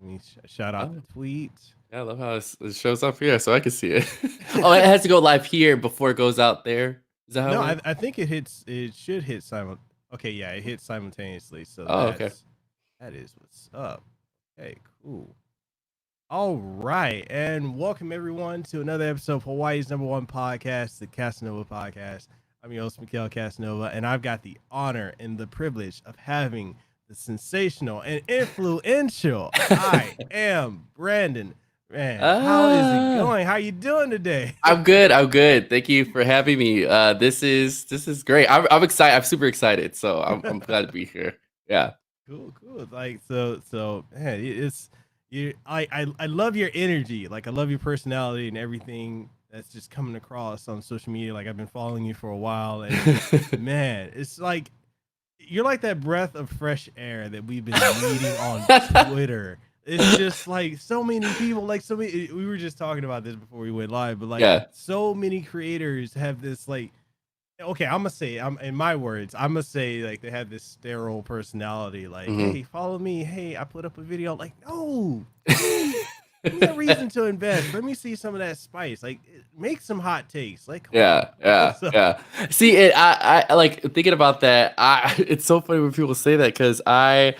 Let me shout out the tweet. Yeah, I love how it shows up here so I can see it. Oh, it has to go live here before it goes out there. Is that how No, it works? I think it hits. It should hit Okay, yeah, it hits simultaneously. So Oh, okay. that is what's up. Okay, cool. All right, and welcome everyone to another episode of Hawaii's #1 podcast, the Kasanova Podcast. I'm your host, Mekel Kasanova, and I've got the honor and the privilege of having the sensational and influential iamBrandon. Man, how is it going? How you doing today? I'm good. Thank you for having me. This is great. I'm excited. I'm super excited. So I'm glad to be here. Yeah. Cool. Like so, man, it's you. I love your energy. Like I love your personality and everything that's just coming across on social media. Like I've been following you for a while, and man, it's like you're like that breath of fresh air that we've been needing on Twitter. It's just like so many people, like so many. We were just talking about this before we went live, but like so many creators have this like. Okay, I'm gonna say, in my words, I'm gonna say like they have this sterile personality. Like, hey, follow me. Hey, I put up a video. Like, no, give me a reason to invest. Let me see some of that spice. Like, make some hot takes. Like, yeah. See, I like thinking about that. It's so funny when people say that because I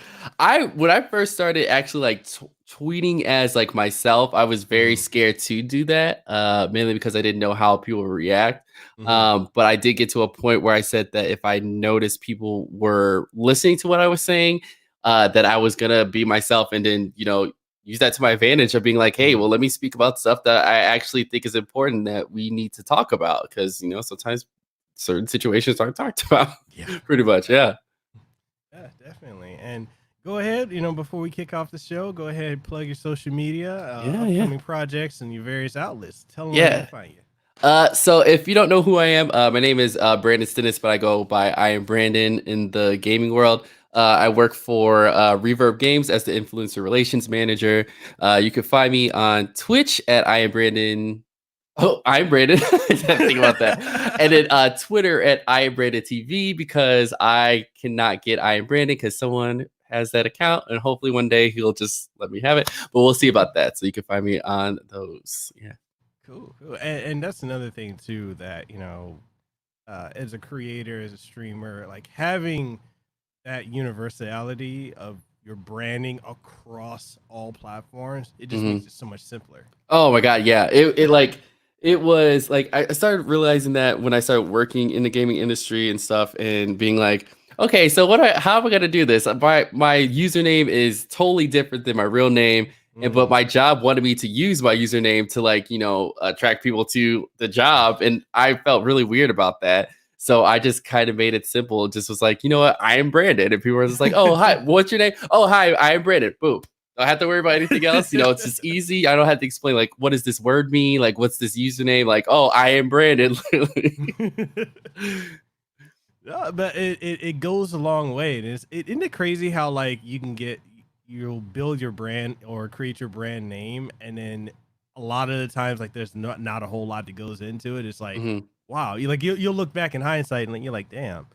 when I first started actually like tweeting as like myself, I was very scared to do that. Mainly because I didn't know how people would react. But I did get to a point where I said that if I noticed people were listening to what I was saying, that I was gonna be myself, and then use that to my advantage of being like, hey, well, let me speak about stuff that I actually think is important that we need to talk about, because sometimes certain situations aren't talked about. Pretty much. Yeah, definitely. And go ahead, before we kick off the show, go ahead and plug your social media, upcoming projects, and your various outlets. Tell them where they can find you. So if you don't know who I am, my name is Brandon Stinnis, but I go by iamBrandon in the gaming world. I work for Reverb Games as the influencer relations manager. You can find me on Twitch at iamBrandon. Oh, I'm Brandon. I didn't think about that. And then Twitter at iamBrandon TV, because I cannot get iamBrandon because someone has that account, and hopefully one day he'll just let me have it. But we'll see about that. So you can find me on those. Yeah. Cool. And that's another thing too, that as a creator, as a streamer, like having that universality of your branding across all platforms, it just makes it so much simpler. Oh my god, yeah. It was like I started realizing that when I started working in the gaming industry and stuff, and being like, okay, so how am I gonna do this? My username is totally different than my real name. But my job wanted me to use my username to attract people to the job, and I felt really weird about that. So I just kind of made it simple. Just was like, you know what, I am Brandon, and people were just like, oh hi, what's your name? Oh hi, I am Brandon. Boom. I don't have to worry about anything else. It's just easy. I don't have to explain like what does this word mean, like what's this username, like oh I am Brandon. No, but it goes a long way. Isn't it crazy how like you'll build your brand or create your brand name, and then a lot of the times like there's not a whole lot that goes into it. It's like wow, you'll look back in hindsight and you're like, damn,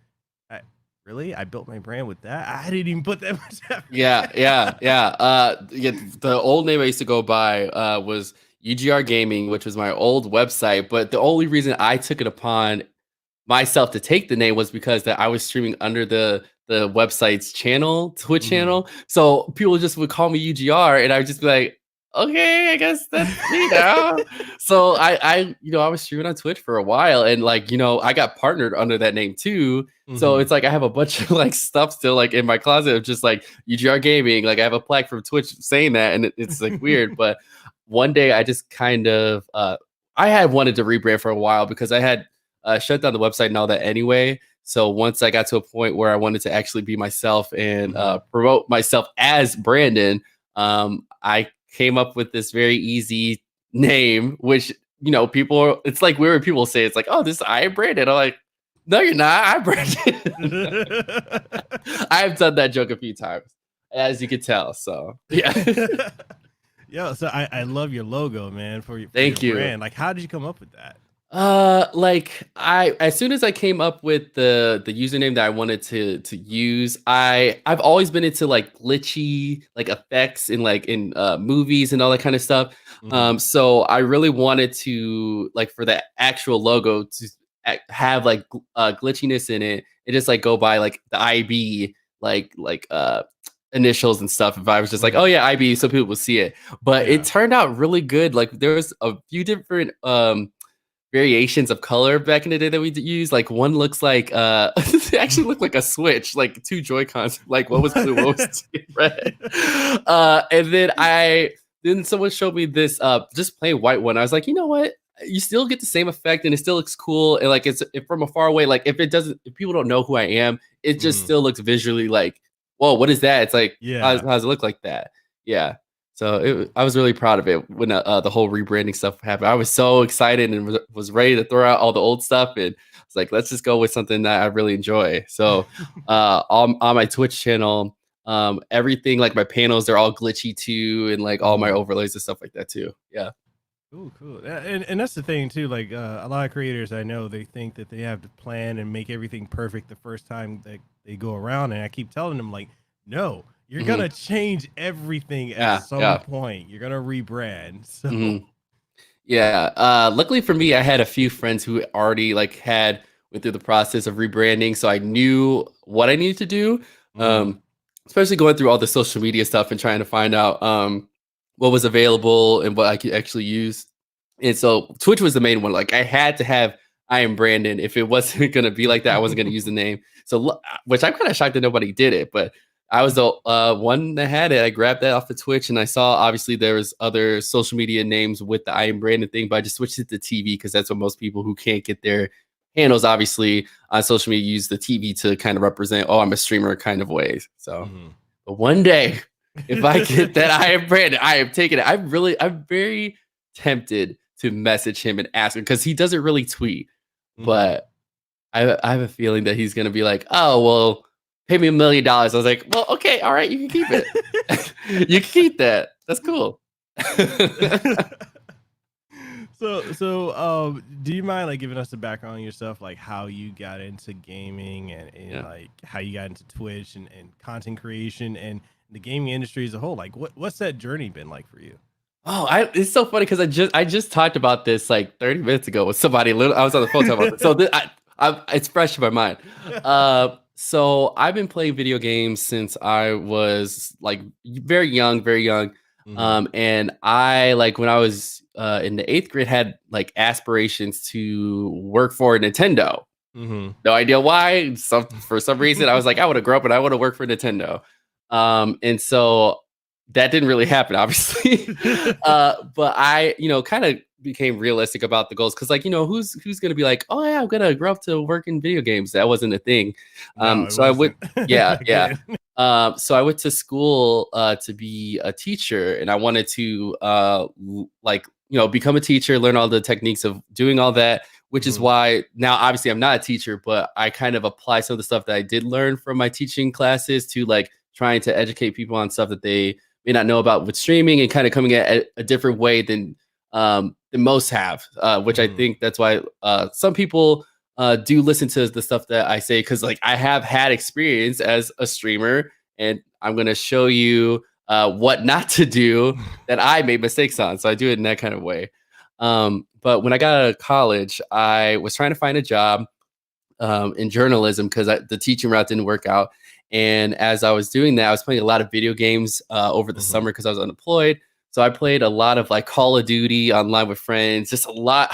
I built my brand with that. I didn't even put that much effort. Yeah. The old name I used to go by was UGR Gaming, which was my old website. But the only reason I took it upon myself to take the name was because that I was streaming under the website's Twitch channel. So people just would call me UGR, and I would just be like, okay, I guess that's me now. So I was streaming on Twitch for a while, and I got partnered under that name too. So it's like I have a bunch of like stuff still like in my closet of just like UGR Gaming. Like I have a plaque from Twitch saying that, and it's like weird. But one day I just kind of I had wanted to rebrand for a while because I had shut down the website and all that anyway. So once I got to a point where I wanted to actually be myself and promote myself as Brandon, I came up with this very easy name, which people, it's like weird. People say it's like, oh, this I am Brandon. I'm like, no, you're not. I'm Brandon. I've done that joke a few times, as you can tell. So yeah. So I love your logo, man. For your Thank you. brand. Like, how did you come up with that? Like as soon as I came up with the username that I wanted to use, I've always been into like glitchy like effects in movies and all that kind of stuff. Mhm. So I really wanted to like for the actual logo to have like glitchiness in it and just like go by like the IB initials and stuff. If I was just like, oh Right. yeah, IB, so people will see it. But it Yeah. turned out really good. Like there was a few different variations of color back in the day that we used. Like one looks like it actually looked like a switch, like two Joy-Cons, like what was blue, what was red. And then someone showed me this just plain white one. I was like, you know what? You still get the same effect and it still looks cool. And like it's if from a far away, like if people don't know who I am, it just Mhm. still looks visually like, whoa, what is that? It's like, Yeah. how does it look like that? Yeah. So I was really proud of it when the whole rebranding stuff happened. I was so excited and was ready to throw out all the old stuff. And it's like, let's just go with something that I really enjoy. So on my Twitch channel, everything like my panels, they're all glitchy too. And like all my Mhm. overlays and stuff like that too. Yeah. Cool, cool. And that's the thing too. Like a lot of creators I know, they think that they have to plan and make everything perfect the first time that they go around. And I keep telling them like, no, you're Hmm. gonna change everything at Yeah. some Yeah. point. You're gonna rebrand. So Hmm. Yeah. Luckily for me, I had a few friends who already like went through the process of rebranding, so I knew what I needed to do. mhm. Um, especially going through all the social media stuff and trying to find out what was available and what I could actually use. And so Twitch was the main one. Like I had to have iamBrandon. If it wasn't going to be like that, I wasn't going to use the name. So which I'm kind of shocked that nobody did it, but I was the one that had it. I grabbed that off the Twitch, and I saw obviously there was other social media names with the iamBrandon thing, but I just switched it to TV because that's what most people who can't get their handles obviously on social media use the TV to kind of represent. Oh, I'm a streamer kind of ways. So, Mhm. but one day, if I get that iamBrandon, I am taking it. I'm very tempted to message him and ask him because he doesn't really tweet, Mhm. but I have a feeling that he's gonna be like, oh well, pay me $1 million. I was like, well, okay, all right, you can keep it. You can keep that. That's cool. So do you mind like giving us a background on yourself, like how you got into gaming and Yeah. like how you got into Twitch and content creation and the gaming industry as a whole? Like what's that journey been like for you? Oh, it's so funny because I just talked about this like 30 minutes ago with somebody. I was on the phone talking about this. So it's fresh in my mind. So I've been playing video games since I was like very young, very young. Mhm. And I like when I was in the 8th grade had like aspirations to work for Nintendo. Mhm. No idea why. For some reason, I was like, I want to grow up and I want to work for Nintendo. And so that didn't really happen, obviously. But I, kind of became realistic about the goals because, like, who's gonna be like, oh yeah, I'm gonna grow up to work in video games. That wasn't a thing. No, it So I went, wasn't. yeah, Back yeah. then. So I went to school to be a teacher, and I wanted to become a teacher, learn all the techniques of doing all that, which is Mhm. why now obviously I'm not a teacher, but I kind of apply some of the stuff that I did learn from my teaching classes to like trying to educate people on stuff that they may not know about with streaming and kind of coming at a different way than most have, which I Mhm. think that's why some people do listen to the stuff that I say because like I have had experience as a streamer, and I'm gonna show you what not to do that I made mistakes on. So I do it in that kind of way. But when I got out of college, I was trying to find a job in journalism because the teaching route didn't work out. And as I was doing that, I was playing a lot of video games over the Mhm. summer because I was unemployed. So I played a lot of like Call of Duty online with friends, just a lot.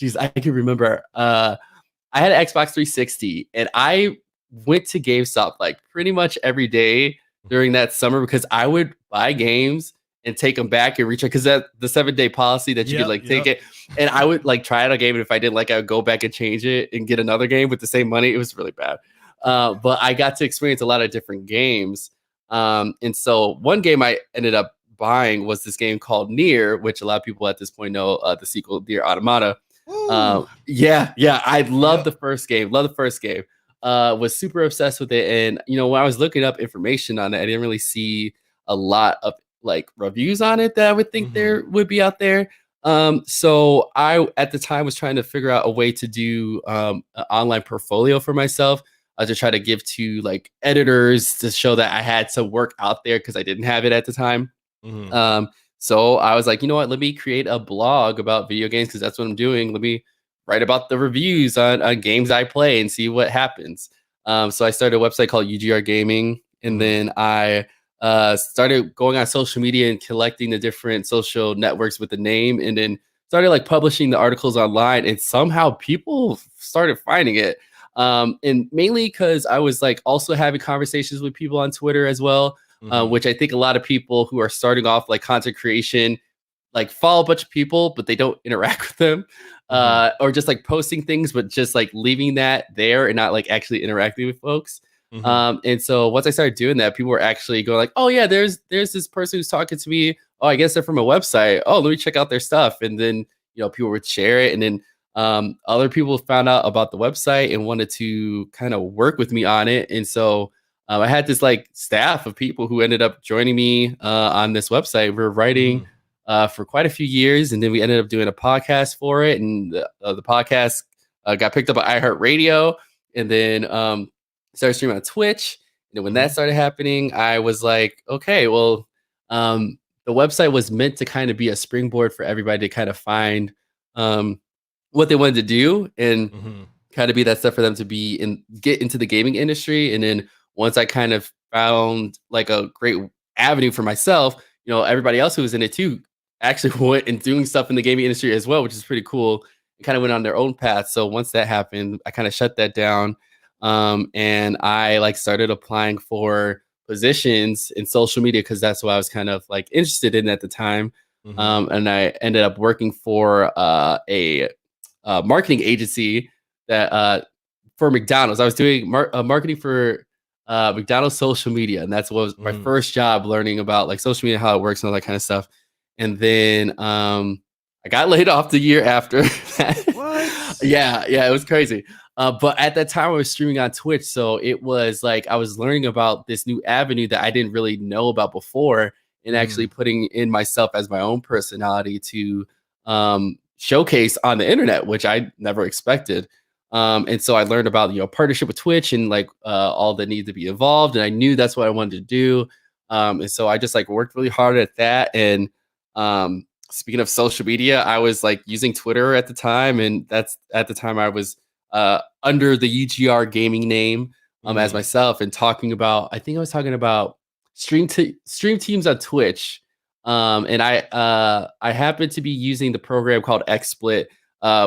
Jeez, I can remember. I had an Xbox 360 and I went to GameStop like pretty much every day during that summer because I would buy games and take them back and recheck because that the 7-day policy that you could Yep, like take yep. it, and I would like try out a game, and if I didn't like it, I would go back and change it and get another game with the same money. It was really bad. But I got to experience a lot of different games. And so one game I ended up buying was this game called Nier, which a lot of people at this point know the sequel, Nier Automata. Woo! Yeah, I love Yep. the first game. Love the first game. Was super obsessed with it, and when I was looking up information on it, I didn't really see a lot of like reviews on it that I would think Mhm. there would be out there. So I at the time was trying to figure out a way to do an online portfolio for myself, to try to give to like editors to show that I had some work out there because I didn't have it at the time. Mhm. So I was like, you know what? Let me create a blog about video games because that's what I'm doing. Let me write about the reviews on games I play and see what happens. So I started a website called UGR Gaming, and then I started going on social media and collecting the different social networks with the name, and then started like publishing the articles online. And somehow people started finding it, and mainly because I was like also having conversations with people on Twitter as well. Which I think a lot of people who are starting off like content creation, like follow a bunch of people, but they don't interact with them, or just like posting things, but just like leaving that there and not like actually interacting with folks. And so once I started doing that, people were actually going like, "Oh yeah, there's this person who's talking to me. Oh, I guess they're from a website. Oh, let me check out their stuff." And then people would share it, and then other people found out about the website and wanted to kind of work with me on it, and so. I had this like staff of people who ended up joining me on this website. We were writing for quite a few years, and then we ended up doing a podcast for it. And the podcast got picked up by iHeartRadio, and then started streaming on Twitch. And when that started happening, I was like, okay, well, the website was meant to kind of be a springboard for everybody to kind of find what they wanted to do and kind of be that step for them to get into the gaming industry. And then once I kind of found like a great avenue for myself, everybody else who was in it too actually went and doing stuff in the gaming industry as well, which is pretty cool. And kind of went on their own path. So once that happened, I kind of shut that down. And I like started applying for positions in social media because that's what I was kind of like interested in at the time. And I ended up working for a marketing agency that for McDonald's. I was doing marketing for McDonald's social media, and that's what was my first job, learning about like social media, how it works and all that kind of stuff. And then I got laid off the year after that. What? Yeah, it was crazy. But at that time I was streaming on Twitch, so it was like I was learning about this new avenue that I didn't really know about before, and actually putting in myself as my own personality to showcase on the internet, which I never expected. And so I learned about partnership with Twitch and like all that needed to be involved, and I knew that's what I wanted to do. And so I just like worked really hard at that. And speaking of social media, I was like using Twitter at the time, and that's at the time I was under the UGR gaming name as myself, and I think I was talking about stream teams on Twitch. And I happened to be using the program called XSplit,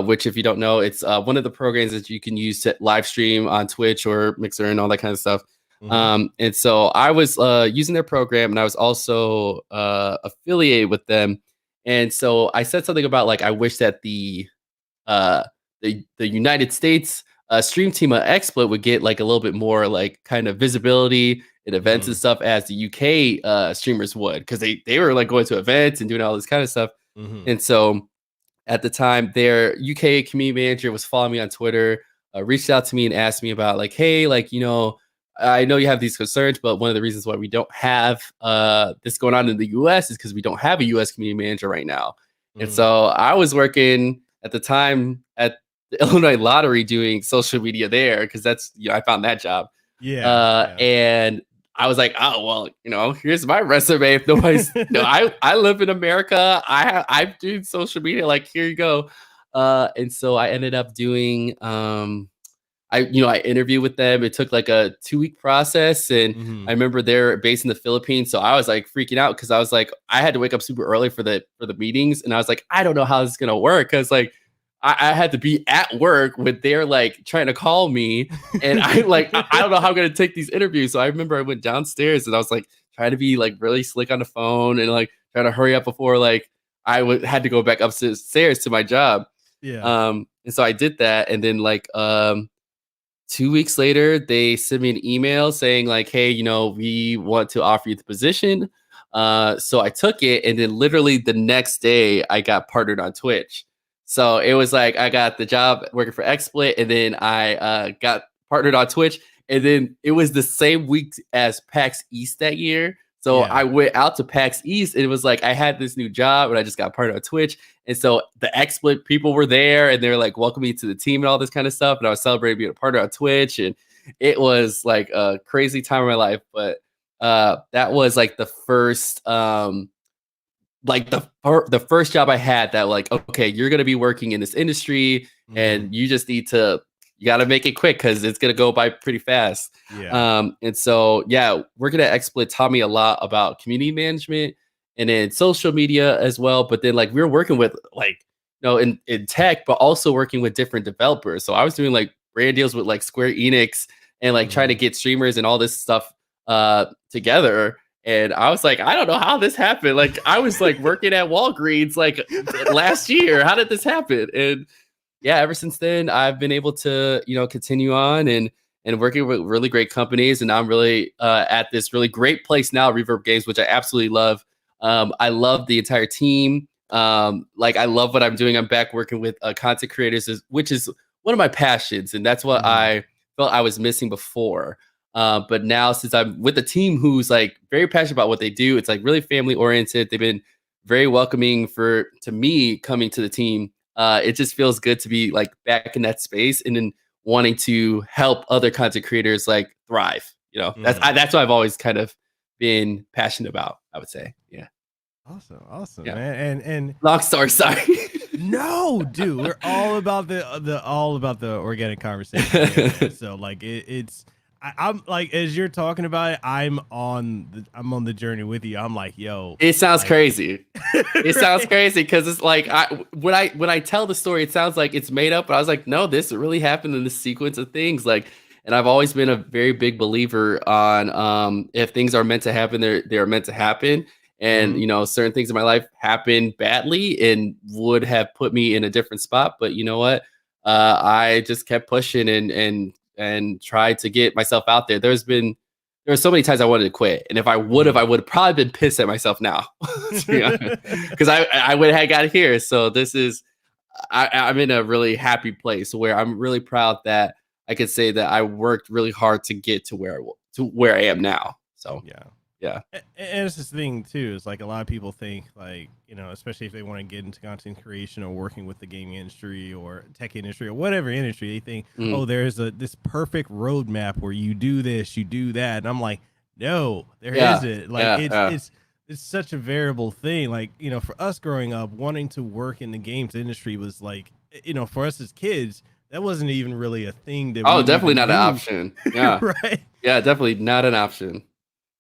which, if you don't know, it's one of the programs that you can use to live stream on Twitch or Mixer and all that kind of stuff. And so I was using their program, and I was also affiliated with them. And so I said something about like I wish that the United States stream team of XSplit would get like a little bit more like kind of visibility in events and stuff as the UK streamers would, because they were like going to events and doing all this kind of stuff. And so at the time, their UK community manager was following me on Twitter, reached out to me and asked me about like, hey, like, I know you have these concerns, but one of the reasons why we don't have this going on in the US is because we don't have a US community manager right now. And so I was working at the time at the Illinois Lottery doing social media there, because that's, I found that job. And I was like, oh, well, here's my resume. If nobody's, I live in America. I do social media. Like, here you go. And so I ended up doing, I interviewed with them. It took like a 2-week process. And I remember they're based in the Philippines. So I was like freaking out, because I was like, I had to wake up super early for the meetings. And I was like, I don't know how this is going to work. Cause like, I had to be at work with their like trying to call me, and I don't know how I'm gonna take these interviews. So I remember I went downstairs and I was like trying to be like really slick on the phone and like trying to hurry up before like had to go back upstairs to my job. And so I did that, and then like 2 weeks later they sent me an email saying like, hey, we want to offer you the position. So I took it, and then literally the next day I got partnered on Twitch. So it was like I got the job working for XSplit, and then I got partnered on Twitch, and then it was the same week as PAX East that year. So I went out to PAX East, and it was like I had this new job, and I just got partnered on Twitch. And so the XSplit people were there, and they were like welcoming me to the team and all this kind of stuff. And I was celebrating being a partner on Twitch, and it was like a crazy time of my life. But that was like the first like the first job I had that like, okay, you're gonna be working in this industry, and you just need to, you got to make it quick because it's gonna go by pretty fast. And so working at XSplit taught me a lot about community management and then social media as well. But then like we were working with like, you know, in tech, but also working with different developers. So I was doing like brand deals with like Square Enix and like trying to get streamers and all this stuff together. And I was like, I don't know how this happened. Like I was like working at Walgreens like last year. How did this happen? And yeah, ever since then, I've been able to, you know, continue on and working with really great companies. And I'm really at this really great place now, Reverb Games, which I absolutely love. I love the entire team. Like I love what I'm doing. I'm back working with content creators, which is one of my passions. And that's what I felt I was missing before. But now since I'm with a team who's like very passionate about what they do, it's like really family oriented. They've been very welcoming to me coming to the team. It just feels good to be like back in that space and then wanting to help other content creators like thrive. You know, that's what I've always kind of been passionate about, I would say. Yeah. Awesome, man. And long story, sorry. No, dude, we're all about the organic conversation. So like I'm like, as you're talking about it, I'm on the journey with you. I'm like, yo, it sounds crazy. It sounds crazy because it's like when I tell the story, it sounds like it's made up. But I was like, no, this really happened in this sequence of things. Like, and I've always been a very big believer on if things are meant to happen, they're meant to happen. And you know, certain things in my life happened badly and would have put me in a different spot. But you know what? I just kept pushing and tried to get myself out there. There were so many times I wanted to quit. And if I would have, I would have probably been pissed at myself now. Because I would have got here. So this is, I'm in a really happy place where I'm really proud that I could say that I worked really hard to get to where I am now. So yeah. And it's this thing too, is like a lot of people think like, you know, especially if they want to get into content creation or working with the gaming industry or tech industry or whatever industry, they think, oh, there's this perfect roadmap where you do this, you do that. And I'm like, no, there isn't. Like it's such a variable thing. Like, you know, for us growing up, wanting to work in the games industry was like, you know, for us as kids, that wasn't even really a thing. Definitely not an option. Yeah. Right. Yeah, definitely not an option.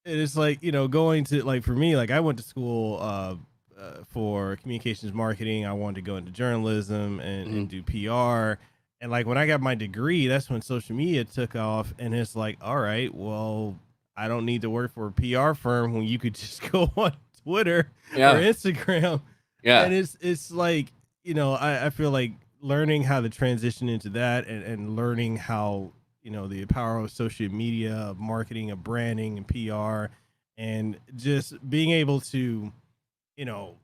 And it's like, you know, going to like, for me, like I went to school for communications marketing. I wanted to go into journalism and do PR. And like when I got my degree, that's when social media took off. And it's like, all right, well, I don't need to work for a PR firm when you could just go on Twitter or Instagram. Yeah. And it's like, you know, I feel like learning how to transition into that and learning how, you know, the power of social media, of marketing, of branding and PR, and just being able to, you know,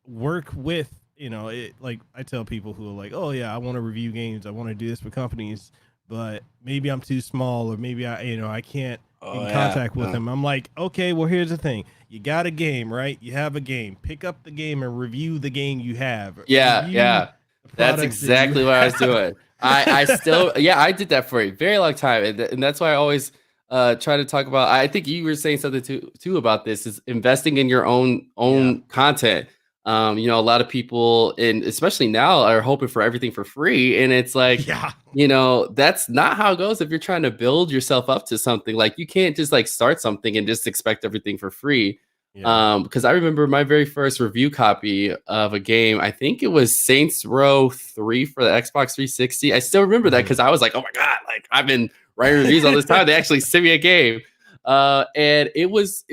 work with, you know, it, like I tell people who are like, oh yeah, I want to review games, I want to do this for companies, but maybe I'm too small or maybe I can't in contact with them. I'm like, okay, well, here's the thing. You got a game, right? You have a game. Pick up the game and review the game you have. Yeah. That's exactly what I was doing. I still, I did that for a very long time. And that's why I always try to talk about, I think you were saying something too about this, is investing in your own content. You know, a lot of people, and especially now, are hoping for everything for free. And it's like, you know, that's not how it goes if you're trying to build yourself up to something. Like, you can't just like start something and just expect everything for free. Because I remember my very first review copy of a game, I think it was Saints Row 3 for the Xbox 360. I still remember that because I was like, oh my God, like I've been writing reviews all this time. They actually sent me a game. And it was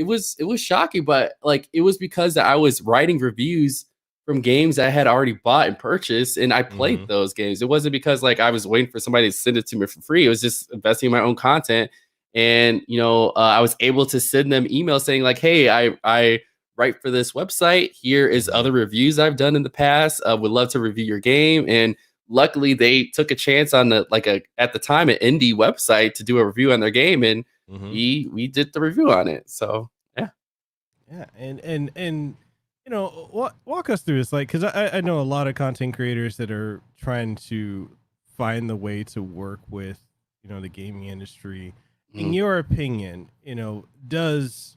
shocking, but like it was because I was writing reviews from games I had already bought and purchased, and I played those games. It wasn't because like I was waiting for somebody to send it to me for free. It was just investing in my own content. And, you know, I was able to send them emails saying like, hey, I write for this website. Here is other reviews I've done in the past. Would love to review your game. And luckily they took a chance on at the time, an indie website to do a review on their game. And we did the review on it. So, yeah. Yeah, and you know, walk us through this, like, because I know a lot of content creators that are trying to find the way to work with, you know, the gaming industry. In Mm. your opinion, you know, does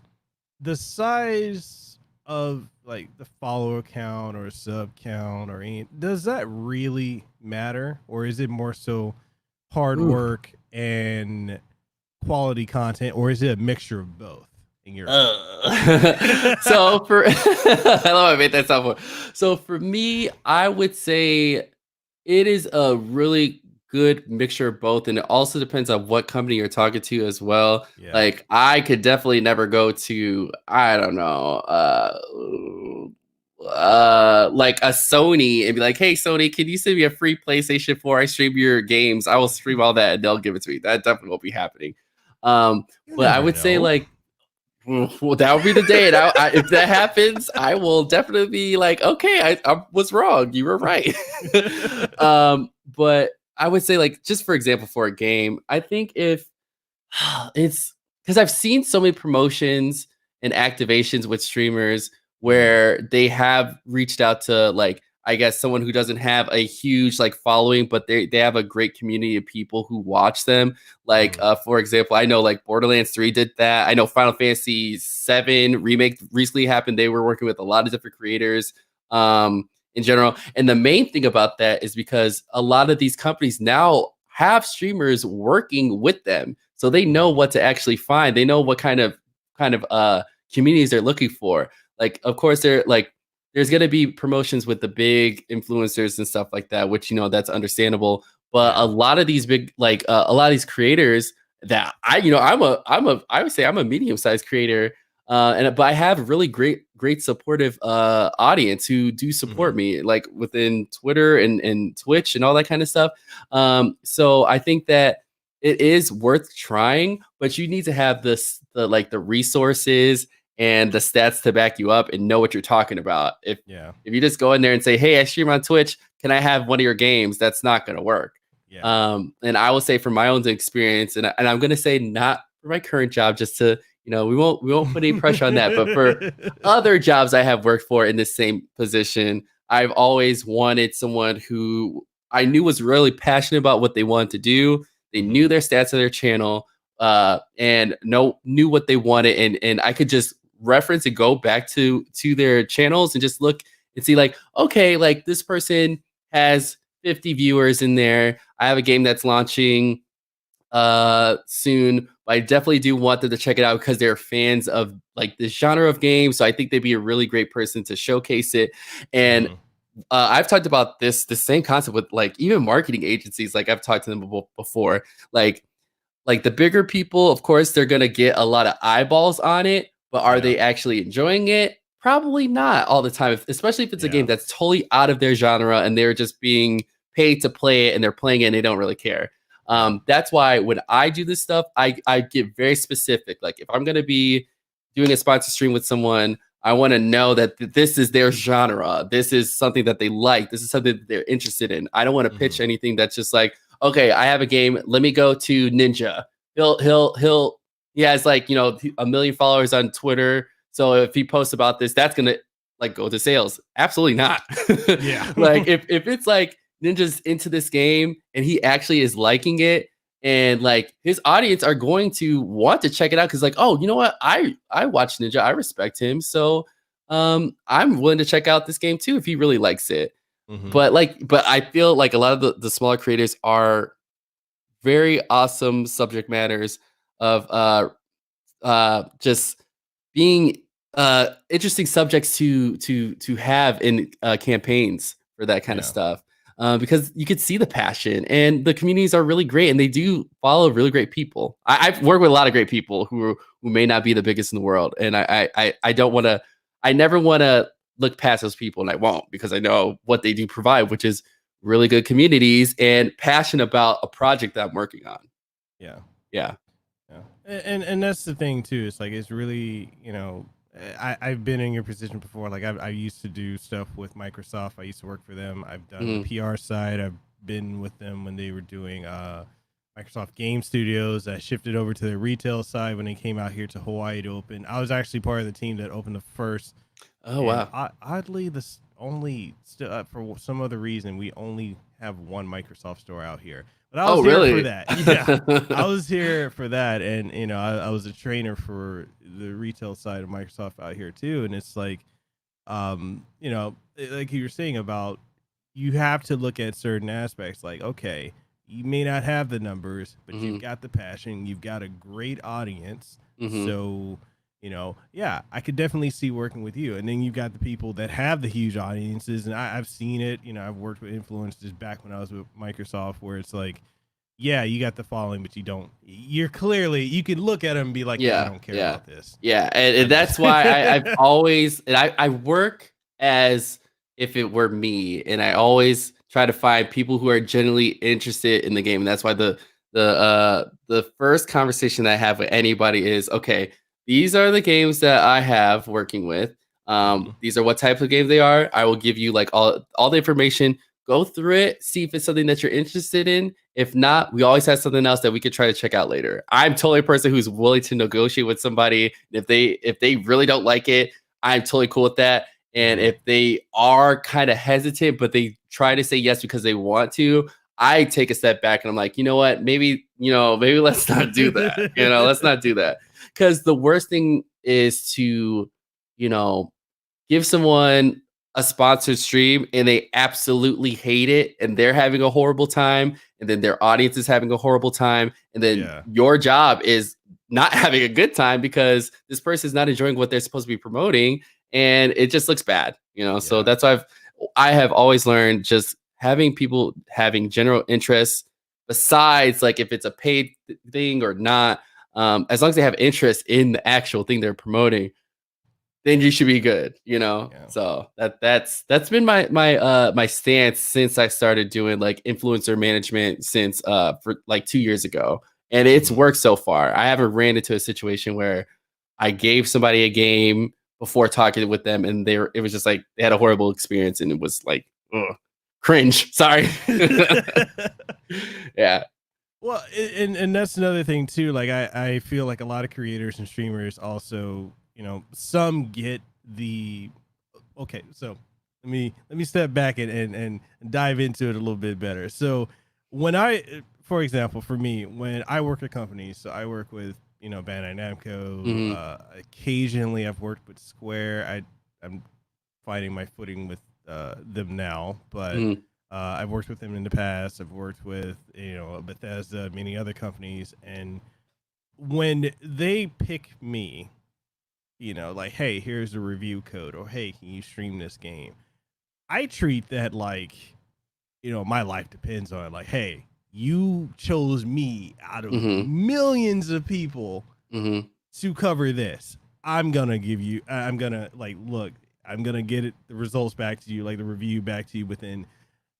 the size of like the follower count or sub count or any, does that really matter, or is it more so hard Ooh. work and quality content, or is it a mixture of both? In your opinion? So for I love I made that sound for. So for me, I would say it is a really good mixture of both, and it also depends on what company you're talking to as well. Yeah. Like I could definitely never go to, I don't know, like a Sony and be like, "Hey Sony, can you send me a free PlayStation 4? I stream your games. I will stream all that and they'll give it to me." That definitely won't be happening. You But I never would say know. like, well, that would be the day. And if that happens, I will definitely be like, okay, I was wrong. You were right. But I would say, like, just for example, for a game, I think if it's because I've seen so many promotions and activations with streamers where they have reached out to, like, I guess someone who doesn't have a huge like following, but they have a great community of people who watch them. Like, for example, I know like Borderlands 3 did that. I know Final Fantasy 7 remake recently happened. They were working with a lot of different creators in general. And the main thing about that is because a lot of these companies now have streamers working with them. So they know what to actually find. They know what kind of communities they're looking for. Like, of course, they're like there's going to be promotions with the big influencers and stuff like that, which, you know, that's understandable. But a lot of these big, like a lot of these creators that I would say I'm a medium sized creator. But I have really great supportive audience who do support me, like within Twitter and Twitch and all that kind of stuff. So I think that it is worth trying, but you need to have the resources and the stats to back you up and know what you're talking about. If you just go in there and say, "Hey, I stream on Twitch, can I have one of your games?" That's not going to work. And I will say from my own experience, and I'm going to say not for my current job, just to, you know, we won't put any pressure on that, but for other jobs I have worked for in the same position, I've always wanted someone who I knew was really passionate about what they wanted to do. They knew their stats of their channel, and knew what they wanted, and I could just reference and go back to their channels and just look and see, like, okay, like this person has 50 viewers in there. I have a game that's launching soon, but I definitely do want them to check it out because they're fans of like this genre of games. So I think they'd be a really great person to showcase it. And I've talked about the same concept with like even marketing agencies. Like I've talked to them before. Like the bigger people, of course, they're gonna get a lot of eyeballs on it, but are they actually enjoying it? Probably not all the time, especially if it's a game that's totally out of their genre and they're just being paid to play it and they're playing it and they don't really care. That's why when I do this stuff, I get very specific. Like if I'm gonna be doing a sponsor stream with someone, I want to know that this is their genre. This is something that they like. This is something that they're interested in. I don't want to pitch anything that's just like, okay, I have a game. Let me go to Ninja. He has like, you know, 1 million followers on Twitter. So if he posts about this, that's gonna like go to sales. Absolutely not. Like if it's like Ninja's into this game and he actually is liking it, and like his audience are going to want to check it out because like, oh, you know what? I watch Ninja. I respect him. So I'm willing to check out this game too if he really likes it. But I feel like a lot of the smaller creators are very awesome subject matters of just being interesting subjects to have in campaigns for that kind of stuff. Because you could see the passion and the communities are really great and they do follow really great people. I've worked with a lot of great people who may not be the biggest in the world. And I don't want to, I never want to look past those people, and I won't, because I know what they do provide, which is really good communities and passion about a project that I'm working on. Yeah. And that's the thing too. It's like, it's really, you know, I've been in your position before. Like I used to do stuff with Microsoft. I used to work for them. I've done the PR side. I've been with them when they were doing Microsoft Game Studios that shifted over to the retail side when they came out here to Hawaii to open. I was actually part of the team that opened the first. Oh And wow. oddly, this only still for some other reason we only have one Microsoft store out here. But I was here for that. Yeah, I was here for that, and I was a trainer for the retail side of Microsoft out here too. And it's like, like you were saying about, you have to look at certain aspects. Like, okay, you may not have the numbers, but you've got the passion. You've got a great audience. So, yeah, I could definitely see working with you. And then you've got the people that have the huge audiences. And I've seen it. I've worked with influencers back when I was with Microsoft, where it's like, yeah, you got the following, but you can look at them and be like, yeah, I don't care about this. Yeah. And that's why I've always, and I work as if it were me. And I always try to find people who are genuinely interested in the game. And that's why the first conversation that I have with anybody is, okay, these are the games that I have working with. These are what type of games they are. I will give you like all the information. Go through it, see if it's something that you're interested in. If not, we always have something else that we could try to check out later. I'm totally a person who's willing to negotiate with somebody. If they really don't like it, I'm totally cool with that. And if they are kind of hesitant, but they try to say yes because they want to, I take a step back and I'm like, you know what? Maybe let's not do that. Let's not do that. Because the worst thing is to, give someone a sponsored stream and they absolutely hate it and they're having a horrible time, and then their audience is having a horrible time, and then your job is not having a good time because this person is not enjoying what they're supposed to be promoting, and it just looks bad. So that's why I have always learned, just having people having general interests, besides like if it's a paid thing or not, as long as they have interest in the actual thing they're promoting, then you should be good, So that's been my stance since I started doing like influencer management since for like 2 years ago, and it's worked so far. I haven't ran into a situation where I gave somebody a game before talking with them and it was just like they had a horrible experience and it was like, ugh, cringe. Sorry. Yeah. Well, and that's another thing too. Like I feel like a lot of creators and streamers also, some get the, okay, so let me step back and dive into it a little bit better. So when for example, for me, when I work at companies, so I work with, Bandai Namco, occasionally I've worked with Square. I'm finding my footing with them now, but I've worked with them in the past. I've worked with, Bethesda, many other companies. And when they pick me, like, hey, here's a review code, or hey, can you stream this game? I treat that like, my life depends on it. Like, hey, you chose me out of millions of people to cover this. I'm gonna look, I'm gonna get the results back to you, like the review back to you within,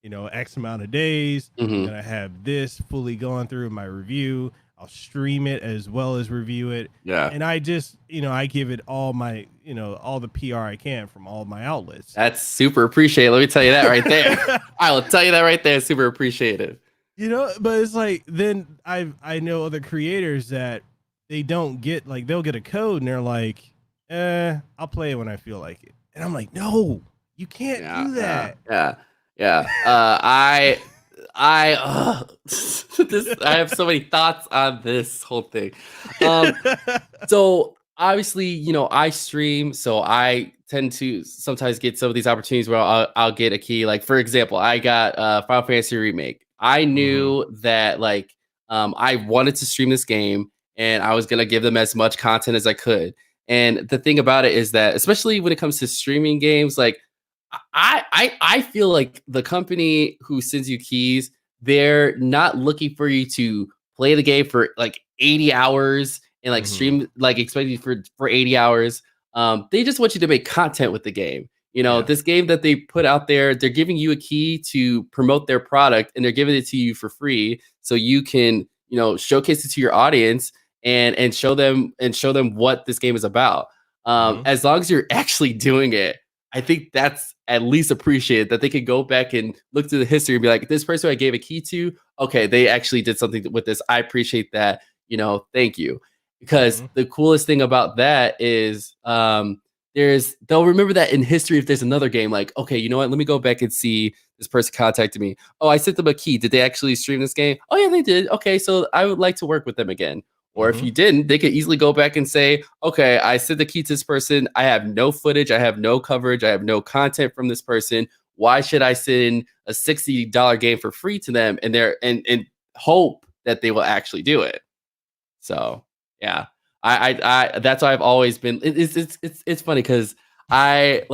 X amount of days. I'm gonna have this fully gone through my review. I'll stream it as well as review it. Yeah. And I just, I give it all my, all the PR I can from all my outlets. That's super appreciated. Let me tell you that right there. I will tell you that right there. Super appreciated. But it's like, then I know other creators that they don't get, like, they'll get a code and they're like, I'll play it when I feel like it. And I'm like, no, you can't do that. Yeah. I have so many thoughts on this whole thing. So obviously, I stream, so I tend to sometimes get some of these opportunities where I'll get a key. Like, for example, I got Final Fantasy Remake. I knew that like I wanted to stream this game and I was gonna give them as much content as I could. And the thing about it is that, especially when it comes to streaming games, like I feel like the company who sends you keys, they're not looking for you to play the game for like 80 hours and like stream, like expect you for 80 hours. They just want you to make content with the game. This game that they put out there, they're giving you a key to promote their product and they're giving it to you for free. So you can, showcase it to your audience and show them what this game is about. As long as you're actually doing it, I think that's at least appreciated, that they could go back and look through the history and be like, this person I gave a key to, okay, they actually did something with this. I appreciate that. Thank you. Because the coolest thing about that is they'll remember that in history if there's another game, like, okay, you know what? Let me go back and see this person contacted me. Oh, I sent them a key. Did they actually stream this game? Oh, yeah, they did. Okay, so I would like to work with them again. Or if you didn't, they could easily go back and say, okay, I sent the key to this person. I have no footage. I have no coverage. I have no content from this person. Why should I send a $60 game for free to them and hope that they will actually do it? So, yeah, I that's why I've always been. It's funny because I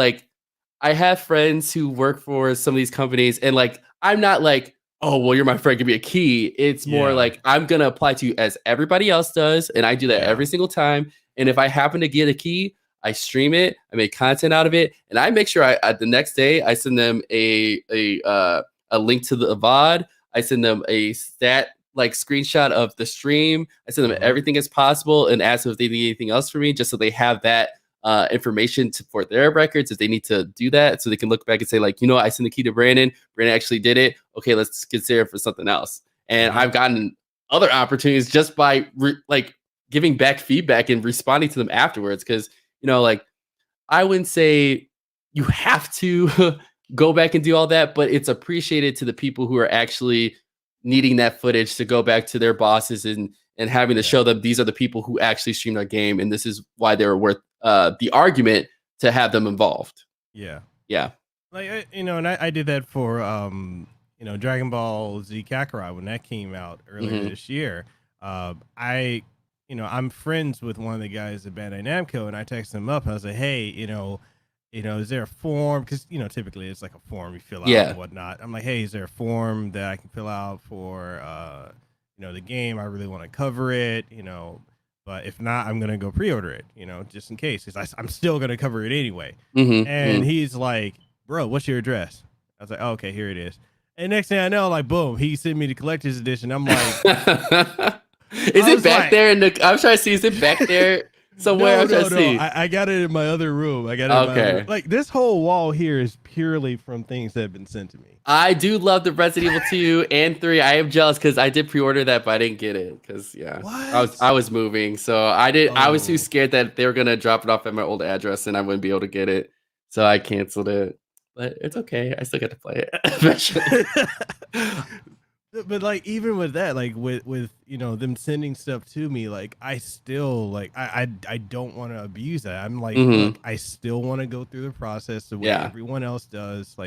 have friends who work for some of these companies, and I'm not like, oh, well, you're my friend, give me a key. It's more like I'm going to apply to you as everybody else does. And I do that every single time. And if I happen to get a key, I stream it, I make content out of it. And I make sure the next day I send them a link to the VOD. I send them a screenshot of the stream. I send them everything as possible and ask them if they need anything else from me, just so they have that information for their records if they need to do that, so they can look back and say, I sent the key to Brandon actually did it. Okay, let's consider it for something else. And I've gotten other opportunities just by giving back feedback and responding to them afterwards, because I wouldn't say you have to go back and do all that, but it's appreciated to the people who are actually needing that footage to go back to their bosses and having to show them these are the people who actually streamed our game, and this is why they were worth the argument to have them involved. Yeah. And I did that for Dragon Ball Z Kakarot when that came out earlier this year. I'm friends with one of the guys at Bandai Namco, and I texted him up and I was like, hey, is there a form? Because typically it's like a form you fill out and whatnot. I'm like, hey, is there a form that I can fill out for the game? I really want to cover it, but if not, I'm gonna go pre-order it, just in case, because I'm still gonna cover it anyway. And he's like, bro, what's your address? I was like, oh, okay, here it is. And next thing I know, boom, he sent me the collector's edition. I'm like, is it back there in the? I'm trying to see. Is it back there somewhere? No. I got it in my other room. I got it. In my other room. This whole wall here is purely from things that have been sent to me. I do love the Resident Evil 2 and 3. I am jealous because I did pre-order that, but I didn't get it because I was moving, so I did. I was too scared that they were gonna drop it off at my old address and I wouldn't be able to get it, so I canceled it. But it's okay. I still get to play it eventually. But even with that, with them sending stuff to me, I still I don't want to abuse that. I'm like, look, I still want to go through the process the way everyone else does.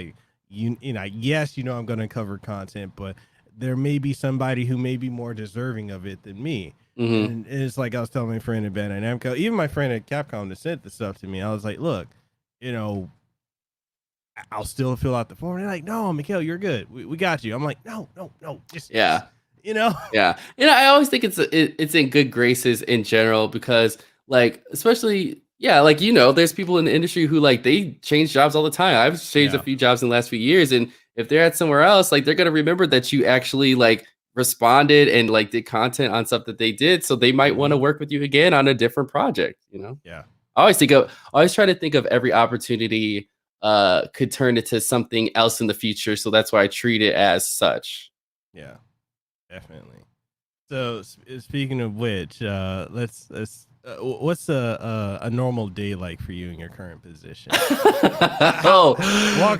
Yes, I'm going to cover content, but there may be somebody who may be more deserving of it than me. And it's like I was telling my friend at Bandai Namco, even my friend at Capcom that sent the stuff to me. I was like, look, I'll still fill out the form. And they're like, no, Mekel, you're good. We got you. I'm like, no, just Yeah. I always think it's in good graces in general, because especially there's people in the industry who they change jobs all the time. I've changed a few jobs in the last few years, and if they're at somewhere else, they're gonna remember that you actually responded and did content on stuff that they did, so they might want to work with you again on a different project. Yeah. I always try to think of every opportunity could turn into something else in the future, so that's why I treat it as such. Yeah, definitely. So speaking of which, let's what's a normal day like for you in your current position? Walk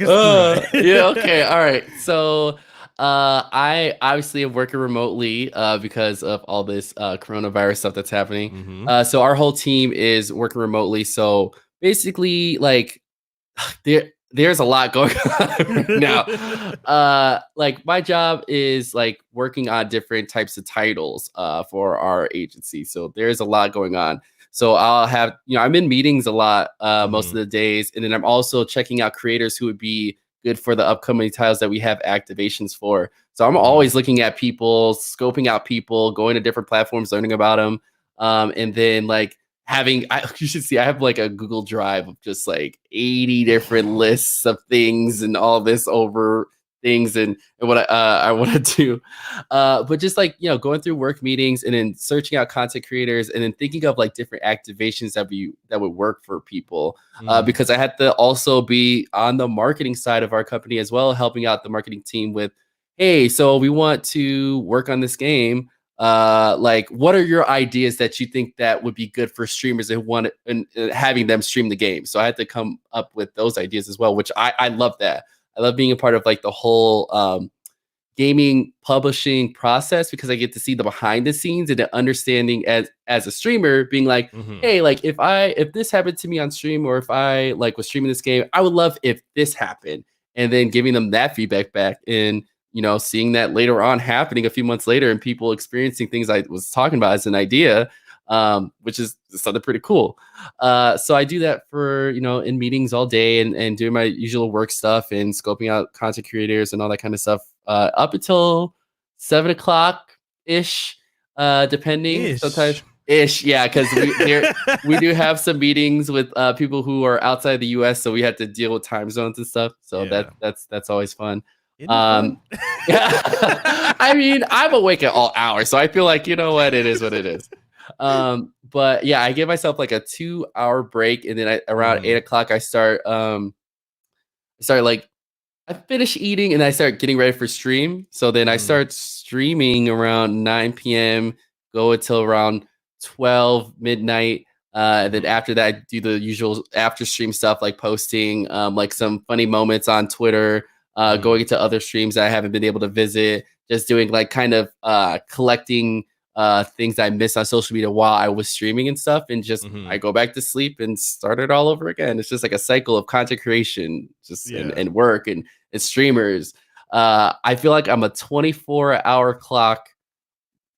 us through it. Okay, all right. So I obviously am working remotely because of all this coronavirus stuff that's happening. So our whole team is working remotely. So basically, there's a lot going on right now. My job is working on different types of titles for our agency. So there's a lot going on. So I'll have, I'm in meetings a lot most of the days. And then I'm also checking out creators who would be good for the upcoming titles that we have activations for. So I'm always looking at people, scoping out people, going to different platforms, learning about them. And then you should see, I have a Google Drive of just 80 different lists of things and all this over things and what I want to do. But just like, going through work meetings and then searching out content creators and then thinking of like different activations that would work for people. Because I had to also be on the marketing side of our company as well, helping out the marketing team with, hey, so we want to work on this game. Like, what are your ideas that you think that would be good for streamers and having them stream the game? So I had to come up with those ideas as well, which I love that. I love being a part of like the whole gaming publishing process, because I get to see the behind the scenes and the understanding as a streamer, being like, hey, like if this happened to me on stream, or if I like was streaming this game, I would love if this happened, and then giving them that feedback back, and seeing that later on happening a few months later and people experiencing things I was talking about as an idea, which is something pretty cool. So I do that for, in meetings all day and doing my usual work stuff and scoping out content creators and all that kind of stuff up until 7 o'clock ish, depending. Sometimes ish. Yeah. Cause we do have some meetings with people who are outside the US. So we have to deal with time zones and stuff. So that's always fun. Yeah. I mean, I'm awake at all hours, so I feel like, it is what it is. But yeah, I give myself like a 2-hour break, and then around 8 o'clock I start like, I finish eating and I start getting ready for stream. So then I start streaming around 9 p.m, go until around 12 midnight. And then after that, I do the usual after stream stuff, like posting like some funny moments on Twitter, going into other streams I haven't been able to visit, just doing like kind of collecting things I missed on social media while I was streaming and stuff. And just I go back to sleep and start it all over again. It's just like a cycle of content creation, and work and streamers. I feel like I'm a 24-hour clock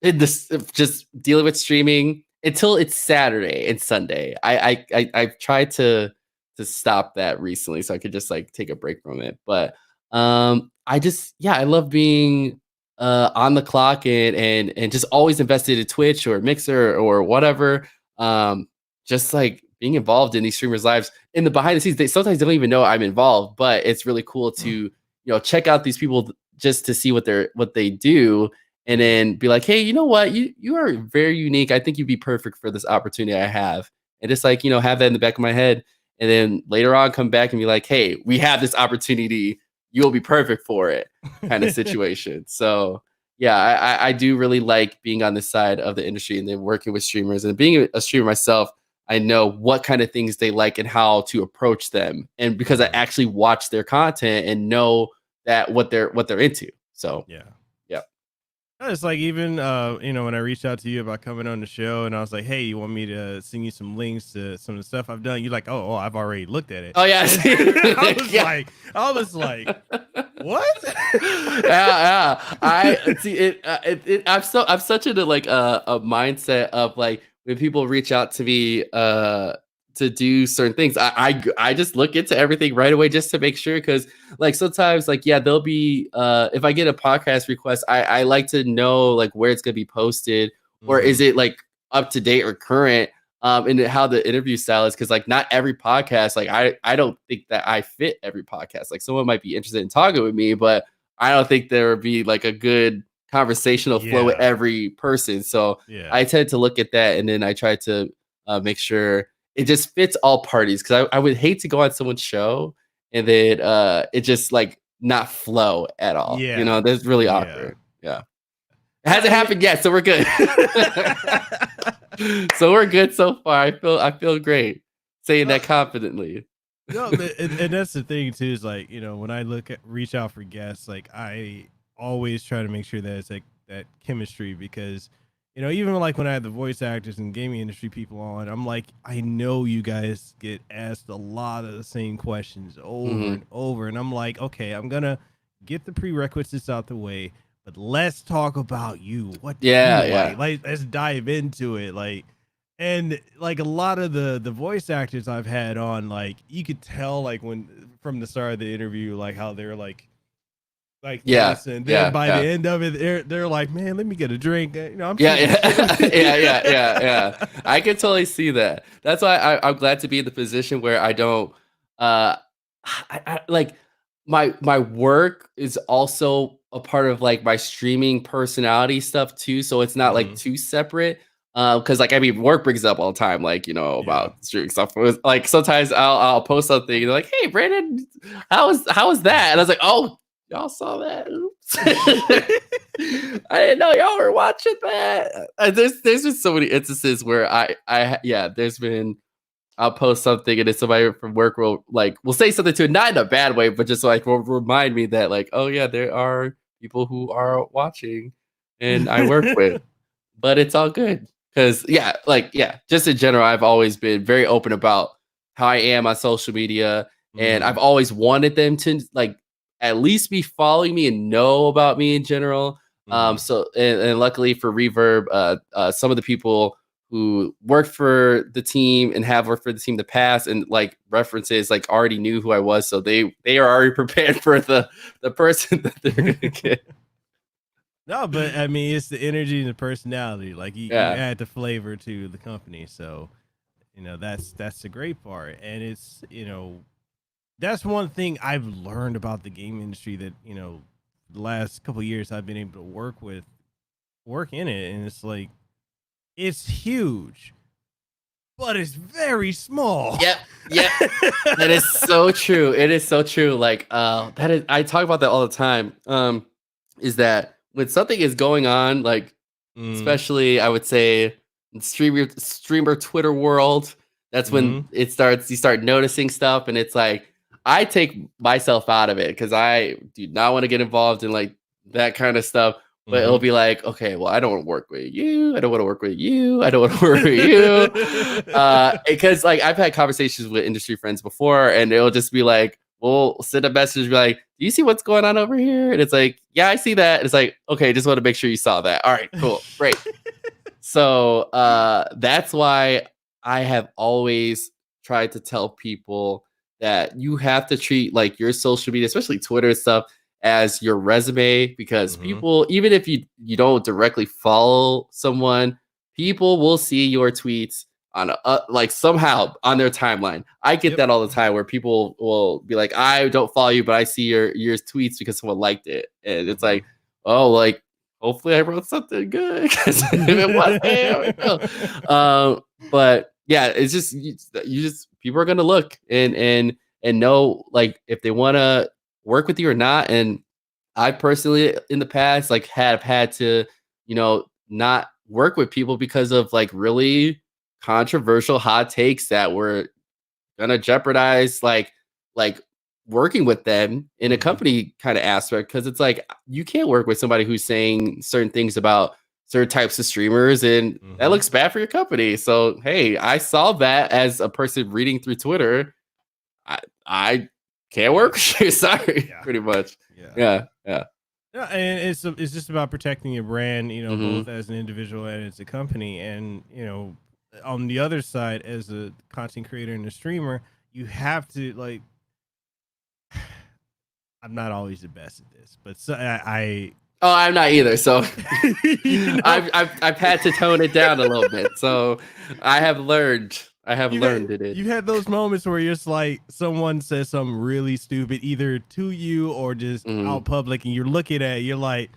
in this, just dealing with streaming until it's Saturday and Sunday. I've tried to stop that recently so I could just like take a break from it. But I love being on the clock and just always invested in Twitch or Mixer or whatever. Just like being involved in these streamers' lives in the behind the scenes. They sometimes don't even know I'm involved, but it's really cool to check out these people just to see what they do, and then be like, hey, you know what, you are very unique. I think you'd be perfect for this opportunity I have, and just like have that in the back of my head, and then later on come back and be like, hey, we have this opportunity. You'll be perfect for it, kind of situation. So yeah, I do really like being on this side of the industry and then working with streamers, and being a streamer myself. I know what kind of things they like and how to approach them, and because I actually watch their content and know that what they're into. So yeah. It's like, even when I reached out to you about coming on the show, and I was like, hey, you want me to send you some links to some of the stuff I've done? You're like, oh, I've already looked at it. Oh yeah. I was like, what? yeah. I see it. I'm such in a mindset of like, when people reach out to me to do certain things, I just look into everything right away just to make sure, because like sometimes like there'll be if I get a podcast request, I like to know like where it's gonna be posted, or is it like up to date or current, and how the interview style is, because like not every podcast, like I don't think that I fit every podcast. Like someone might be interested in talking with me, but I don't think there would be like a good conversational flow with every person. So I tend to look at that, and then I try to make sure it just fits all parties, because I would hate to go on someone's show and then it just like not flow at all. That's really awkward. It hasn't happened yet, so we're good. So we're good so far. I feel great saying that confidently. No, and that's the thing too, is like, when I reach out for guests, like I always try to make sure that it's like that chemistry, because even like when I have the voice actors and gaming industry people on, I'm like, I know you guys get asked a lot of the same questions over and over, and I'm like, okay, I'm gonna get the prerequisites out the way, but let's talk about you. What do you like? Like, let's dive into it. Like, and like a lot of the voice actors I've had on, like you could tell like when from the start of the interview, like how they're like this, and then by the end of it, they're like, man, let me get a drink. I'm yeah. I can totally see that. That's why I'm glad to be in the position where I don't, I like my work is also a part of like my streaming personality stuff too. So it's not like too separate. Because like I mean, work brings it up all the time, like about streaming stuff. Like sometimes I'll post something and they're like, "Hey, Brandon, how was that?" And I was like, "Oh, y'all saw that? Oops. I didn't know y'all were watching that." There's been so many instances where there's been. I'll post something and then somebody from work will say something to it, not in a bad way, but just like will remind me that like, oh yeah, there are people who are watching and I work with, but it's all good. Cause just in general, I've always been very open about how I am on social media. And I've always wanted them to like at least be following me and know about me in general. So luckily for Reverb, some of the people who worked for the team and have worked for the team in the past and like references like already knew who I was. So they are already prepared for the person that they're going to get. No, but I mean, it's the energy and the personality. Like you add the flavor to the company. So, that's the great part. And it's, that's one thing I've learned about the game industry that, the last couple of years I've been able to work in it. And it's like, it's huge, but it's very small. Yep. That is so true. It is so true. Like, I talk about that all the time. Is that when something is going on, like, especially I would say in streamer Twitter world, that's when you start noticing stuff, and it's like I take myself out of it because I do not want to get involved in like that kind of stuff. But it'll be like, okay, well, I don't want to work with you. I don't want to work with you. I don't want to work with you. Because like I've had conversations with industry friends before, and it'll just be like, we'll send a message, be like, do you see what's going on over here? And it's like, yeah, I see that. And it's like, okay, just want to make sure you saw that. All right, cool, great. So that's why I have always tried to tell people that you have to treat like your social media, especially Twitter and stuff, as your resume, because people, even if you don't directly follow someone, people will see your tweets on like somehow on their timeline. I get that all the time where people will be like, I don't follow you, but I see your tweets because someone liked it. And it's like, oh, like hopefully I wrote something good, because if it was, hey, but yeah, it's just you just people are gonna look and know like if they want to work with you or not. And I personally in the past like have had to not work with people because of like really controversial hot takes that were gonna jeopardize like working with them in a company kind of aspect, because it's like you can't work with somebody who's saying certain things about certain types of streamers, and that looks bad for your company. So hey, I saw that as a person reading through Twitter. I can't work with you. Sorry, pretty much. Yeah. And it's just about protecting your brand, both as an individual and as a company. And on the other side, as a content creator and a streamer, you have to like. I'm not always the best at this, but I'm not either. So I've had to tone it down a little bit. So I have learned. Learned it. You've had those moments where you're just like, someone says something really stupid, either to you or just out public, and you're looking at it, you're like,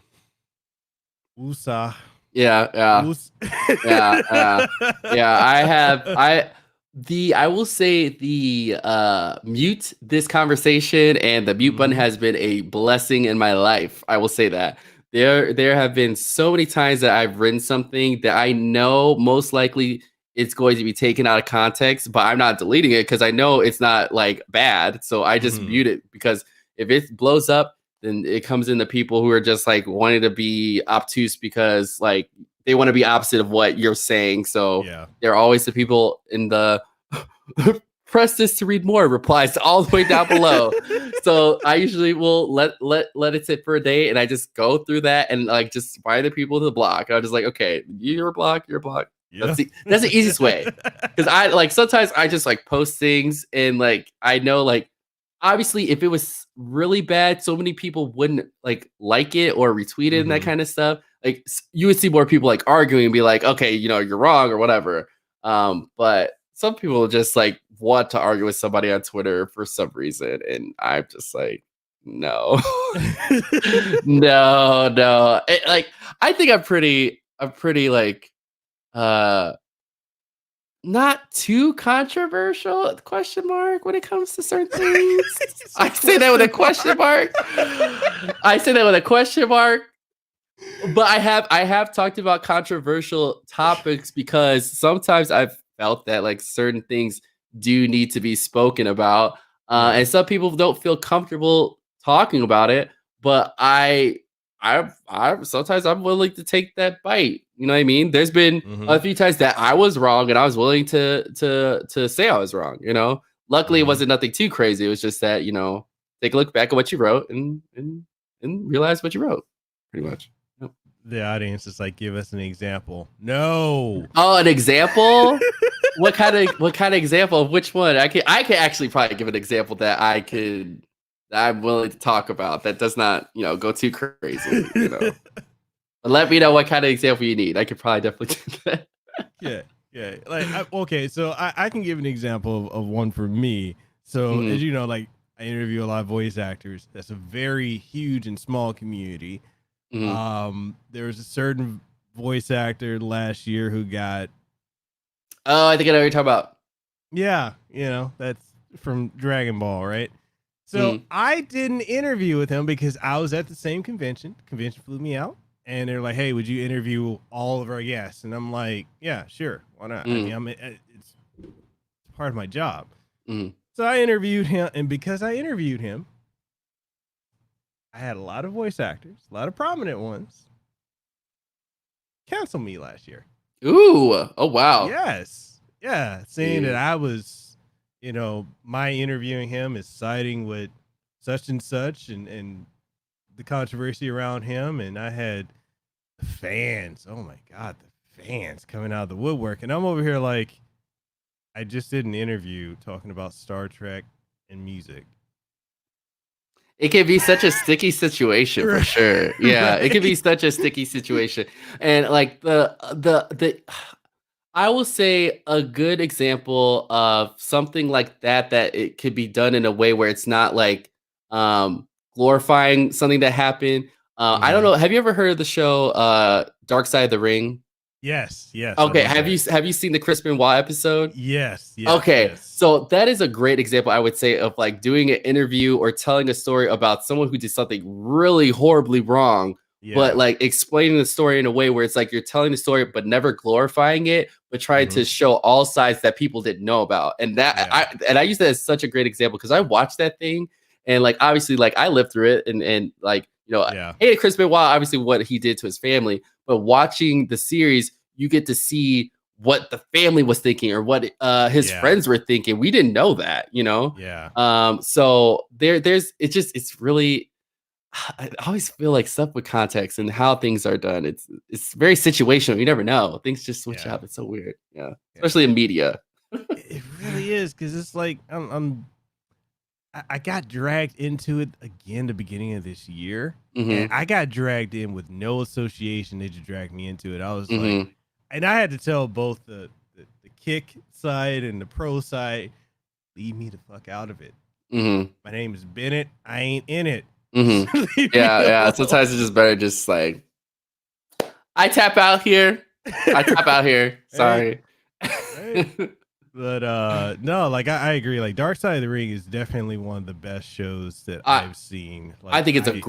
"Woosah." Yeah. I will say the mute this conversation and the mute button has been a blessing in my life. I will say that. There have been so many times that I've written something that I know most likely it's going to be taken out of context, but I'm not deleting it because I know it's not like bad. So I just mute it, because if it blows up, then it comes in the people who are just like wanting to be obtuse because like they want to be opposite of what you're saying. So there are always the people in the press this to read more replies all the way down below. So I usually will let it sit for a day, and I just go through that and like just find the people to the block. I'm just like, okay, you're blocked. That's the easiest way, because I like sometimes I just like post things and like I know like obviously if it was really bad, so many people wouldn't like it or retweet it and that kind of stuff. Like you would see more people like arguing and be like, okay, you're wrong or whatever. But some people just like want to argue with somebody on Twitter for some reason, and I'm just like, No. No. Like, I think I'm pretty like, not too controversial, question mark, when it comes to certain things. I say that with a question mark. But I have talked about controversial topics because sometimes I've felt that like certain things do need to be spoken about. And some people don't feel comfortable talking about it, but I sometimes I'm willing to take that bite. You know what I mean? There's been a few times that I was wrong and I was willing to say I was wrong, you know? Luckily it wasn't nothing too crazy. It was just that, you know, take a look back at what you wrote and realize what you wrote, pretty much. Yep. The audience is like, give us an example. No. Oh, an example? What kind of example of which one? I can actually probably give an example that I'm willing to talk about that does not, you know, go too crazy, you know. But let me know what kind of example you need. I could probably definitely do that. Yeah. Like, okay, so I can give an example of one for me. So as you know, like I interview a lot of voice actors. That's a very huge and small community. There was a certain voice actor last year who got. Oh, I think I know what you're talking about. Yeah, you know, that's from Dragon Ball, right? So I did an interview with him because I was at the same convention. Convention flew me out. And they're like, "Hey, would you interview all of our guests?" And I'm like, "Yeah, sure, why not?" I mean, it's part of my job. So I interviewed him, and because I interviewed him, I had a lot of voice actors, a lot of prominent ones, cancel me last year. Ooh, oh wow. Yes, yeah, saying that I was, you know, my interviewing him is siding with such and such, and the controversy around him, and I had fans. Oh my god, the fans coming out of the woodwork, and I'm over here like, I just did an interview talking about Star Trek and music. It can be such a sticky situation for sure. Yeah, it can be such a sticky situation, and like the I will say a good example of something like that it could be done in a way where it's not like glorifying something that happened. I don't know. Have you ever heard of the show Dark Side of the Ring? Yes. Okay. Have you seen the Chris Benoit episode? Yes. Okay. Yes. So that is a great example, I would say, of like doing an interview or telling a story about someone who did something really horribly wrong, but like explaining the story in a way where it's like you're telling the story but never glorifying it, but trying to show all sides that people didn't know about. And that I use that as such a great example because I watched that thing and like obviously like I lived through it and like, you know, I hated Chris Benoit, obviously what he did to his family, but watching the series, you get to see what the family was thinking or what his friends were thinking. We didn't know that, you know? So it's really, I always feel like stuff with context and how things are done. It's very situational. You never know. Things just switch up. It's so weird. Yeah. Especially in media. It really is. Cause it's like, I got dragged into it again the beginning of this year. And I got dragged in with no association. They just dragged me into it. I was like, and I had to tell both the kick side and the pro side, leave me the fuck out of it. My name is Bennett. I ain't in it. Yeah. Sometimes it's just better just like, I tap out here. Sorry. Right. But no, like I agree. Like Dark Side of the Ring is definitely one of the best shows that I've seen. Like, I think it's a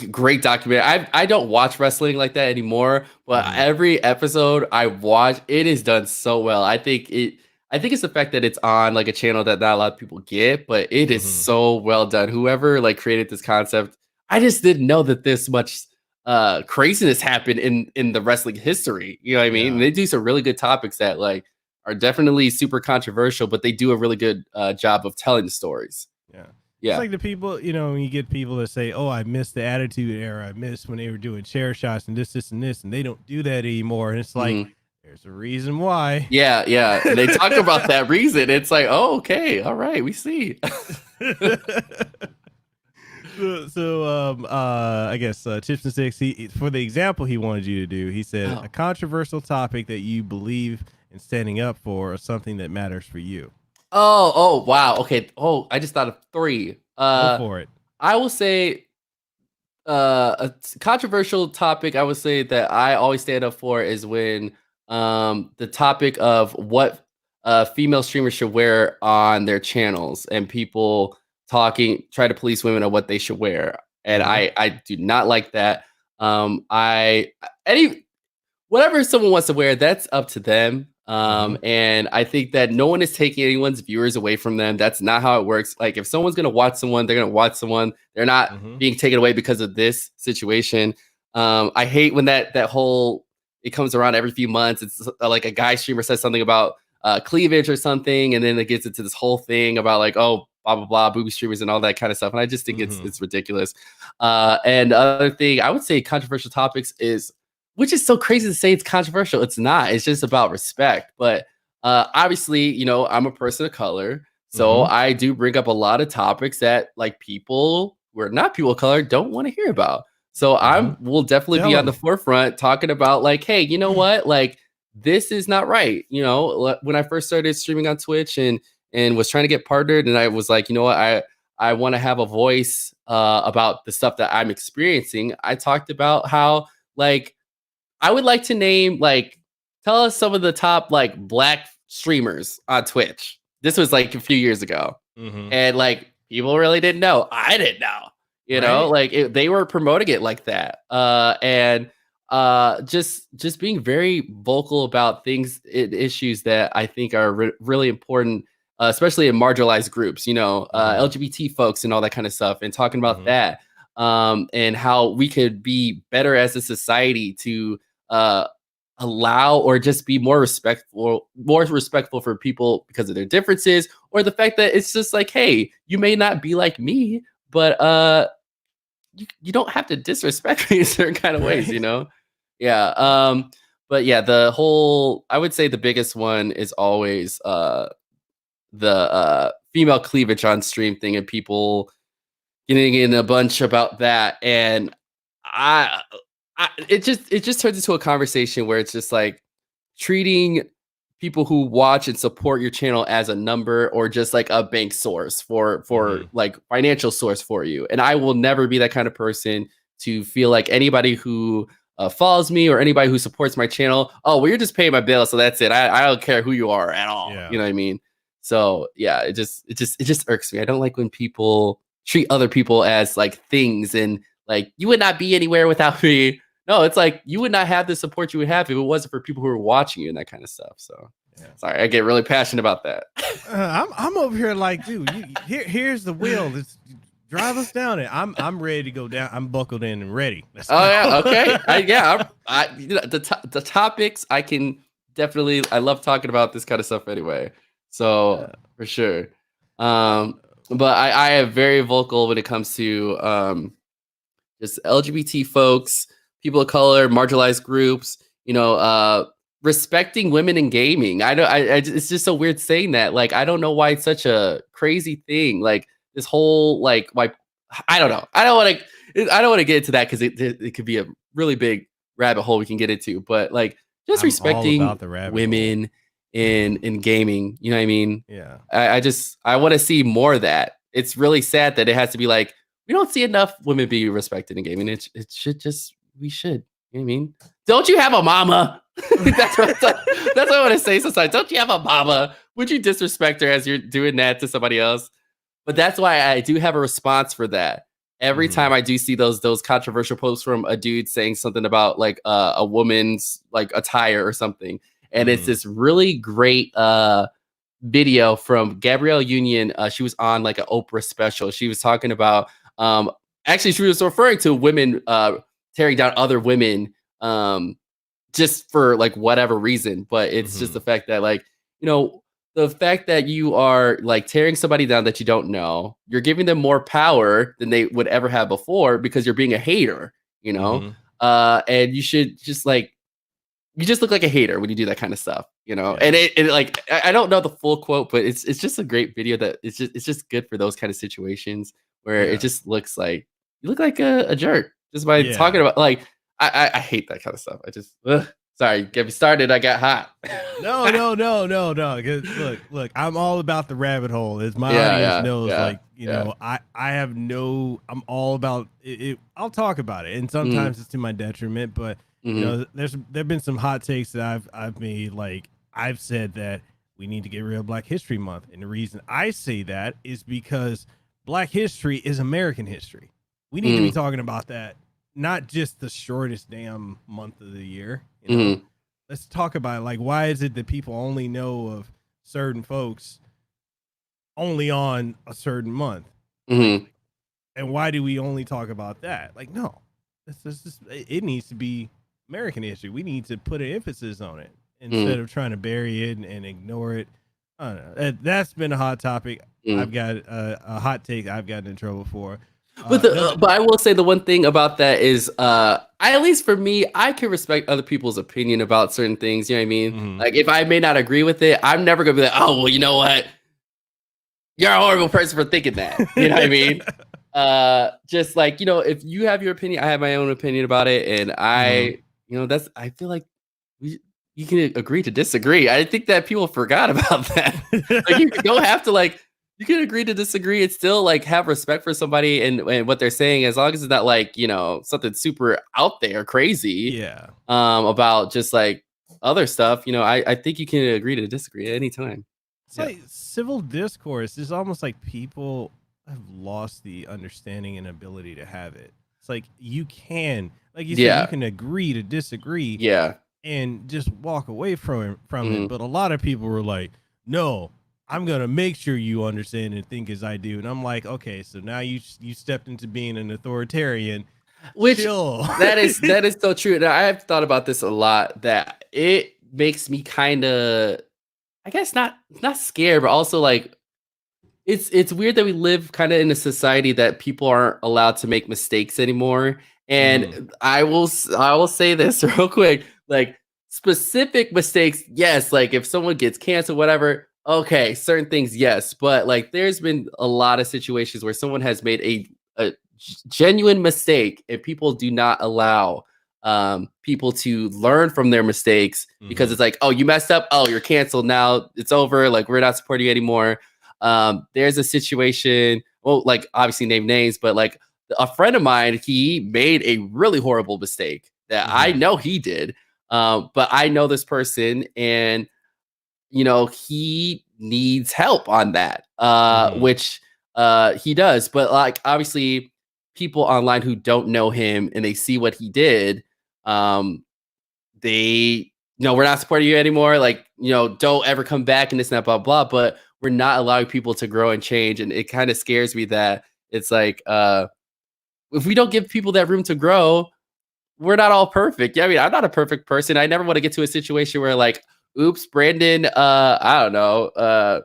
great documentary. I don't watch wrestling like that anymore, but every episode I watch, it is done so well. I think it's the fact that it's on like a channel that not a lot of people get, but it is so well done. Whoever like created this concept, I just didn't know that this much craziness happened in the wrestling history. You know what I mean? And they do some really good topics that like are definitely super controversial, but they do a really good job of telling the stories. Yeah. It's like the people, you know, when you get people that say, "Oh, I missed the Attitude Era. I missed when they were doing chair shots and this, and this," and they don't do that anymore. And it's like, there's a reason why. Yeah. And they talk about that reason. It's like, oh, okay, all right, we see. So I guess Chipz-N-Stix, for the example he wanted you to do, he said a controversial topic that you believe in standing up for or something that matters for you. Oh, wow. Okay. Oh, I just thought of 3. Go for it. I will say a controversial topic I would say that I always stand up for is when the topic of what female streamers should wear on their channels and people try to police women on what they should wear. And I do not like that. Whatever someone wants to wear, that's up to them. And I think that no one is taking anyone's viewers away from them. That's not how it works. Like if someone's going to watch someone, they're going to watch someone. They're not being taken away because of this situation. I hate when that whole, it comes around every few months. It's like a guy streamer says something about cleavage or something. And then it gets into this whole thing about like, oh, blah, blah, blah, booby streamers and all that kind of stuff. And I just think it's ridiculous. And the other thing I would say controversial topics is, which is so crazy to say it's controversial. It's not. It's just about respect. But obviously, you know, I'm a person of color. So I do bring up a lot of topics that like people who are not people of color don't want to hear about. So will definitely be on the forefront talking about like, hey, you know what? Like, this is not right. You know, when I first started streaming on Twitch and was trying to get partnered, and I was like, you know what? I want to have a voice about the stuff that I'm experiencing. I talked about how like, I would like to name, like, tell us some of the top, like, Black streamers on Twitch. This was, like, a few years ago. And, like, people really didn't know. I didn't know. You know? Like, they were promoting it like that. And just being very vocal about issues that I think are really important, especially in marginalized groups, you know, LGBT folks and all that kind of stuff. And talking about that. And how we could be better as a society to allow or just be more respectful for people because of their differences, or the fact that it's just like, hey, you may not be like me, but you don't have to disrespect me in certain kind of ways, you know? Yeah. But yeah, I would say the biggest one is always the female cleavage on stream thing, and people getting in a bunch about that. And it just turns into a conversation where it's just like treating people who watch and support your channel as a number or just like a bank source for like financial source for you. And I will never be that kind of person to feel like anybody who follows me or anybody who supports my channel, oh, well, you're just paying my bill, so that's it. I don't care who you are at all. You know what I mean? So yeah, it just irks me. I don't like when people treat other people as like things and like, you would not be anywhere without me. No, it's like you would not have the support you would have if it wasn't for people who are watching you and that kind of stuff. So sorry, I get really passionate about that. I'm over here like, dude, here's the wheel. Let's drive us down it. I'm ready to go down. I'm buckled in and ready. Yeah, okay. The topics I can definitely. I love talking about this kind of stuff anyway. So for sure. But I am very vocal when it comes to just LGBT folks, people of color, marginalized groups, you know, respecting women in gaming. It's just so weird saying that. Like, I don't know why it's such a crazy thing. Like this whole, like, why, I don't know. I don't want to get into that because it could be a really big rabbit hole we can get into, but like just respecting women in gaming, you know what I mean? Yeah. I want to see more of that. It's really sad that it has to be like, we don't see enough women be respected in gaming. It should just, we should. You know what I mean? Don't you have a mama? that's what I want to say sometimes. Don't you have a mama? Would you disrespect her as you're doing that to somebody else? But that's why I do have a response for that. Every time I do see those controversial posts from a dude saying something about like a woman's like attire or something. And it's this really great video from Gabrielle Union. She was on like an Oprah special. She was talking about actually she was referring to women tearing down other women just for like whatever reason. But it's just the fact that like, you know, the fact that you are like tearing somebody down that you don't know, you're giving them more power than they would ever have before because you're being a hater, you know? And you should just like, you just look like a hater when you do that kind of stuff, you know? And it like, I don't know the full quote, but it's just a great video that it's just good for those kind of situations where it just looks like you look like a jerk just by talking about like, I hate that kind of stuff. Sorry, get me started. I got hot. No. 'Cause look, I'm all about the rabbit hole. As my audience knows, like, you know, I have no, I'm all about it. I'll talk about it, and sometimes it's to my detriment. But you know, there've been some hot takes that I've made. Like, I've said that we need to get rid of Black History Month, and the reason I say that is because Black history is American history. We need to be talking about that, not just the shortest damn month of the year. You know? Let's talk about it. Like, why is it that people only know of certain folks only on a certain month? And why do we only talk about that? Like, no, it needs to be American history. We need to put an emphasis on it instead of trying to bury it and ignore it. I don't know. That's been a hot topic. I've got a hot take I've gotten in trouble for. But I will say the one thing about that is, at least for me, I can respect other people's opinion about certain things. You know what I mean? Like, if I may not agree with it, I'm never gonna be like, oh, well, you know what? You're a horrible person for thinking that. You know what I mean? Just like, you know, if you have your opinion, I have my own opinion about it, and you know, I feel like you can agree to disagree. I think that people forgot about that. Like, you don't have to, like, you can agree to disagree and still, like, have respect for somebody and what they're saying, as long as it's not, like, you know, something super out there crazy. Yeah. About just, like, other stuff. You know, I think you can agree to disagree at any time. It's like civil discourse is almost like people have lost the understanding and ability to have it. It's like, you can, like you said, you can agree to disagree. Yeah. And just walk away from it. But a lot of people were like, no, I'm going to make sure you understand and think as I do. And I'm like, okay, so now you stepped into being an authoritarian. Which chill. that is so true. Now, I have thought about this a lot, that it makes me kind of, I guess not scared, but also, like, it's weird that we live kind of in a society that people aren't allowed to make mistakes anymore. And I will say this real quick, like, specific mistakes, yes, like if someone gets canceled, whatever, okay, certain things, yes, but like there's been a lot of situations where someone has made a genuine mistake, and people do not allow people to learn from their mistakes, because it's like, oh, you messed up, oh, you're canceled, now it's over, like, we're not supporting you anymore. There's a situation, well, like, obviously name names, but like a friend of mine, he made a really horrible mistake that I know he did, but I know this person, and you know, he needs help on that, which he does. But like, obviously, people online who don't know him and they see what he did, they, we're not supporting you anymore. Like, don't ever come back and this and that, blah, blah. But we're not allowing people to grow and change. And it kind of scares me that it's like, if we don't give people that room to grow, we're not all perfect. Yeah, I mean, I'm not a perfect person. I never want to get to a situation where, like, oops, Brandon, I don't know,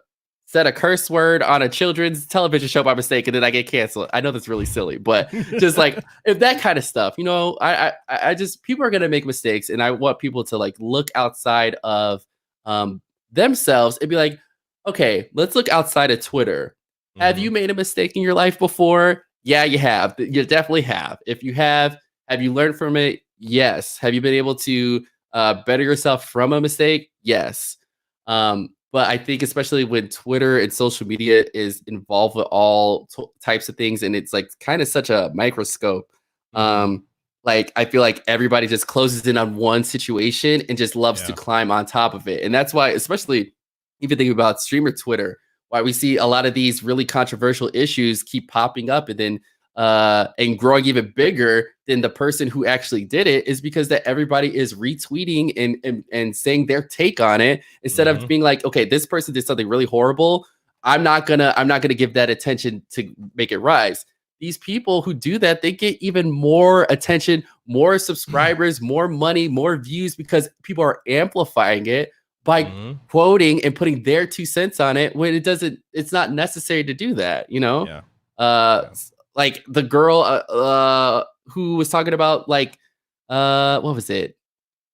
said a curse word on a children's television show by mistake, and then I get canceled. I know that's really silly, but just like, if that kind of stuff, I just, people are going to make mistakes, and I want people to, like, look outside of themselves and be like, okay, let's look outside of Twitter. Have you made a mistake in your life before? Yeah, you have. You definitely have. If you have you learned from it? Yes. Have you been able to better yourself from a mistake? Yes. But I think especially when Twitter and social media is involved with all types of things, and it's like kind of such a microscope, like, I feel like everybody just closes in on one situation and just loves to climb on top of it. And that's why, especially even thinking about streamer Twitter, why we see a lot of these really controversial issues keep popping up and then and growing even bigger than the person who actually did it, is because that everybody is retweeting and saying their take on it, instead of being like, okay, this person did something really horrible, I'm not gonna give that attention to make it rise. These people who do that, they get even more attention, more subscribers, more money, more views, because people are amplifying it by quoting and putting their 2 cents on it, when it's not necessary to do that, like the girl who was talking about, like, what was it?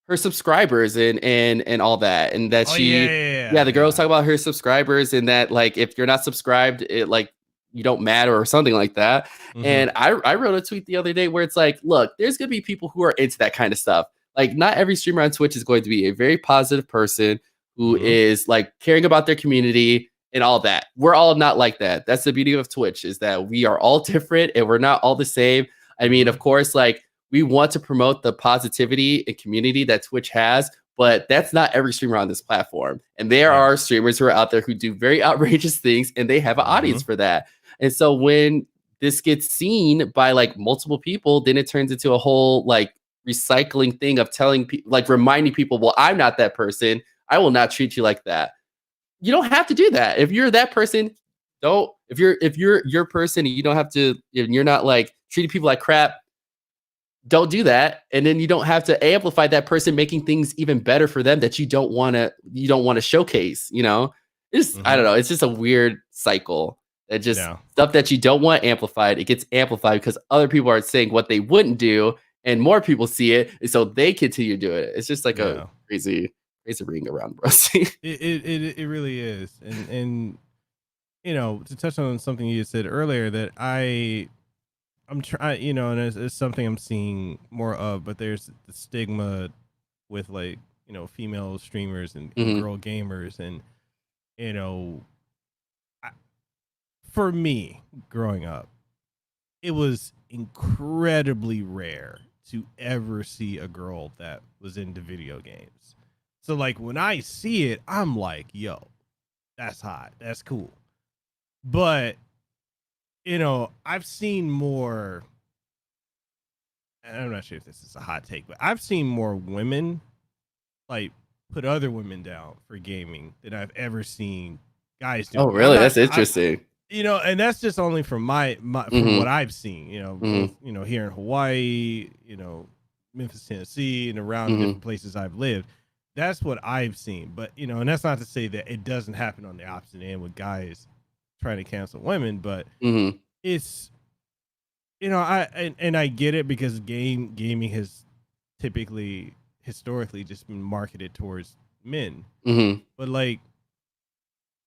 Her subscribers and all that. And that the girl was talking about her subscribers, and that, like, if you're not subscribed, it, like, you don't matter or something like that. And I wrote a tweet the other day where it's like, look, there's going to be people who are into that kind of stuff. Like, not every streamer on Twitch is going to be a very positive person who is like caring about their community and all that. We're all not like that. That's the beauty of Twitch, is that we are all different and we're not all the same. I mean, of course, like, we want to promote the positivity and community that Twitch has, but that's not every streamer on this platform. And there are streamers who are out there who do very outrageous things, and they have an audience for that. And so when this gets seen by like multiple people, then it turns into a whole like recycling thing of telling people, like reminding people, well, I'm not that person. I will not treat you like that. You don't have to do that. If you're that person, don't. If you're your person, and you don't have to. You're not like treating people like crap. Don't do that, and then you don't have to amplify that person making things even better for them that you don't want to showcase. You know, it's I don't know. It's just a weird cycle. That just stuff that you don't want amplified, it gets amplified because other people are saying what they wouldn't do, and more people see it, and so they continue to do it. It's just like a crazy ring around, bro. It really is, and you know, to touch on something you said earlier, that I'm trying, you know, and it's something I'm seeing more of, but there's the stigma with, like, you know, female streamers and girl gamers, and you know, for me growing up, it was incredibly rare to ever see a girl that was into video games. So like when I see it, I'm like, yo, that's hot, that's cool. But you know, I've seen more, and I'm not sure if this is a hot take, but I've seen more women like put other women down for gaming than I've ever seen guys do. Oh, really? That's interesting. You know, and that's just only from my from what I've seen, you know, both, you know, here in Hawaii, you know, Memphis, Tennessee, and around different places I've lived. That's what I've seen. But, you know, and that's not to say that it doesn't happen on the opposite end with guys trying to cancel women, but it's, you know, I get it, because gaming has historically just been marketed towards men. But like,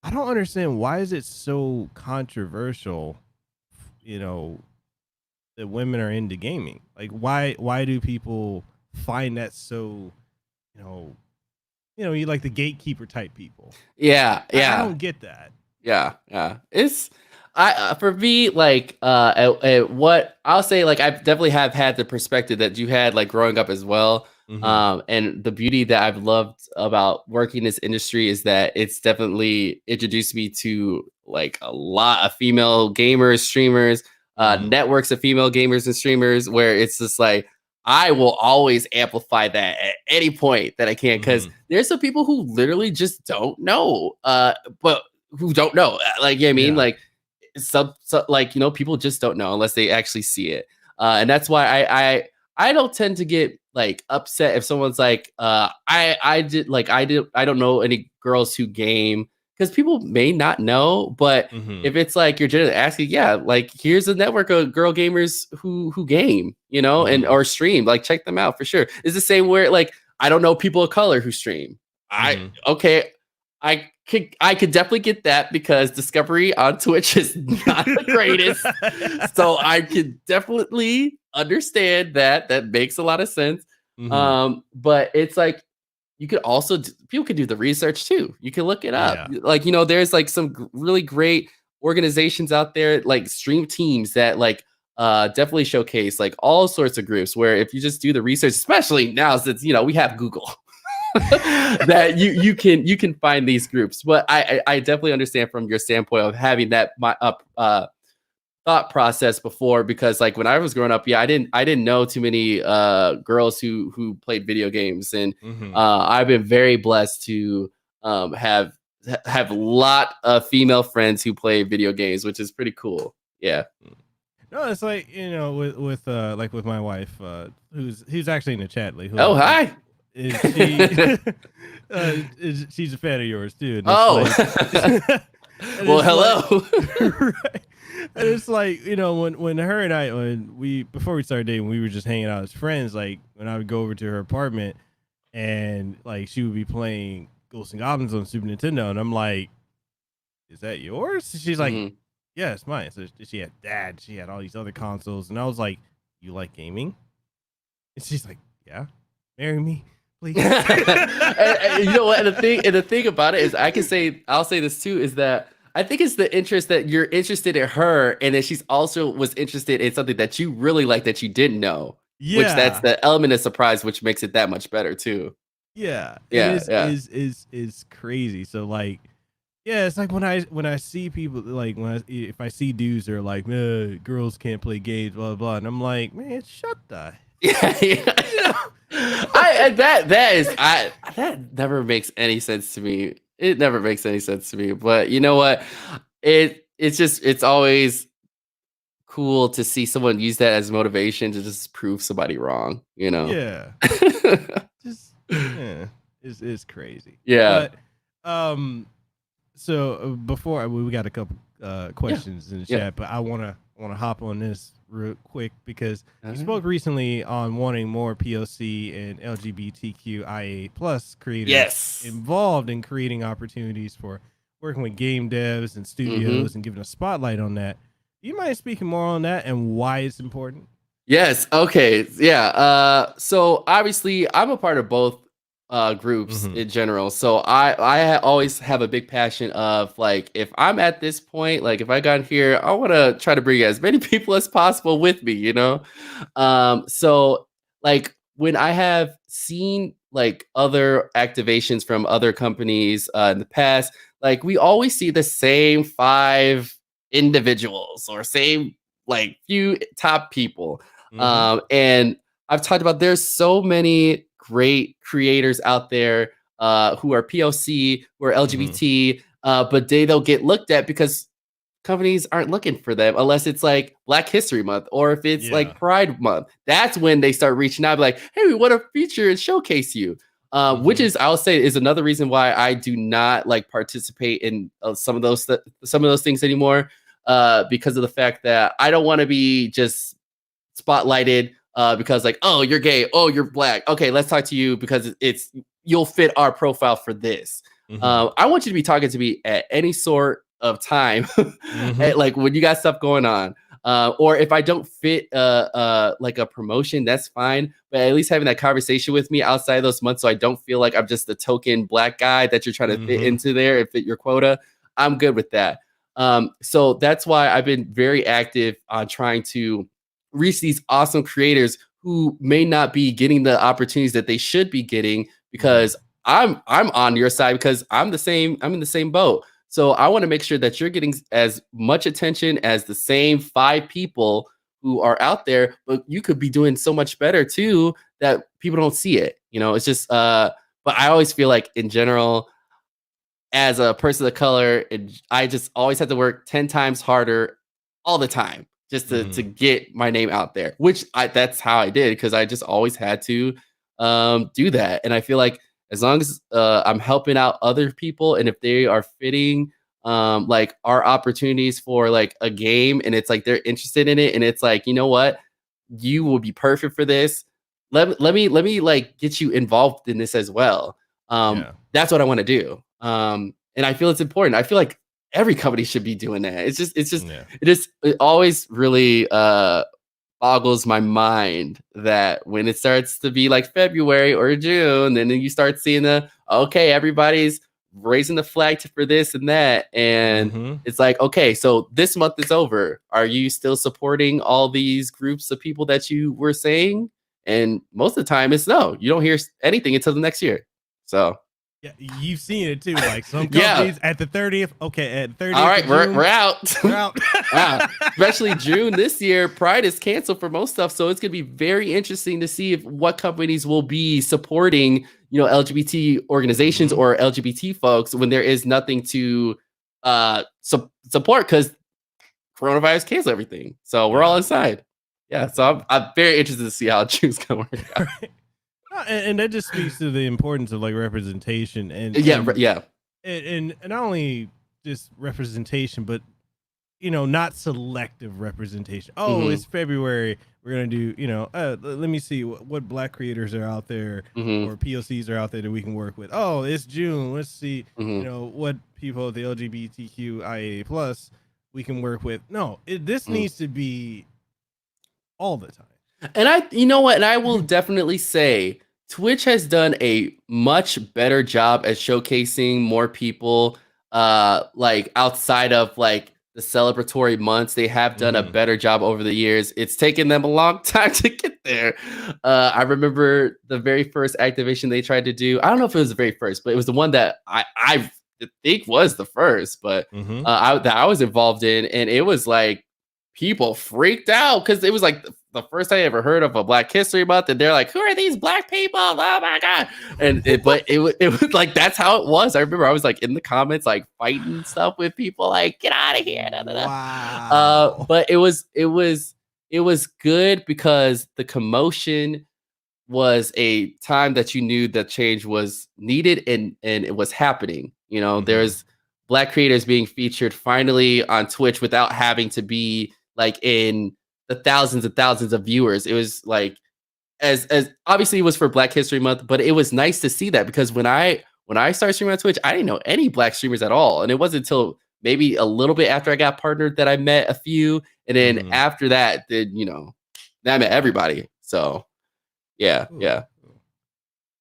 I don't understand, why is it so controversial, you know, that women are into gaming? Like, why do people find that so, you know, you like the gatekeeper type people? Yeah. I don't get that. Yeah. It's for me, like what I'll say, like, I definitely have had the perspective that you had, like, growing up as well. And the beauty that I've loved about working in this industry is that it's definitely introduced me to like a lot of female gamers, streamers, networks of female gamers and streamers, where it's just like, I will always amplify that at any point that I can, because there's some people who literally just don't know, but who don't know, like, you know what I mean? Like, like, you know, people just don't know unless they actually see it. And that's why I don't tend to get like upset if someone's like, I don't know any girls who game, because people may not know. But if it's like you're generally asking, like, here's a network of girl gamers who game, you know, and or stream, like, check them out for sure. It's the same where, like, I don't know people of color who stream. I could definitely get that, because discovery on Twitch is not the greatest. So I could definitely understand that. That makes a lot of sense. But it's like, you could also, people could do the research too. You can look it up. Like, you know, there's like some really great organizations out there, like stream teams that like definitely showcase like all sorts of groups, where if you just do the research, especially now since, you know, we have Google, that you can find these groups. But I definitely understand from your standpoint of having that thought process before, because like when I was growing up, I didn't know too many girls who played video games, and I've been very blessed to have a lot of female friends who play video games, which is pretty cool. Yeah. No, it's like, you know, with like with my wife, who's actually in the chat. Like, hi. She's a fan of yours too. Oh, like, well, hello. Like, right. And it's like, you know, when her and I, before we started dating, we were just hanging out as friends. Like, when I would go over to her apartment, and like she would be playing Ghosts and Goblins on Super Nintendo, and I'm like, "Is that yours?" She's like, "Yeah, it's mine." So she had all these other consoles, and I was like, "You like gaming?" And she's like, "Yeah." marry me, please. And you know what? And the thing about it is, I'll say this too, is that I think it's the interest that you're interested in her, and then she's also was interested in something that you really like that you didn't know. Which that's Yeah. the element of surprise, which makes it that much better too. Yeah. It Yeah, yeah. is crazy. So like, yeah, it's like when I see people like if I see dudes that are like, girls can't play games, blah blah blah, and I'm like, man, shut the Yeah, yeah. you know? That never makes any sense to me. It never makes any sense to me. But you know what? It's always cool to see someone use that as motivation to just prove somebody wrong, you know? Yeah. Just yeah, it's crazy. Yeah. But so before we got a couple questions in the Yeah. chat, but I wanna hop on this real quick because you Uh-huh. spoke recently on wanting more POC and LGBTQIA plus creators Yes. involved in creating opportunities for working with game devs and studios and giving a spotlight on that. Do you mind speaking more on that and why it's important? Yes. Okay. Yeah. So obviously, I'm a part of both groups in general. So always have a big passion of like, if I'm at this point, like if I got here, I want to try to bring as many people as possible with me. You know. So like when I have seen like other activations from other companies in the past, like we always see the same 5 individuals or same like few top people. And I've talked about there's so many great creators out there who are POC, who are LGBT, but they don't get looked at because companies aren't looking for them unless it's like Black History Month or if it's like Pride Month. That's when they start reaching out, like, hey, we want to feature and showcase you. Which is, I'll say, is another reason why I do not like participate in some of those things anymore, because of the fact that I don't want to be just spotlighted because like, oh, you're gay, oh, you're Black, okay, let's talk to you because it's you'll fit our profile for this. I want you to be talking to me at any sort of time, like when you got stuff going on, or if I don't fit like a promotion, that's fine, but at least having that conversation with me outside of those months, so I don't feel like I'm just the token Black guy that you're trying to fit into there and fit your quota. I'm good with that. So that's why I've been very active on trying to reach these awesome creators who may not be getting the opportunities that they should be getting, because I'm on your side because I'm in the same boat. So I want to make sure that you're getting as much attention as the same 5 people who are out there, but you could be doing so much better too that people don't see it. You know, it's just but I always feel like in general, as a person of color, I just always have to work 10 times harder all the time just to get my name out there, which that's how I did, because I just always had to do that. And I feel like as long as I'm helping out other people, and if they are fitting like our opportunities for like a game, and it's like they're interested in it, and it's like, you know what, you will be perfect for this. Let me like get you involved in this as well. That's what I want to do. And I feel it's important. I feel like every company should be doing that. It always really boggles my mind that when it starts to be like February or June, and then you start seeing okay, everybody's raising the flag for this and that, and it's like, okay, so this month is over. Are you still supporting all these groups of people that you were saying? And most of the time it's no, you don't hear anything until the next year. So yeah, you've seen it too. Like some companies at the 30th. Okay, at 30th. All right, we're out. We're out. Wow. Especially June this year, Pride is canceled for most stuff. So it's gonna be very interesting to see what companies will be supporting, you know, LGBT organizations or LGBT folks when there is nothing to support because coronavirus canceled everything. So we're all inside. Yeah. So I'm very interested to see how June's gonna work out. And that just speaks to the importance of like representation and and not only just representation, but you know, not selective representation. Oh, it's February, we're gonna do, you know, let me see what Black creators are out there or POCs are out there that we can work with. Oh, it's June, let's see, you know, what people of the LGBTQIA plus we can work with. No, this needs to be all the time. And you know what? And I will definitely say Twitch has done a much better job at showcasing more people, like outside of like the celebratory months. They have done a better job over the years. It's taken them a long time to get there. I remember the very first activation they tried to do. I don't know if it was the very first, but it was the one that I think was the first, but that I was involved in, and it was like people freaked out because it was like the first time I ever heard of a Black History Month, and they're like, "Who are these black people? Oh my god!" And it was like that's how it was. I remember I was like in the comments, like fighting stuff with people, like "Get out of here!" Wow. But it was good because the commotion was a time that you knew that change was needed and it was happening. You know, there's Black creators being featured finally on Twitch without having to be like in the thousands and thousands of viewers. It was like as obviously it was for Black History Month, but it was nice to see that because when I started streaming on Twitch, I didn't know any Black streamers at all, and it wasn't until maybe a little bit after I got partnered that I met a few, and then after that, then I met everybody. So yeah.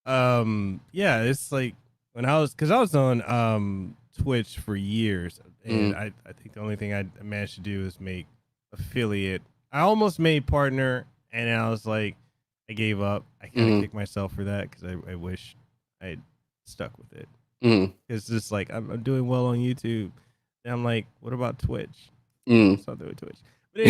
It's like when I was on Twitch for years, and I think the only thing I managed to do is make affiliate. I almost made partner, and I was like, I gave up. I kind of kicked myself for that because I wish I'd stuck with it. It's just like I'm doing well on YouTube, and I'm like, what about Twitch? Stop doing Twitch. But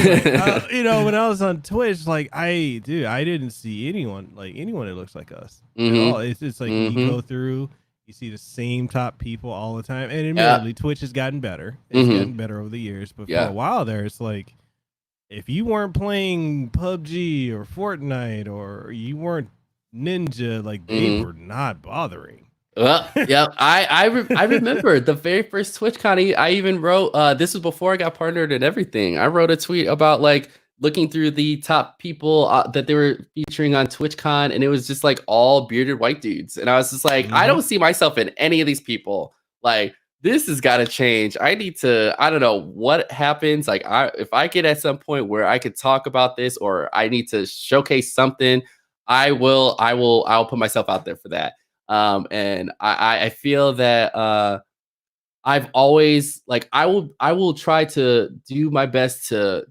anyway, when I was on Twitch, like I didn't see anyone that looks like us at all. It's like you go through, you see the same top people all the time, and admittedly, Twitch has gotten better. It's gotten better over the years, but for a while there, it's like if you weren't playing PUBG or Fortnite or you weren't Ninja, like they were not bothering. Well, yeah, I remember the very first TwitchCon. I even wrote this was before I got partnered and everything. I wrote a tweet about like looking through the top people that they were featuring on TwitchCon, and it was just like all bearded white dudes, and I was just like, I don't see myself in any of these people. Like this has got to change. I need to. I don't know what happens. Like if I get at some point where I could talk about this, or I need to showcase something, I'll put myself out there for that. And I feel that I've always like I will try to do my best to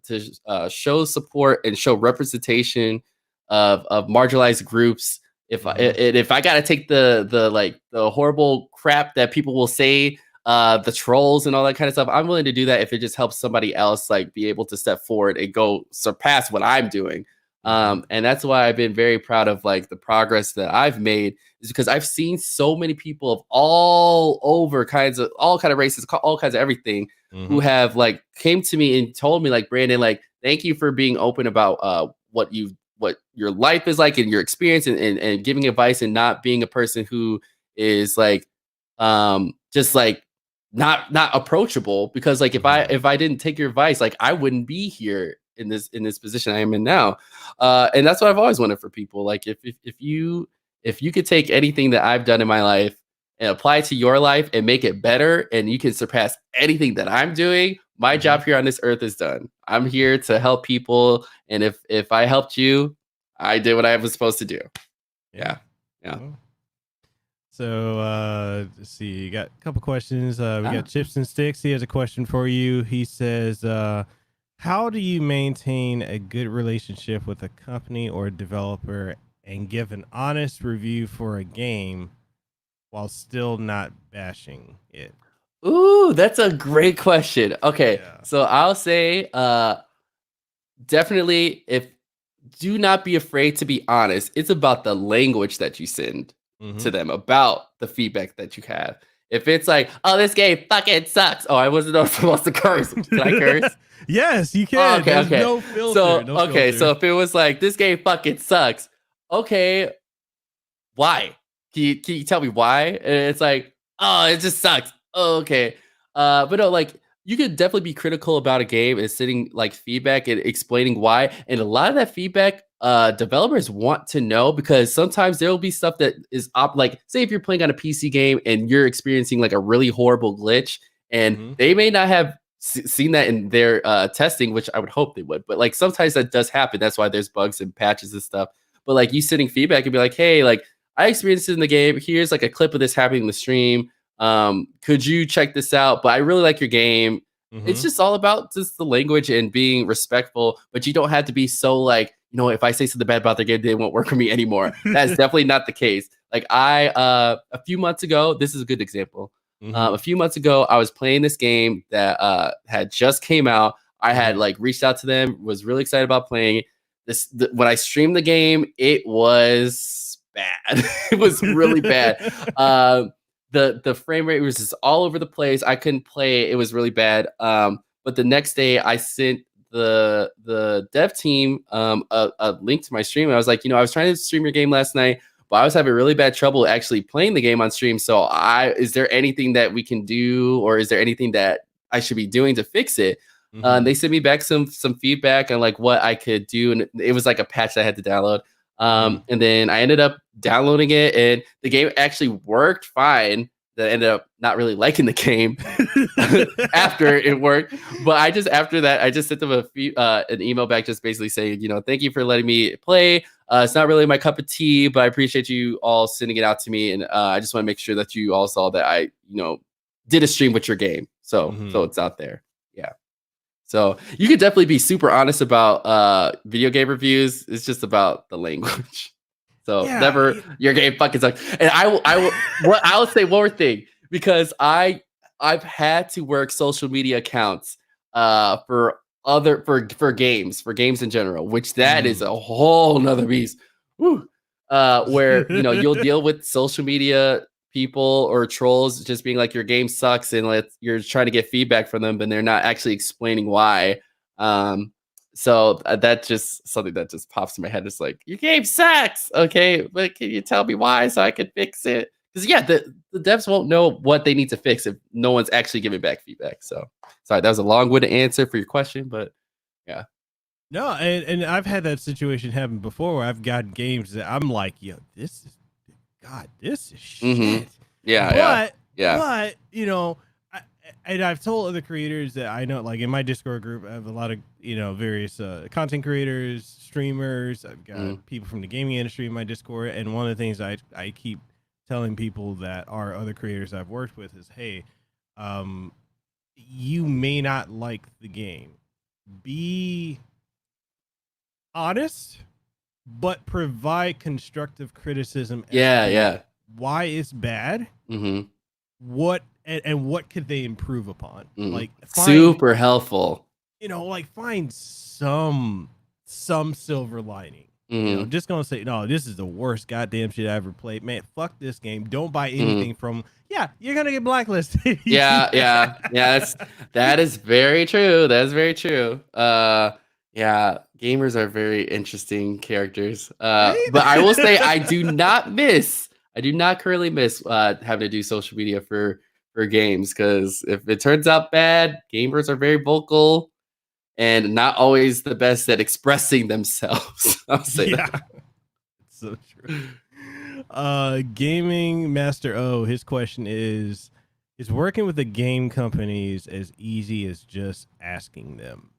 show support and show representation of marginalized groups. If I gotta take the horrible crap that people will say, the trolls and all that kind of stuff, I'm willing to do that if it just helps somebody else like be able to step forward and go surpass what I'm doing. And that's why I've been very proud of like the progress that I've made, is because I've seen so many people of all kinds of races, all kinds of everything, who have like came to me and told me like, Brandon, like, thank you for being open about what your life is like and your experience and giving advice and not being a person who is like just like not approachable, because like if I didn't take your advice, like I wouldn't be here in this position I am in now. And that's what I've always wanted for people. Like if you could take anything that I've done in my life and apply it to your life and make it better, and you can surpass anything that I'm doing, my job here on this earth is done. I'm here to help people, and if I helped you, I did what I was supposed to do. Yeah. So let's see, you got a couple questions. We got Chipz-N-Stix. He has a question for you. He says, how do you maintain a good relationship with a company or a developer and give an honest review for a game while still not bashing it? Ooh, that's a great question. Okay, so I'll say definitely, do not be afraid to be honest. It's about the language that you send to them, about the feedback that you have. If it's like, oh, this game fucking sucks. Oh, I wasn't supposed to curse. Can I curse? Yes, you can. Oh, okay. No filter. So if it was like, this game fucking sucks. Okay, why? Can you tell me why? And it's like, oh, it just sucks. Oh, okay. But no, like, you could definitely be critical about a game and sending like feedback and explaining why. And a lot of that feedback, developers want to know, because sometimes there will be stuff that is like, say if you're playing on a PC game and you're experiencing like a really horrible glitch, and they may not have seen that in their testing, which I would hope they would, but like sometimes that does happen. That's why there's bugs and patches and stuff. but like you sending feedback and be like, hey, like I experienced it in the game. Here's like a clip of this happening in the stream. Could you check this out? But I really like your game. It's just all about just the language and being respectful, but you don't have to be so like, you know, if I say something bad about their game, they won't work for me anymore. That's definitely not the case. Like a few months ago, this is a good example. A few months ago, I was playing this game that had just came out. I had like reached out to them, was really excited about playing this. When I streamed the game, it was bad. It was really bad. The frame rate was just all over the place. I couldn't play it. It was really bad. But the next day, I sent the dev team a link to my stream. I was like, you know, I was trying to stream your game last night, but I was having really bad trouble actually playing the game on stream. So is there anything that we can do, or is there anything that I should be doing to fix it? They sent me back some feedback on like what I could do, and it was like a patch that I had to download. And then I ended up downloading it, and the game actually worked fine. That ended up not really liking the game after it worked. But after that, I just sent them an email back, just basically saying, you know, thank you for letting me play. It's not really my cup of tea, but I appreciate you all sending it out to me, and I just want to make sure that you all saw that I, you know, did a stream with your game, so it's out there. Yeah. So you could definitely be super honest about video game reviews. It's just about the language. So never your game fucking sucks. And I'll say one more thing, because I've had to work social media accounts for games in general, which that is a whole nother beast. Where you know you'll deal with social media people or trolls just being like your game sucks, and you're trying to get feedback from them, but they're not actually explaining why. So that's just something that just pops in my head. It's like, your game sucks. Okay, but can you tell me why so I can fix it? Because the devs won't know what they need to fix if no one's actually giving back feedback. So sorry, that was a long-winded answer for your question, but yeah. No, and I've had that situation happen before where I've got games that I'm like, yo, this is shit. But you know, and I've told other creators that I know, like in my Discord group, I have a lot of, you know, various content creators, streamers. I've got people from the gaming industry in my Discord. And one of the things I keep telling people that are other creators I've worked with is, hey, you may not like the game. Be honest, but provide constructive criticism. Why it's bad. What could they improve upon? Like, super helpful. You know, like find some silver lining. You know, just gonna say, no, this is the worst goddamn shit I ever played. Man, fuck this game. Don't buy anything from. Yeah, you're gonna get blacklisted. Yeah. That is very true. That is very true. Yeah, gamers are very interesting characters. Right? But I will say, I do not currently miss having to do social media for games, because if it turns out bad, gamers are very vocal and not always the best at expressing themselves. I'll say that. It's so true. Gaming Master O, his question is working with the game companies as easy as just asking them?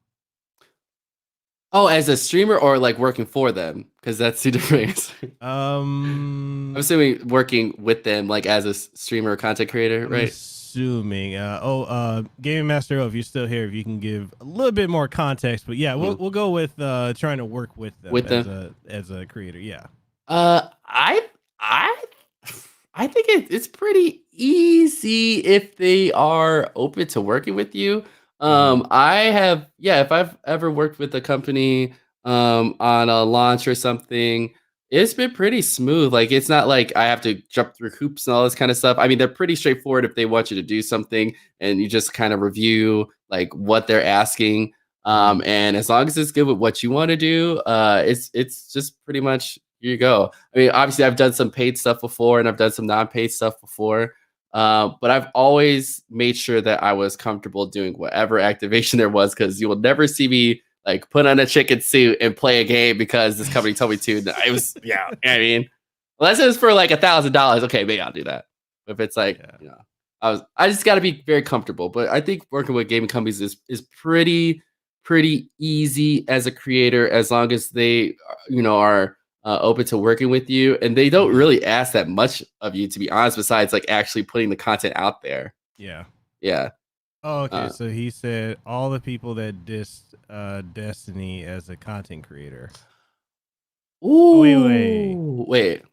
Oh, as a streamer or like working for them? Because that's two different answers. I'm assuming working with them, like as a streamer or content creator, right? Assuming. Gaming Master O, if you're still here, if you can give a little bit more context, but yeah, we'll go with trying to work with them as a creator. Yeah. I think it's pretty easy if they are open to working with you. If I've ever worked with a company on a launch or something, it's been pretty smooth. Like, it's not like I have to jump through hoops and all this kind of stuff. I mean, they're pretty straightforward if they want you to do something and you just kind of review like what they're asking. And as long as it's good with what you want to do, it's just pretty much, here you go. I mean, obviously I've done some paid stuff before and I've done some non-paid stuff before. But I've always made sure that I was comfortable doing whatever activation there was, because you will never see me like put on a chicken suit and play a game because this company told me to. It was, I mean, unless it was for like $1,000, okay, maybe I'll do that. But if it's like, you know, I just got to be very comfortable. But I think working with gaming companies is pretty easy as a creator, as long as they, you know, are open to working with you, and they don't really ask that much of you, to be honest, besides like actually putting the content out there. Yeah. Oh, okay, so he said all the people that dissed Destiny as a content creator. Ooh, wait.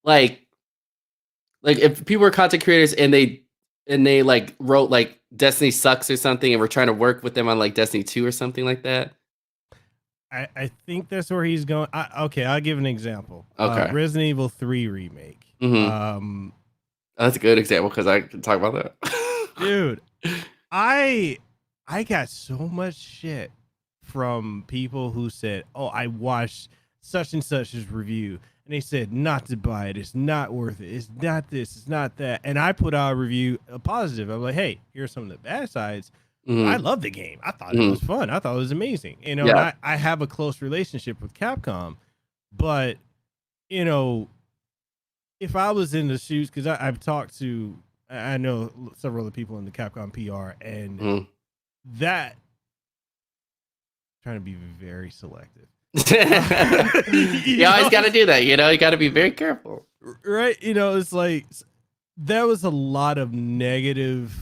Like if people were content creators and they like wrote like Destiny sucks or something, and we're trying to work with them on like Destiny 2 or something like that. I think that's where he's going. Okay, I'll give an example. Okay. Resident Evil 3 remake. That's a good example because I can talk about that. Dude, I got so much shit from people who said, "Oh, I watched such and such's review, and they said not to buy it. It's not worth it. It's not this. It's not that." And I put out a review, a positive. I'm like, "Hey, here's some of the bad sides." I love the game. I thought it was fun. I thought it was amazing. You know, and I have a close relationship with Capcom, but you know, if I was in the shoes, because I've talked to, I know several other people in the Capcom PR, and that trying to be very selective. You always got to do that. You know, you got to be very careful, right? You know, it's like there was a lot of negative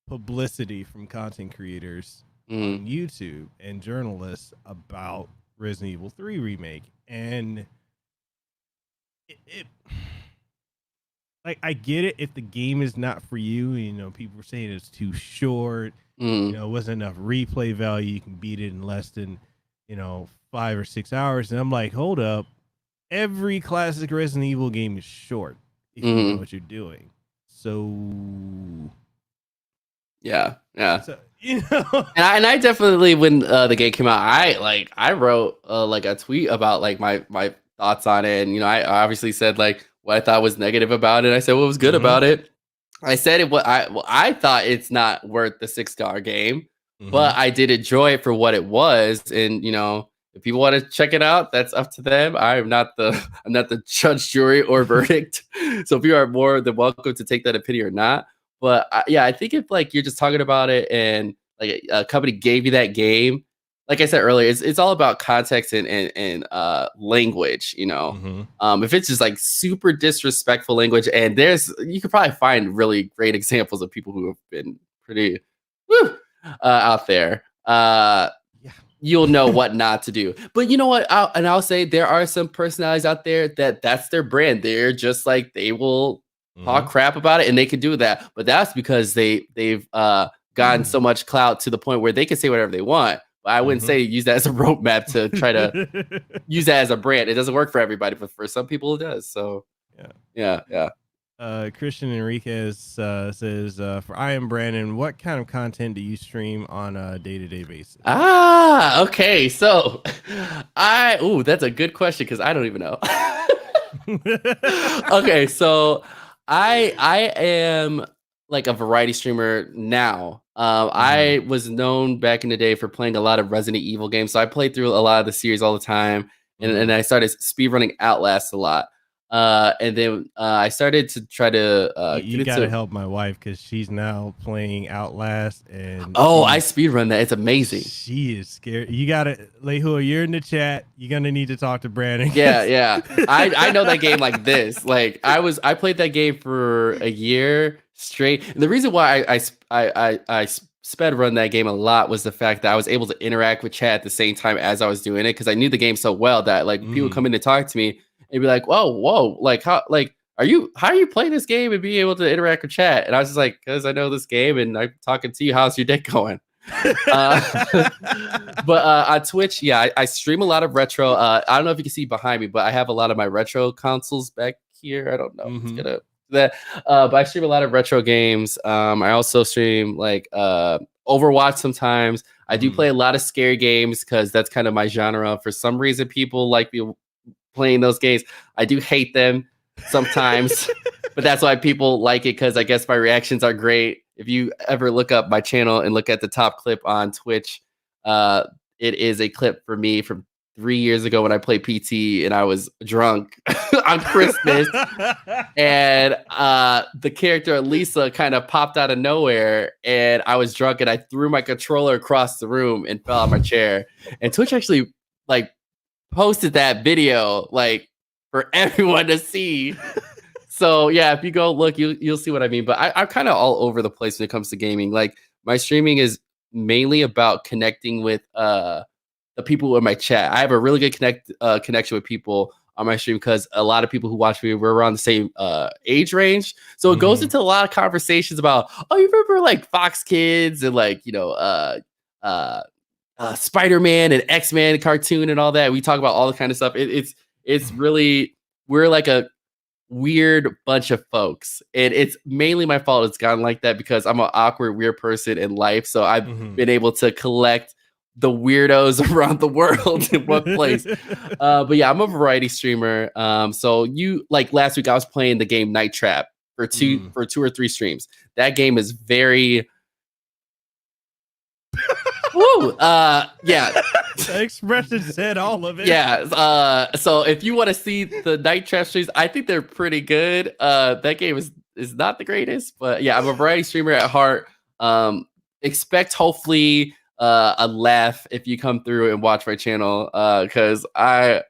publicity from content creators on YouTube and journalists about Resident Evil 3 remake, and it like, I get it if the game is not for you. You know, people were saying it's too short. You know, it wasn't enough replay value. You can beat it in less than 5 or 6 hours. And I'm like, hold up, every classic Resident Evil game is short if you know what you're doing. So yeah. So, you know, and I definitely, when the game came out, I wrote like a tweet about like my thoughts on it, and you know, I obviously said like what I thought was negative about it. I said what was good about it. I said I thought it's not worth the $6 game, but I did enjoy it for what it was, and you know, if people want to check it out, that's up to them. I'm not the judge, jury, or verdict. So people are more than welcome to take that opinion or not. But I think if like you're just talking about it and like a company gave you that game, like I said earlier, it's all about context and language, you know. If it's just like super disrespectful language, and you could probably find really great examples of people who have been pretty out there. You'll know what not to do. But you know what? I'll say there are some personalities out there that's their brand. They're just like, they will talk crap about it, and they can do that. But that's because they've gotten so much clout to the point where they can say whatever they want. But I wouldn't say use that as a roadmap to try to use that as a brand. It doesn't work for everybody, but for some people it does. So yeah. Christian Enriquez says, for iamBrandon, what kind of content do you stream on a day-to-day basis? Okay. So that's a good question because I don't even know. Okay, so I am like a variety streamer now. I was known back in the day for playing a lot of Resident Evil games. So I played through a lot of the series all the time. And I started speedrunning Outlast a lot. And then I started to try to you gotta help my wife because she's now playing Outlast, and I speedrun that. It's amazing. She is scared. You gotta, Leihua, you're in the chat. You're gonna need to talk to Brandon. Yeah. I know that game like this. Like I played that game for a year straight. And the reason why I sped run that game a lot was the fact that I was able to interact with chat at the same time as I was doing it, because I knew the game so well that like people come in to talk to me and be like, whoa, like how are you playing this game and being able to interact with chat? And I was just like, because I know this game and I'm talking to you. How's your day going? But on Twitch, I stream a lot of retro. I don't know if you can see behind me, but I have a lot of my retro consoles back here. I don't know if it's gonna that, but I stream a lot of retro games. I also stream like Overwatch sometimes. I do play a lot of scary games because that's kind of my genre. For some reason, people like me playing those games. I do hate them sometimes, but that's why people like it, because I guess my reactions are great. If you ever look up my channel and look at the top clip on Twitch, it is a clip for me from 3 years ago when I played PT and I was drunk on Christmas. And the character Lisa kind of popped out of nowhere, and I was drunk and I threw my controller across the room and fell out my chair. And Twitch actually like posted that video like for everyone to see. So yeah, if you go look, you'll see what I mean. But I'm kind of all over the place when it comes to gaming. Like my streaming is mainly about connecting with the people in my chat. I have a really good connection with people on my stream because a lot of people who watch me, we're around the same age range. So it goes into a lot of conversations about, oh, you remember like Fox Kids and like, Spider-Man and X-Men cartoon and all that. We talk about all the kind of stuff. It's really, we're like a weird bunch of folks, and it's mainly my fault it's gotten like that because I'm an awkward, weird person in life. So I've been able to collect the weirdos around the world in one place. But yeah, I'm a variety streamer. So you like last week I was playing the game Night Trap for two or three streams. That game is very woo. Yeah. The expression said all of it. Yeah. So if you want to see the Night Trap streams, I think they're pretty good. That game is not the greatest, but yeah, I'm a variety streamer at heart. Expect hopefully a laugh if you come through and watch my channel. Because I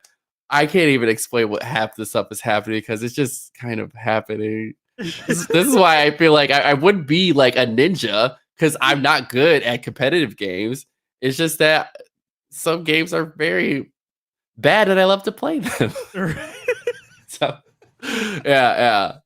can't even explain what half the stuff is happening because it's just kind of happening. This is why I feel like I wouldn't be like a ninja because I'm not good at competitive games. It's just that some games are very bad and I love to play them. So, yeah.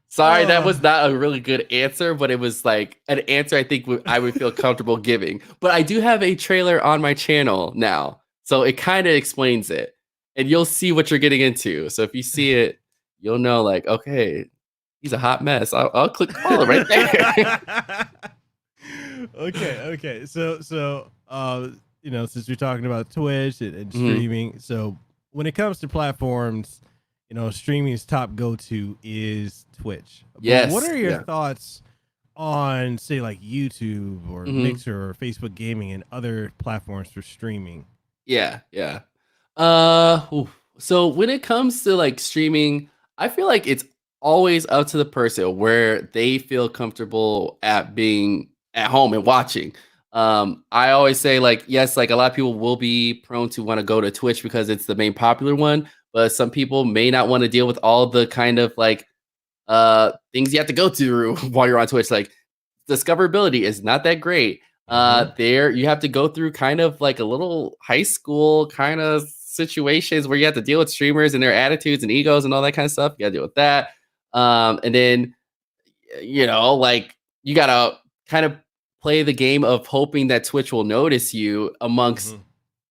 Sorry, that was not a really good answer, but it was like an answer I think I would feel comfortable giving. But I do have a trailer on my channel now, so it kind of explains it. And you'll see what you're getting into. So if you see it, you'll know like, okay, he's a hot mess. I'll click follow right there. Okay. So since we're talking about Twitch and streaming, so when it comes to platforms, streaming's top go-to is Twitch. Yes. But what are your thoughts on, say, like YouTube or Mixer or Facebook Gaming and other platforms for streaming? Yeah. So when it comes to like streaming, I feel like it's always up to the person where they feel comfortable at being at home and watching. I always say like, yes, like a lot of people will be prone to want to go to Twitch because it's the main popular one, but some people may not want to deal with all the kind of like things you have to go through while you're on Twitch. Like discoverability is not that great. There you have to go through kind of like a little high school kind of situations where you have to deal with streamers and their attitudes and egos and all that kind of stuff. You gotta deal with that. And then, like you gotta kind of play the game of hoping that Twitch will notice you amongst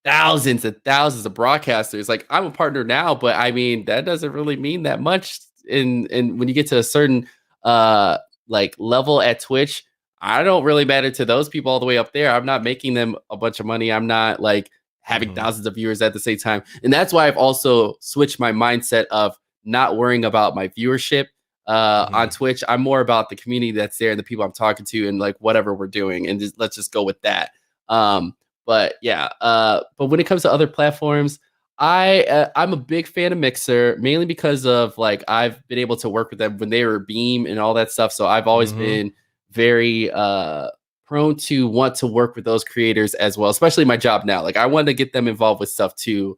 thousands and thousands of broadcasters. Like I'm a partner now, but I mean, that doesn't really mean that much. And when you get to a certain like level at Twitch, I don't really matter to those people all the way up there. I'm not making them a bunch of money. I'm not like having thousands of viewers at the same time. And that's why I've also switched my mindset of not worrying about my viewership on Twitch. I'm more about the community that's there and the people I'm talking to and like whatever we're doing. And let's just go with that. But when it comes to other platforms, I'm a big fan of Mixer, mainly because of like I've been able to work with them when they were Beam and all that stuff. So I've always been very prone to want to work with those creators as well, especially my job now. Like I want to get them involved with stuff too,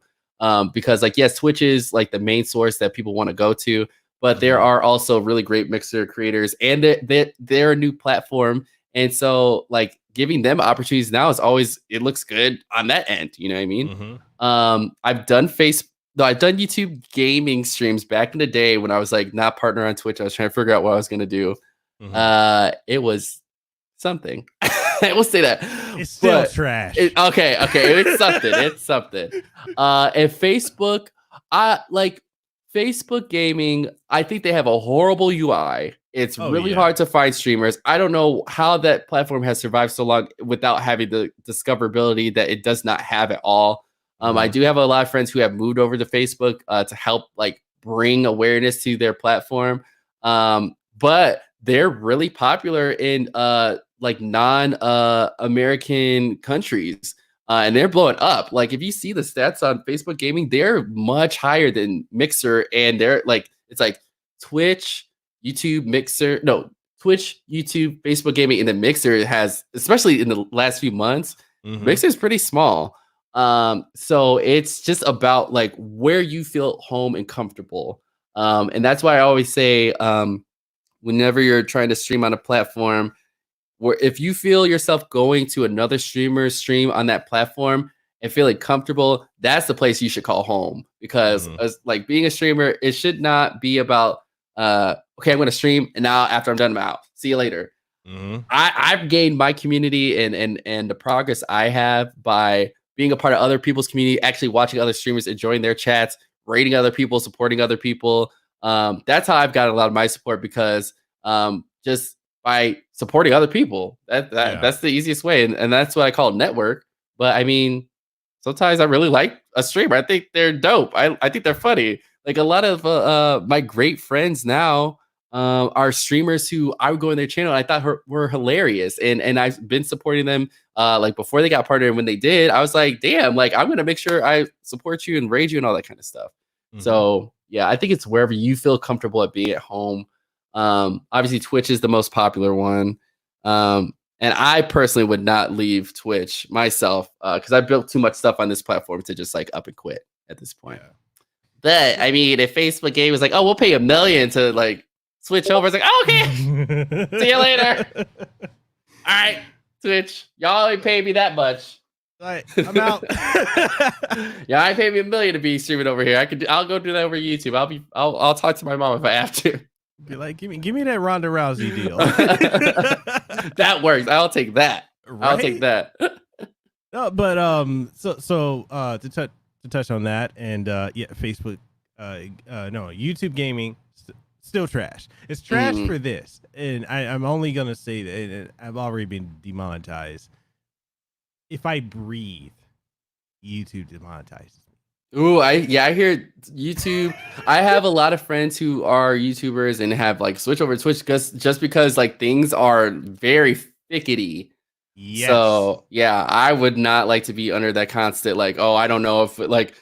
because like yes, Twitch is like the main source that people want to go to, but there are also really great Mixer creators, and they're a new platform, and so like giving them opportunities now is always, it looks good on that end. You know what I mean? I've done YouTube gaming streams back in the day when I was like not partner on Twitch. I was trying to figure out what I was going to do. It was something. I will say that. It's still trash. Okay. It's something. And Facebook, Facebook gaming, I think they have a horrible UI. It's really hard to find streamers. I don't know how that platform has survived so long without having the discoverability that it does not have at all. I do have a lot of friends who have moved over to Facebook to help like bring awareness to their platform. But they're really popular in like non-American countries. And they're blowing up. Like if you see the stats on Facebook gaming, they're much higher than Mixer, and they're like, it's like Twitch, YouTube, Mixer, Twitch, YouTube, Facebook gaming, and then Mixer has, especially in the last few months, Mixer is pretty small. So it's just about like where you feel home and comfortable. And that's why I always say, whenever you're trying to stream on a platform, where if you feel yourself going to another streamer's stream on that platform and feeling comfortable, that's the place you should call home. Because as like being a streamer, it should not be about okay, I'm gonna stream and now after I'm done, I'm out. See you later. I've gained my community and the progress I have by being a part of other people's community, actually watching other streamers, enjoying their chats, rating other people, supporting other people. That's how I've got a lot of my support, because just by supporting other people, that's the easiest way, and that's what I call network. But I mean, sometimes I really like a streamer. I think they're dope. I think they're funny. Like a lot of my great friends now are streamers who I would go in their channel and I thought were hilarious, and I've been supporting them like before they got partnered. And when they did, I was like, damn, like I'm gonna make sure I support you and raid you and all that kind of stuff. So yeah, I think it's wherever you feel comfortable at being at home. Obviously Twitch is the most popular one. And I personally would not leave Twitch myself because I built too much stuff on this platform to just like up and quit at this point. But I mean, if Facebook Game was like, oh, we'll pay $1 million to like switch over, it's like, oh, okay, see you later. All right, Twitch, y'all ain't pay me that much. Right, I'm out. Yeah, I pay me $1 million to be streaming over here. I'll go do that over YouTube. I'll talk to my mom if I have to. Be like, give me that Ronda Rousey deal. That works. I'll take that. Right? I'll take that. No, but to touch on that, and yeah, Facebook, no, YouTube gaming still trash. It's trash for this, and I'm only gonna say that, and I've already been demonetized. If I breathe, YouTube demonetizes me. Ooh, I hear YouTube. I have a lot of friends who are YouTubers and have like switched over to Twitch just because like things are very thickety. Yes. So yeah, I would not like to be under that constant like, oh, I don't know if like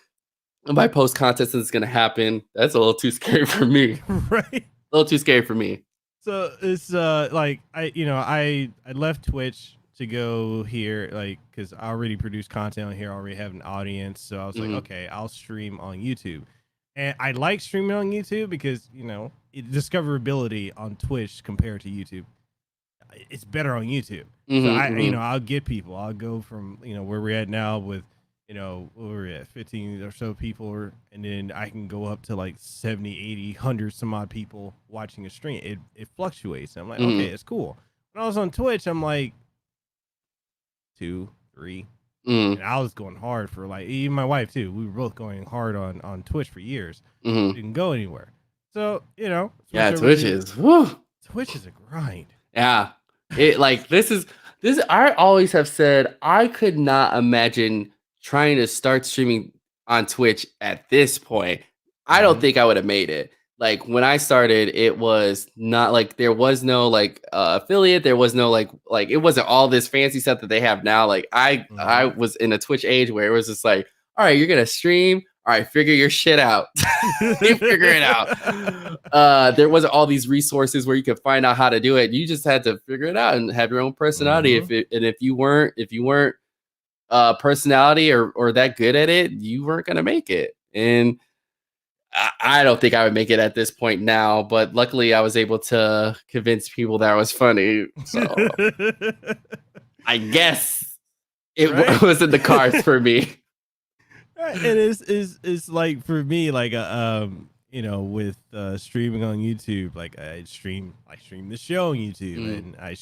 my post contest is gonna happen. That's a little too scary for me. Right. A little too scary for me. So it's like I left Twitch to go here, like, because I already produce content on here, I already have an audience. So I was like, okay, I'll stream on YouTube. And I like streaming on YouTube because, discoverability on Twitch compared to YouTube, it's better on YouTube. So I'll get people. I'll go from, where we're at now with, we're at 15 or so people, and then I can go up to like 70, 80, 100 some odd people watching a stream. It fluctuates. I'm like, okay, it's cool. When I was on Twitch, I'm like 2, 3. And I was going hard for like, even my wife too. We were both going hard on Twitch for years. Didn't go anywhere. So, yeah, Twitch is a grind. Yeah. It like this I always have said I could not imagine trying to start streaming on Twitch at this point. I don't think I would have made it. Like when I started, it was not like there was no like affiliate. There was no like it wasn't all this fancy stuff that they have now. Like I was in a Twitch age where it was just like, all right, you're gonna stream. All right, figure your shit out. You figure it out. There wasn't all these resources where you could find out how to do it. You just had to figure it out and have your own personality. If you weren't personality or that good at it, you weren't gonna make it. And I don't think I would make it at this point now, but luckily I was able to convince people that I was funny. So I guess it was in the cards for me. And it's like for me, like with streaming on YouTube, like I stream the show on YouTube, and I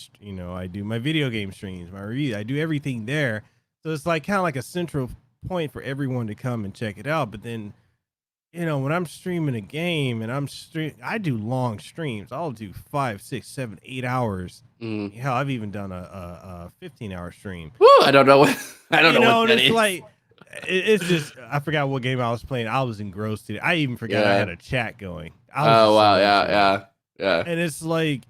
do my video game streams, my review, I do everything there. So it's like kind of like a central point for everyone to come and check it out. But then, when I'm streaming a game and I do long streams. I'll do 5, 6, 7, 8 hours. Hell, I've even done a 15-hour stream. Woo, I don't know what that is. Like, it's just, I forgot what game I was playing. I was engrossed in it. I even forgot I had a chat going. Oh wow, yeah. And it's like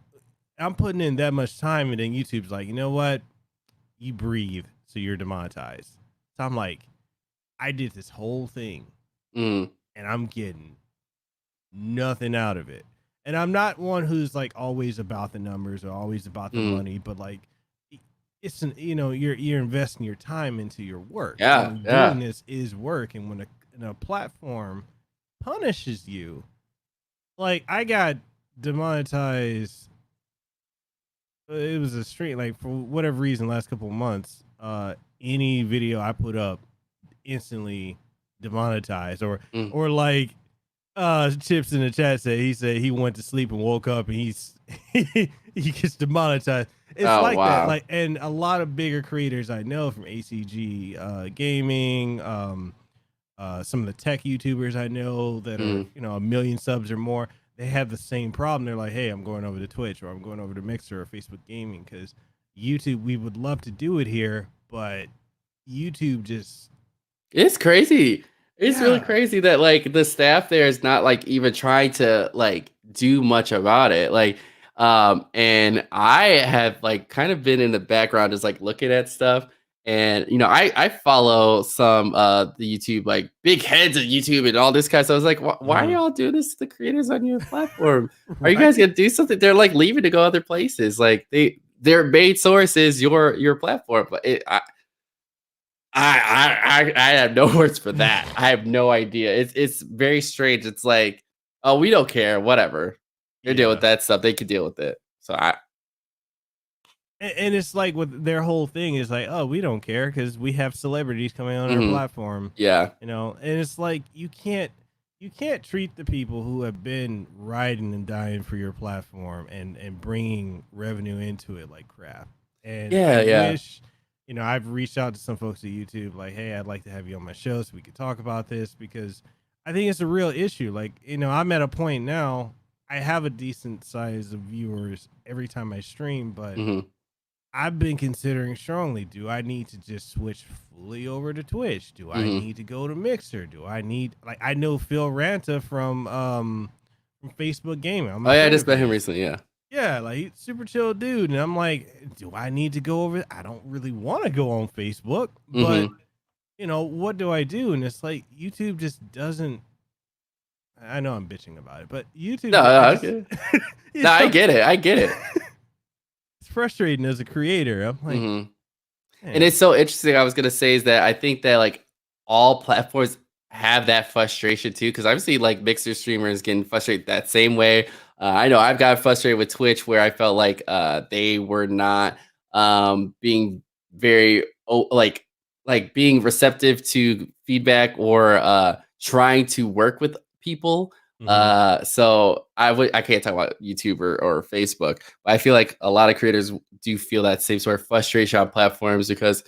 I'm putting in that much time, and then YouTube's like, you know what? You breathe, so you're demonetized. So I'm like, I did this whole thing, and I'm getting nothing out of it. And I'm not one who's like always about the numbers or always about the money, but like it's you're investing your time into your work. Yeah, And yeah. doing this is work. And when a platform punishes you, like I got demonetized. It was a stream, like for whatever reason, last couple of months, any video I put up instantly demonetized, or like Chipz in the chat said he went to sleep and woke up and he gets demonetized. It's like that. Wow. Like, and a lot of bigger creators I know from ACG gaming, some of the tech YouTubers I know that are, 1 million subs or more, they have the same problem. They're like, hey, I'm going over to Twitch, or I'm going over to Mixer or Facebook Gaming, because YouTube, we would love to do it here, but YouTube just... It's crazy. It's really crazy that like the staff there is not like even trying to like do much about it. Like, and I have like kind of been in the background just like looking at stuff. And I follow some the YouTube, like big heads of YouTube and all this kind of stuff. I was like, why are y'all doing this to the creators on your platform? Are you guys gonna do something? They're like leaving to go other places. Like their main source is your platform. But I have no words for that. I have no idea. It's very strange. It's like, oh, we don't care. Whatever. They're dealing with that stuff. They can deal with it. So And it's like with their whole thing is like, oh, we don't care because we have celebrities coming on our platform. Yeah. And it's like you can't treat the people who have been riding and dying for your platform and bringing revenue into it like crap. And I wish, I've reached out to some folks at YouTube like, hey, I'd like to have you on my show so we could talk about this, because I think it's a real issue. Like, I'm at a point now, I have a decent size of viewers every time I stream, but I've been considering strongly, do I need to just switch fully over to Twitch? Do I need to go to Mixer? Do I need, like, I know Phil Ranta from Facebook Gaming. I just met him recently, Yeah, like he's super chill dude. And I'm like, do I need to go over? I don't really want to go on Facebook, but what do I do? And it's like YouTube just doesn't. I know I'm bitching about it, but YouTube. I get it. I get it. It's frustrating as a creator. I'm like, and it's so interesting. I was gonna say is that I think that like all platforms have that frustration too, because I've seen like Mixer streamers getting frustrated that same way. I know I've got frustrated with Twitch where I felt like they were not being very like being receptive to feedback or trying to work with people. So I can't talk about YouTube or Facebook, but I feel like a lot of creators do feel that same sort of frustration on platforms, because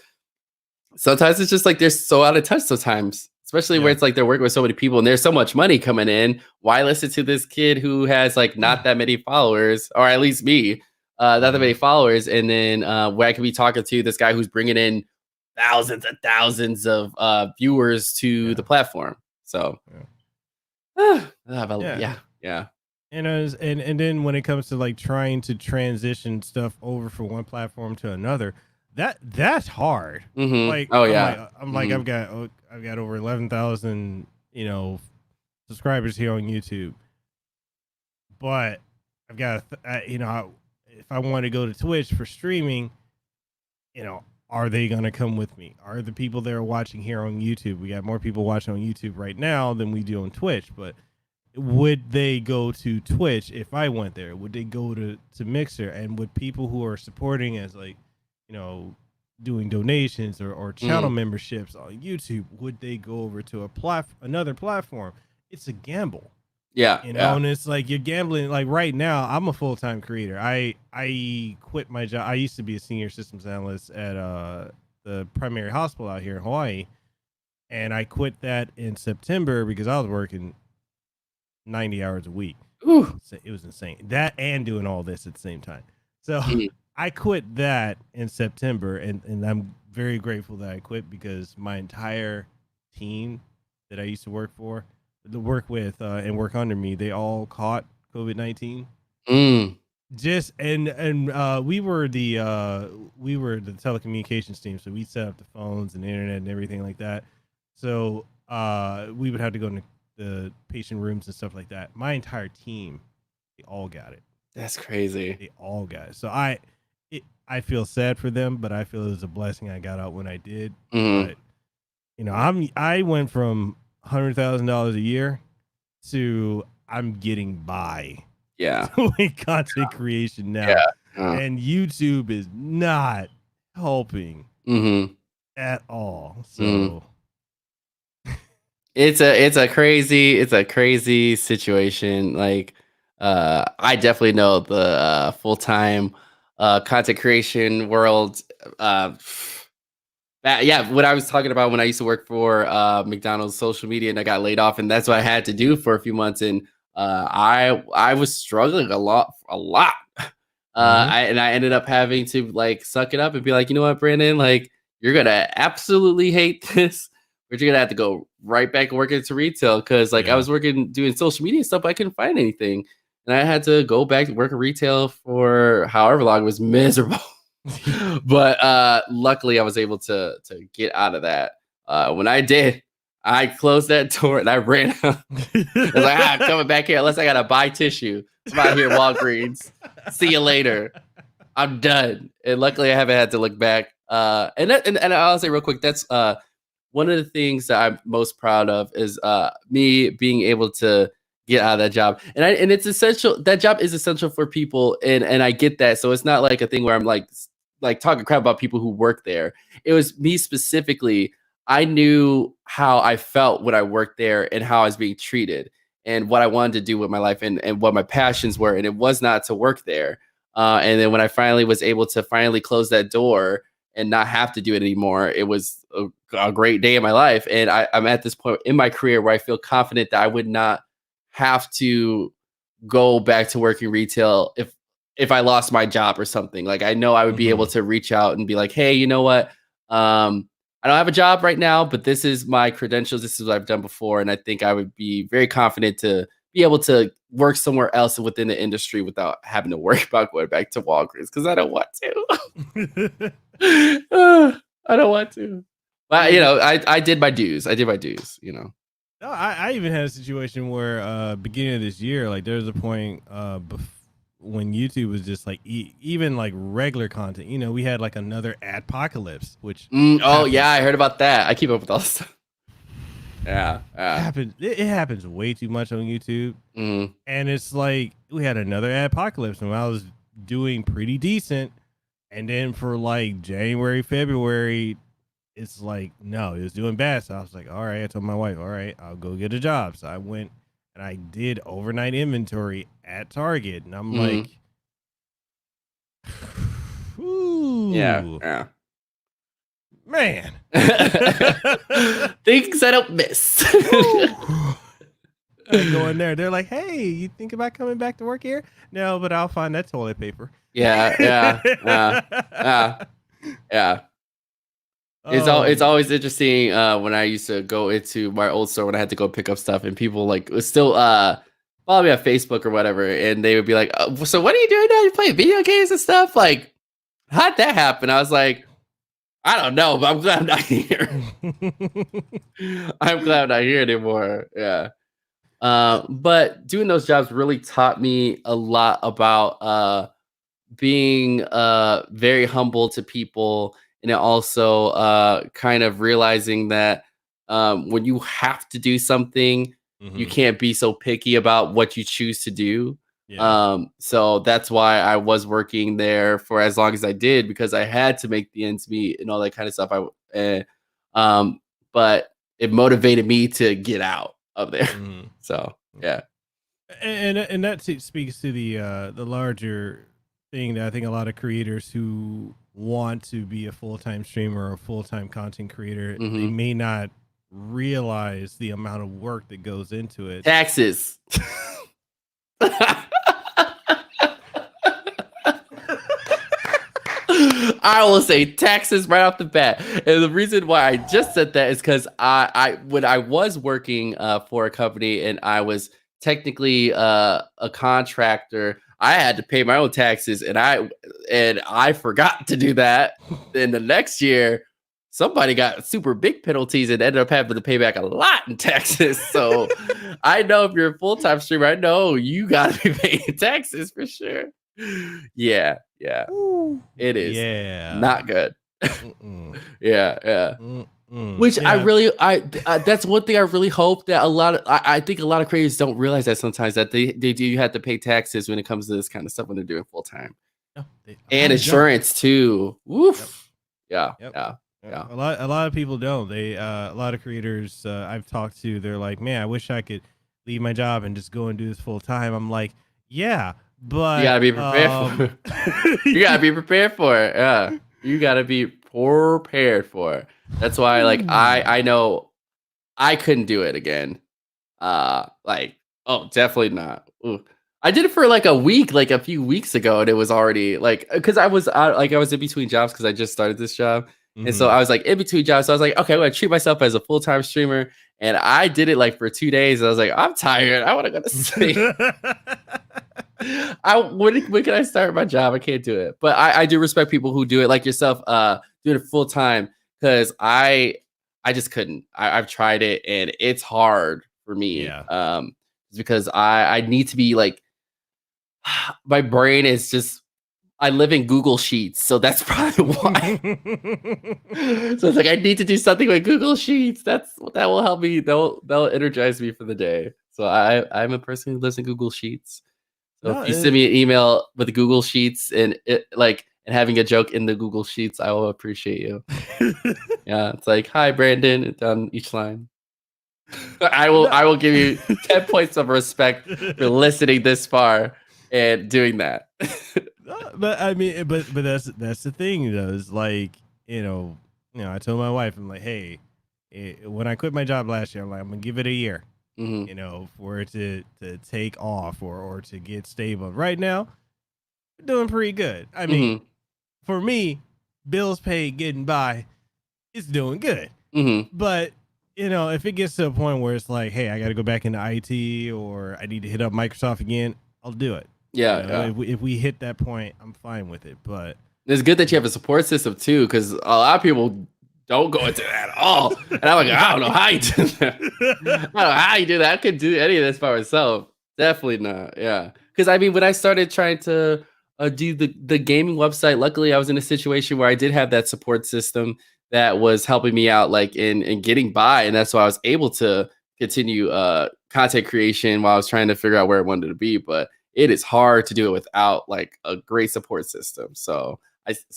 sometimes it's just like they're so out of touch sometimes, especially where it's like they're working with so many people and there's so much money coming in. Why listen to this kid who has like not that many followers, or at least me, not that many followers, and then where I could be talking to this guy who's bringing in thousands and thousands of viewers to the platform. So yeah. And then when it comes to like trying to transition stuff over from one platform to another, that's hard. Like, I'm like, I've got over 11,000 subscribers here on YouTube, but I've got if I want to go to Twitch for streaming, are they going to come with me? Are the people that are watching here on YouTube? We got more people watching on YouTube right now than we do on Twitch, but would they go to Twitch if I went there? Would they go to Mixer? And would people who are supporting as like, doing donations or channel memberships on YouTube, would they go over to another platform? It's a gamble. And it's like you're gambling. Like right now, I'm a full-time creator. I quit my job. I used to be a senior systems analyst at the primary hospital out here in Hawaii, and I quit that in September because I was working 90 hours a week. It was insane. That and doing all this at the same time. So I quit that in September, and I'm very grateful that I quit, because my entire team that I used to work with and work under me, they all caught COVID-19. Just and we were the telecommunications team, so we set up the phones and the internet and everything like that. So we would have to go into the patient rooms and stuff like that. My entire team, they all got it. That's crazy. They all got it. So I feel sad for them, but I feel it was a blessing I got out when I did. Mhm. But I went from $100,000 a year to I'm getting by Yeah. doing content creation now, and YouTube is not helping at all. So it's a crazy situation. Like, I definitely know the full-time content creation world. What I was talking about when I used to work for McDonald's social media, and I got laid off, and that's what I had to do for a few months, and I was struggling a lot. I ended up having to like suck it up and be like, you know what, Brandon, like you're gonna absolutely hate this, but you're gonna have to go right back and work into retail, because like I was doing social media stuff, but I couldn't find anything, and I had to go back to work in retail for however long. It was miserable. But luckily I was able to get out of that. When I did, I closed that door and I ran out. I was like, I'm coming back here unless I gotta buy tissue. I'm out here, Walgreens. See you later. I'm done. And luckily I haven't had to look back. And I'll say real quick, that's one of the things that I'm most proud of is me being able to get out of that job. And it's essential. That job is essential for people, and I get that. So it's not like a thing where I'm like talking crap about people who work there. It was me specifically. I knew how I felt when I worked there and how I was being treated and what I wanted to do with my life and what my passions were. And it was not to work there. And then when I finally was able to finally close that door and not have to do it anymore, it was a great day in my life. And I'm at this point in my career where I feel confident that I would not have to go back to working retail if I lost my job or something. Like, I know I would be able to reach out and be like, hey, you know what? I don't have a job right now, but this is my credentials. This is what I've done before. And I think I would be very confident to be able to work somewhere else within the industry without having to worry about going back to Walgreens, because I don't want to. I don't want to. But, I did my dues. No, I even had a situation where beginning of this year, like there was a point when YouTube was just like even like regular content. We had like another adpocalypse, which I heard about that. I keep up with all this stuff. It happens way too much on YouTube, and it's like we had another adpocalypse, and I was doing pretty decent, and then for like January, February, it's like no, it was doing bad. So I was like, all right, I told my wife, all right, I'll go get a job. So I went and I did overnight inventory at Target, and I'm like, ooh, man, things I don't miss. I go in there, they're like, hey, you think about coming back to work here? No, but I'll find that toilet paper. Yeah. It's always interesting when I used to go into my old store when I had to go pick up stuff, and people like would still follow me on Facebook or whatever, and they would be like, oh, so what are you doing now? You playing video games and stuff? Like, how'd that happen? I was like, I don't know, but I'm glad I'm not here. I'm glad I'm not here anymore. Yeah. But doing those jobs really taught me a lot about being very humble to people, and it also kind of realizing that when you have to do something, you can't be so picky about what you choose to do. So that's why I was working there for as long as I did, because I had to make the ends meet and all that kind of stuff. But it motivated me to get out of there. So yeah, and that speaks to the larger thing that I think a lot of creators who want to be a full-time streamer or a full-time content creator, they may not realize the amount of work that goes into it. Taxes. I will say taxes right off the bat. And the reason why I just said that is because when I was working for a company and I was technically a contractor, I had to pay my own taxes, and I forgot to do that. Then the next year, somebody got super big penalties and ended up having to pay back a lot in taxes. So I know if you're a full-time streamer, I know you got to be paying taxes for sure. Yeah. Ooh, It is yeah. not good. Yeah. Which Yeah. that's one thing I really hope that I think a lot of creators don't realize that sometimes that they do have to pay taxes when it comes to this kind of stuff when they're doing full time. No, And insurance too. Woof. Yep. Yeah. A lot of people don't. They a lot of creators I've talked to, they're like, man, I wish I could leave my job and just go and do this full time. I'm like, yeah, but you gotta be prepared for it. You gotta be prepared for it. Yeah. You gotta be prepared for it. That's why like I know I couldn't do it again. Definitely not. Ooh. I did it for like a week, like a few weeks ago, and it was already like because I was in between jobs because I just started this job, and so I was like in between jobs. So I was like, okay, I'm gonna treat myself as a full-time streamer, and I did it like for 2 days. And I was like, I'm tired. I want to go to sleep. When can I start my job? I can't do it, but I do respect people who do it, like yourself, doing it full time because I just couldn't. I've tried it and it's hard for me. Yeah. Because I need to be like, my brain is just, I live in Google Sheets, so that's probably why. So it's like I need to do something with Google Sheets. That will help me. That'll energize me for the day. So I'm a person who lives in Google Sheets. So if you send me an email with Google Sheets and having a joke in the Google Sheets, I will appreciate you. Yeah, it's like, hi Brandon, down each line. I will give you 10 points of respect for listening this far and doing that. But I mean, but that's the thing though. Is like, I told my wife, I'm like, hey, when I quit my job last year, I'm like, I'm gonna give it a year, for it to take off or to get stable. Right now, we're doing pretty good. I mean, for me, bills paid, getting by, it's doing good. But if it gets to a point where it's like, hey, I got to go back into IT or I need to hit up Microsoft again, I'll do it. Yeah. If we hit that point, I'm fine with it. But it's good that you have a support system too, because a lot of people don't go into that at all. And I'm like, I don't know how you do that. I don't know how you do that. I couldn't do any of this by myself. Definitely not. Yeah. Because I mean, when I started trying to do the gaming website, luckily I was in a situation where I did have that support system that was helping me out, like in getting by, and that's why I was able to continue content creation while I was trying to figure out where I wanted to be. But it is hard to do it without like a great support system. So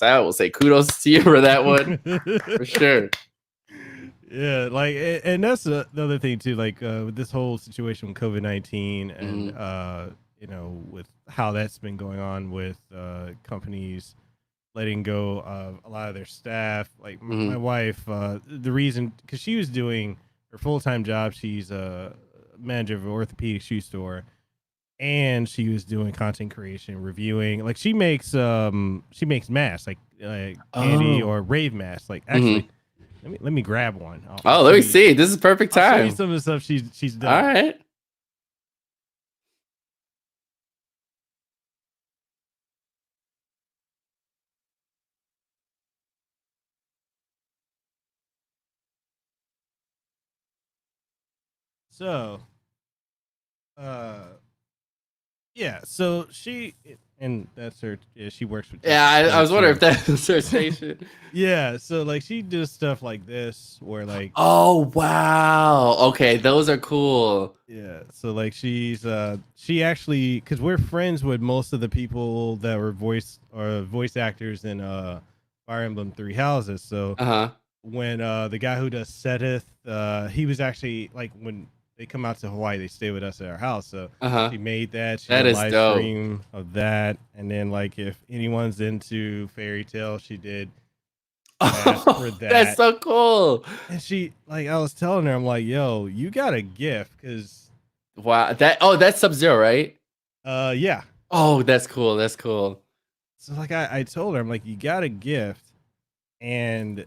I will say kudos to you for that one, for sure. Yeah, like, and that's the other thing too. Like with this whole situation with COVID-19 and with how that's been going on with companies letting go of a lot of their staff. Like my wife, the reason, because she was doing her full-time job, she's a manager of an orthopedic shoe store, and she was doing content creation, reviewing. Like she makes masks, like candy or rave masks. Like actually, let me grab one. Let me see. This is perfect time. I'll show you some of the stuff she's done. All right. So, yeah. So she, and that's her. Yeah, she works with. Yeah, I was wondering if that was her station. Yeah. So like she does stuff like this, where like. Oh wow. Okay, those are cool. Yeah. So like she actually, because we're friends with most of the people that were voice actors in Fire Emblem Three Houses. So when the guy who does Seteth, he was actually like when they come out to Hawaii, they stay with us at our house. So she made that. She did a live stream of that. And then like if anyone's into fairy tale, she did for that. That's so cool. And she, like, I was telling her, I'm like, yo, you got a gift, because wow, that's Sub-Zero, right? Yeah. Oh, that's cool. That's cool. So like I told her, I'm like, you got a gift, and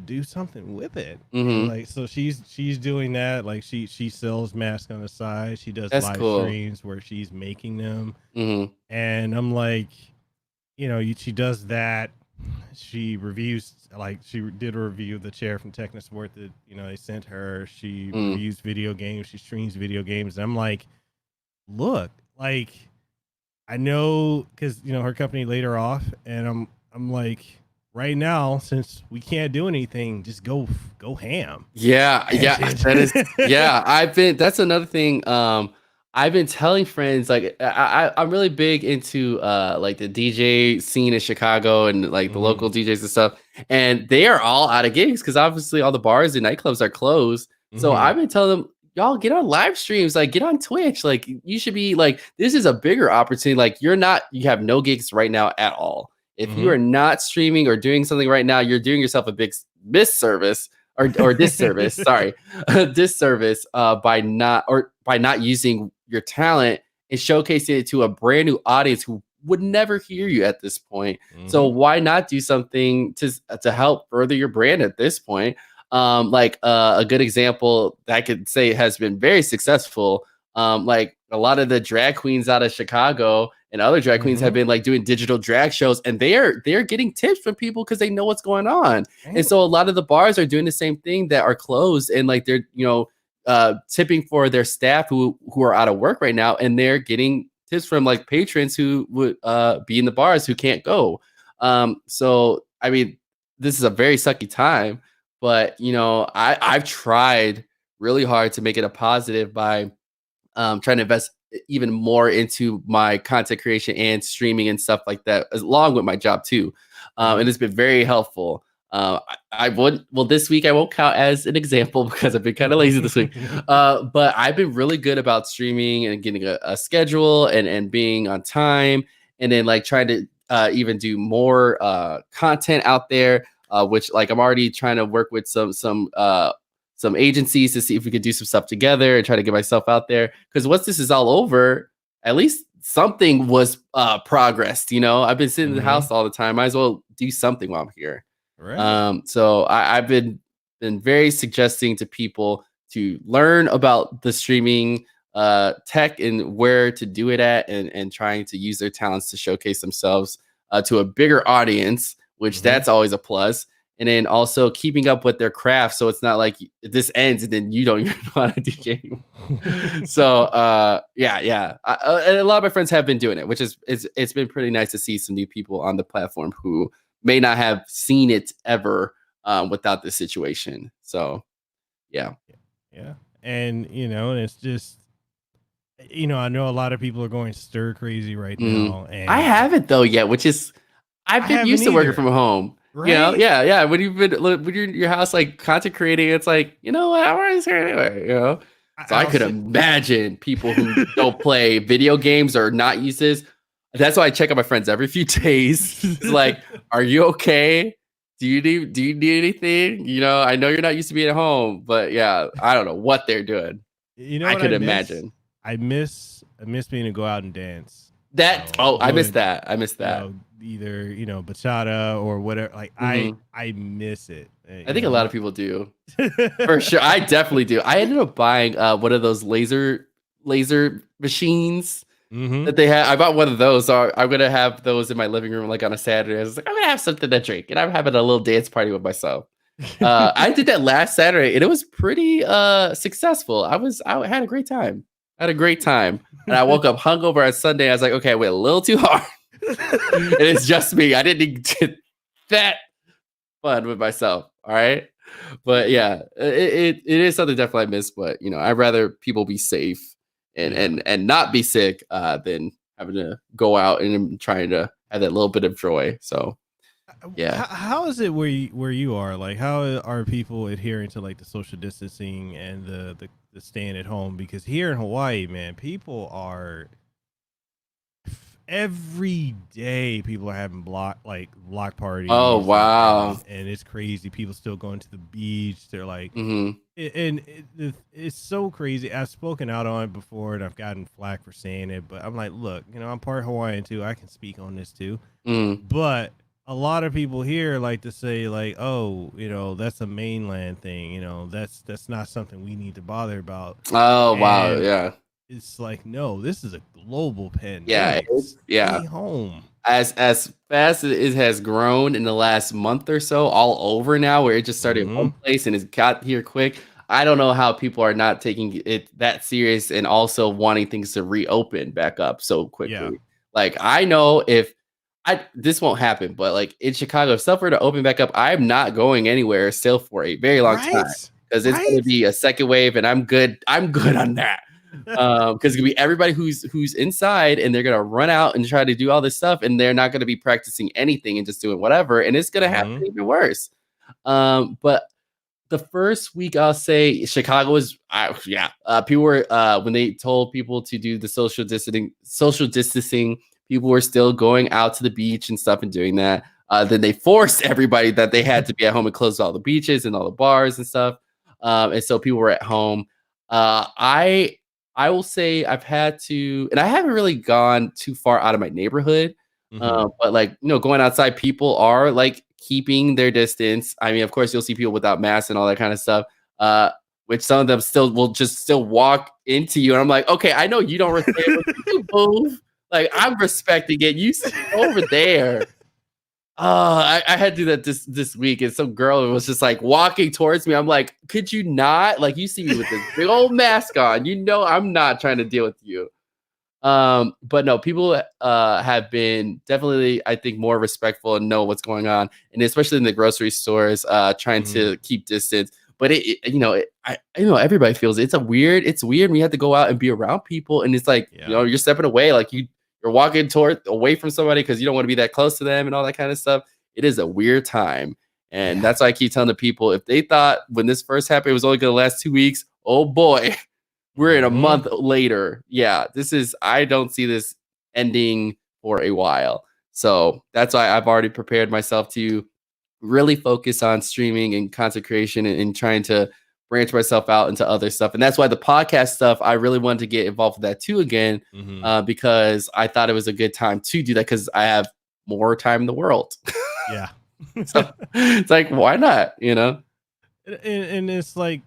do something with it. Like, so she's doing that. Like she sells masks on the side. She does live streams where she's making them. And I'm like, she does that. She reviews, like she did a review of the chair from Technosport that they sent her. She reviews video games. She streams video games. And I'm like, look, like I know because her company laid her off, and I'm like, right now, since we can't do anything, just go ham. Yeah, that is. Yeah, that's another thing. I've been telling friends, like, I'm really big into like the DJ scene in Chicago and like the local DJs and stuff, and they are all out of gigs because obviously all the bars and nightclubs are closed. So I've been telling them, y'all get on live streams, like get on Twitch, like you should be like, this is a bigger opportunity. Like you have no gigs right now at all. If you are not streaming or doing something right now, you're doing yourself a big misservice or disservice. Sorry, disservice by not using your talent and showcasing it to a brand new audience who would never hear you at this point. So why not do something to help further your brand at this point? Like a good example that I could say has been very successful. Like a lot of the drag queens out of Chicago and other drag queens have been like doing digital drag shows, and they're getting tips from people because they know what's going on. And so a lot of the bars are doing the same thing that are closed, and like they're tipping for their staff who are out of work right now, and they're getting tips from like patrons who would be in the bars who can't go. So I mean, this is a very sucky time, but I've tried really hard to make it a positive by trying to invest even more into my content creation and streaming and stuff like that, along with my job too. And it's been very helpful. This week I won't count as an example because I've been kind of lazy this week. But I've been really good about streaming and getting a schedule and being on time, and then like trying to even do more content out there, which like I'm already trying to work with some agencies to see if we could do some stuff together and try to get myself out there. Because once this is all over, at least something was progressed. I've been sitting in the house all the time. Might as well do something while I'm here. Right. So I've been very suggesting to people to learn about the streaming tech and where to do it at, and trying to use their talents to showcase themselves to a bigger audience, which that's always a plus. And then also keeping up with their craft, so it's not like this ends and then you don't even know how to DJ anymore. So and a lot of my friends have been doing it, which it's been pretty nice to see some new people on the platform who may not have seen it ever without this situation. So yeah. And and it's just I know a lot of people are going stir crazy right now, and I haven't though yet, which is I've been used to working from home. Right? Yeah. When you're in your house, like content creating, it's like, what? I'm already here anyway, So I could imagine people who don't play video games or not use this. That's why I check on my friends every few days. It's like, are you okay? Do you need anything? I know you're not used to being at home, but yeah, I don't know what they're doing. I could imagine. I miss being to go out and dance. I missed that. Either bachata or whatever. Like I miss it. I think a lot of people do. For sure. I definitely do. I ended up buying one of those laser machines that they had. I bought one of those, so I'm gonna have those in my living room like on a Saturday. I was like, I'm gonna have something to drink, and I'm having a little dance party with myself. I did that last Saturday, and it was pretty successful. I had a great time. And I woke up hungover on Sunday. I was like, okay, I went a little too hard. And it's just me. I didn't get that fun with myself. All right. But yeah, it is something definitely I miss. But I'd rather people be safe and not be sick than having to go out and trying to have that little bit of joy. So yeah. How is it where you are? Like, how are people adhering to like the social distancing and the staying at home? Because here in Hawaii, man, people are every day people are having block parties. Oh wow. And it's crazy. People still going to the beach. They're like it's so crazy. I've spoken out on it before and I've gotten flack for saying it, but I'm like, look, I'm part Hawaiian too. I can speak on this too. But a lot of people here like to say like, oh, that's a mainland thing. That's not something we need to bother about. Oh, wow. Yeah. It's like, no, this is a global pandemic. Yeah. Stay home. As fast as it has grown in the last month or so, all over now, where it just started in one place and it's got here quick. I don't know how people are not taking it that serious and also wanting things to reopen back up so quickly. Like I know if this won't happen, but like in Chicago, if stuff were to open back up, I'm not going anywhere still for a very long time because it's going to be a second wave, and I'm good. I'm good on that. Because it's gonna be everybody who's inside, and they're gonna run out and try to do all this stuff, and they're not gonna be practicing anything and just doing whatever, and it's gonna happen even worse. But the first week, I'll say Chicago was, people were when they told people to do the social distancing, people were still going out to the beach and stuff and doing that. Then they forced everybody that they had to be at home and closed all the beaches and all the bars and stuff. And so people were at home. I will say I've had to, and I haven't really gone too far out of my neighborhood, but like, going outside, people are like keeping their distance. I mean, of course, you'll see people without masks and all that kind of stuff, which some of them will still walk into you. And I'm like, okay, I know you don't respect it, but you move. Like, I'm respecting it. You sit over there. I had to do that this week, and some girl was just like walking towards me. I'm like, could you not? Like, you see me with this big old mask on. I'm not trying to deal with you. But no, people have been definitely, I think, more respectful and know what's going on, and especially in the grocery stores, trying to keep distance. But I everybody feels it. It's weird when you have to go out and be around people, and it's like you're stepping away, like you're walking away from somebody because you don't want to be that close to them and all that kind of stuff. It is a weird time. And that's why I keep telling the people, if they thought when this first happened, it was only going to last 2 weeks, oh boy, we're in a month later. Yeah, I don't see this ending for a while. So that's why I've already prepared myself to really focus on streaming and content creation and trying to branch myself out into other stuff. And that's why the podcast stuff, I really wanted to get involved with that too again, because I thought it was a good time to do that because I have more time in the world. Yeah. So it's like, why not, And it's like,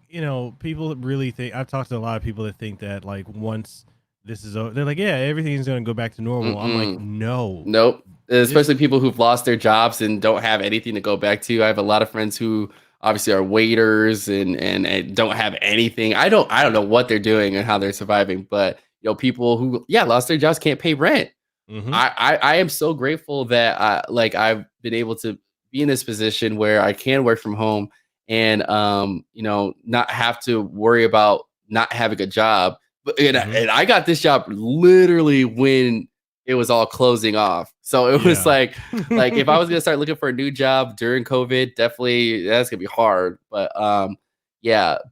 people really think, I've talked to a lot of people that think that like once this is over, they're like, yeah, everything's going to go back to normal. I'm like, no. Nope. Especially people who've lost their jobs and don't have anything to go back to. I have a lot of friends who obviously are waiters and don't have anything. I don't know what they're doing and how they're surviving, but people who lost their jobs can't pay rent. I am so grateful that I've been able to be in this position where I can work from home and not have to worry about not having a job. But and I got this job literally when it was all closing off. So it was like if I was going to start looking for a new job during COVID, definitely that's going to be hard. But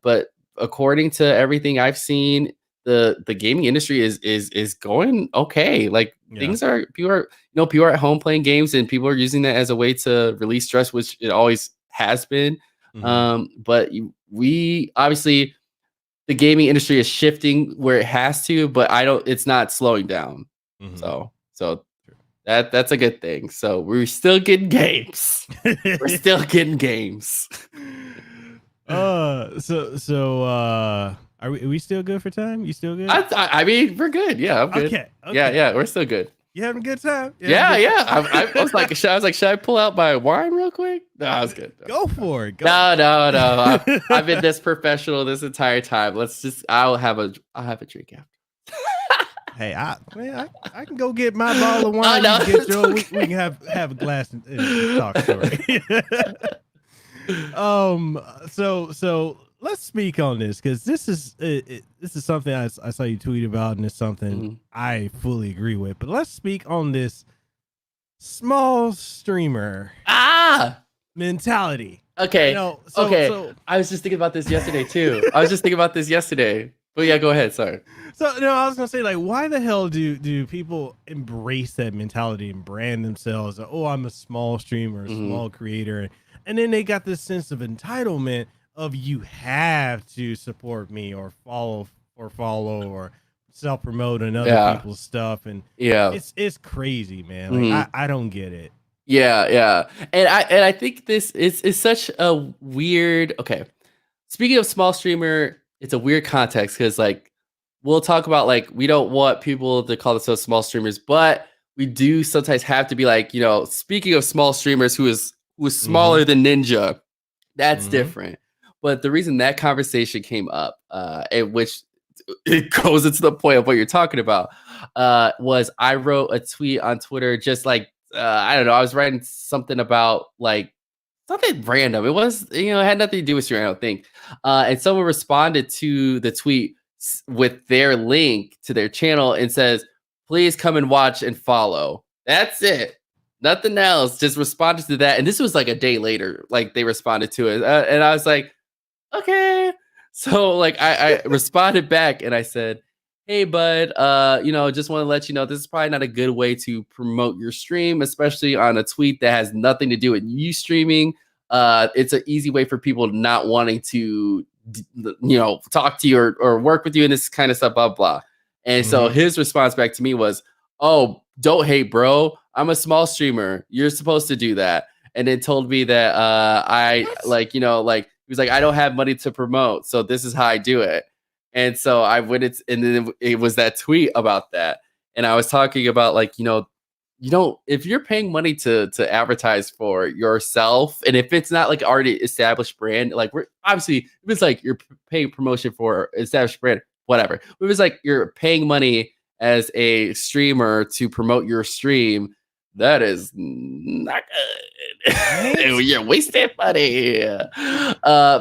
but according to everything I've seen, the gaming industry is going okay. Like people are at home playing games, and people are using that as a way to release stress, which it always has been. But we obviously, the gaming industry is shifting where it has to, but it's not slowing down. So that's a good thing. So we're still getting games. We're still getting games. Are we still good for time? You still good? I mean, we're good. Yeah, I'm good. Okay. Yeah, we're still good. You having a good time? Yeah. I was like, should I pull out my wine real quick? No, I was good. Go for it. No. I've been this professional this entire time. I'll have a drink after. Hey, I can go get my bottle of wine. No. You get yours. We can have a glass and talk story. So let's speak on this because this is something I saw you tweet about, and it's something I fully agree with. But let's speak on this small streamer mentality. Okay. So I was just thinking about this yesterday too. But yeah, go ahead. Sorry. So no, I was gonna say, like, why the hell do people embrace that mentality and brand themselves? Oh, I'm a small streamer, a small creator, and then they got this sense of entitlement of you have to support me or follow or self promote on other people's stuff, and it's crazy, man. Like I don't get it. Yeah, and I think this is such a weird. Okay, speaking of small streamer, it's a weird context because like we'll talk about like we don't want people to call themselves small streamers, but we do sometimes have to be like, speaking of small streamers who is smaller than Ninja, that's different. But the reason that conversation came up, which it goes into the point of what you're talking about. Was I wrote a tweet on Twitter, just like I don't know, I was writing something about like something random. It was, it had nothing to do with streaming, I don't think. And someone responded to the tweet with their link to their channel and says, "Please come and watch and follow." That's it. Nothing else. Just responded to that. And this was like a day later, like they responded to it. And I was like, okay. So like I responded back and I said, "Hey bud, just want to let you know this is probably not a good way to promote your stream, especially on a tweet that has nothing to do with you streaming. It's an easy way for people not wanting to talk to you or work with you and this kind of stuff, blah blah." And so his response back to me was, "Oh, don't hate, bro. I'm a small streamer. You're supposed to do that." And then told me that he was like, "I don't have money to promote, so this is how I do it." And so I went, and then it was that tweet about that. And I was talking about like, if you're paying money to advertise for yourself, and if it's not like already established brand, like we're obviously, if it's like you're paying promotion for established brand, whatever. If it's like you're paying money as a streamer to promote your stream, that is not good. You're wasting money.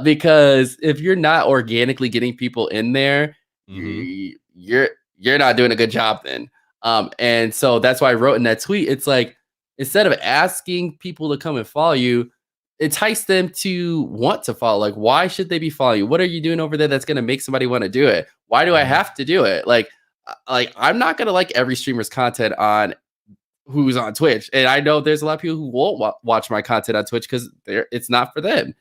Because if you're not organically getting people in there, you're not doing a good job then. And so that's why I wrote in that tweet. It's like, instead of asking people to come and follow you, entice them to want to follow. Like, why should they be following you? What are you doing over there that's going to make somebody want to do it? Why do I have to do it? Like I'm not going to like every streamer's content on who's on Twitch. And I know there's a lot of people who won't watch my content on Twitch because it's not for them.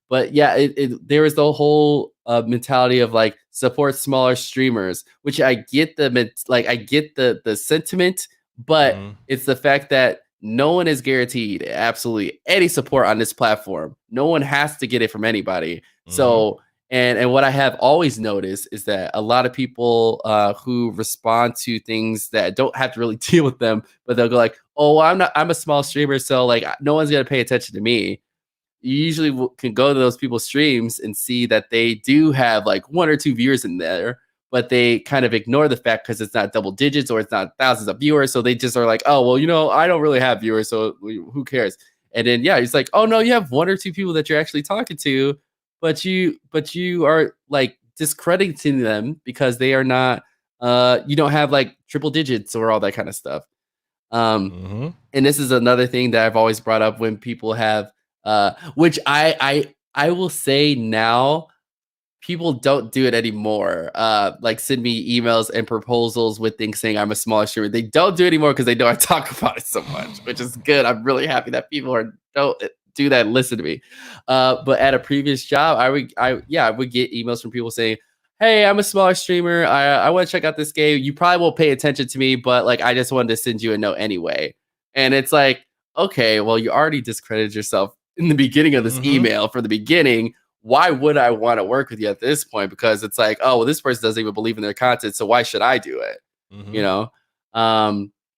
But yeah, there is the whole mentality of like support smaller streamers, which I get the sentiment, but it's the fact that no one is guaranteed absolutely any support on this platform. No one has to get it from anybody. So and what I have always noticed is that a lot of people who respond to things that don't have to really deal with them, but they'll go like, "Oh, I'm a small streamer, so like no one's gonna pay attention to me." You usually can go to those people's streams and see that they do have like 1 or 2 viewers in there, but they kind of ignore the fact because it's not double digits or it's not thousands of viewers. So they just are like, "Oh, well, I don't really have viewers, so who cares?" And then yeah, it's like, "Oh no, you have 1 or 2 people that you're actually talking to, but you are like discrediting them because they are not. You don't have like triple digits or all that kind of stuff." And this is another thing that I've always brought up when people have. Which I will say now, people don't do it anymore. Like send me emails and proposals with things saying I'm a smaller streamer. They don't do it anymore because they know I talk about it so much, which is good. I'm really happy that people don't do that and listen to me. But at a previous job, I would get emails from people saying, "Hey, I'm a smaller streamer. I want to check out this game. You probably won't pay attention to me, but like I just wanted to send you a note anyway." And it's like, okay, well, you already discredited yourself in the beginning of this email from the beginning. Why would I want to work with you at this point? Because it's like, oh, well, this person doesn't even believe in their content, so why should I do it?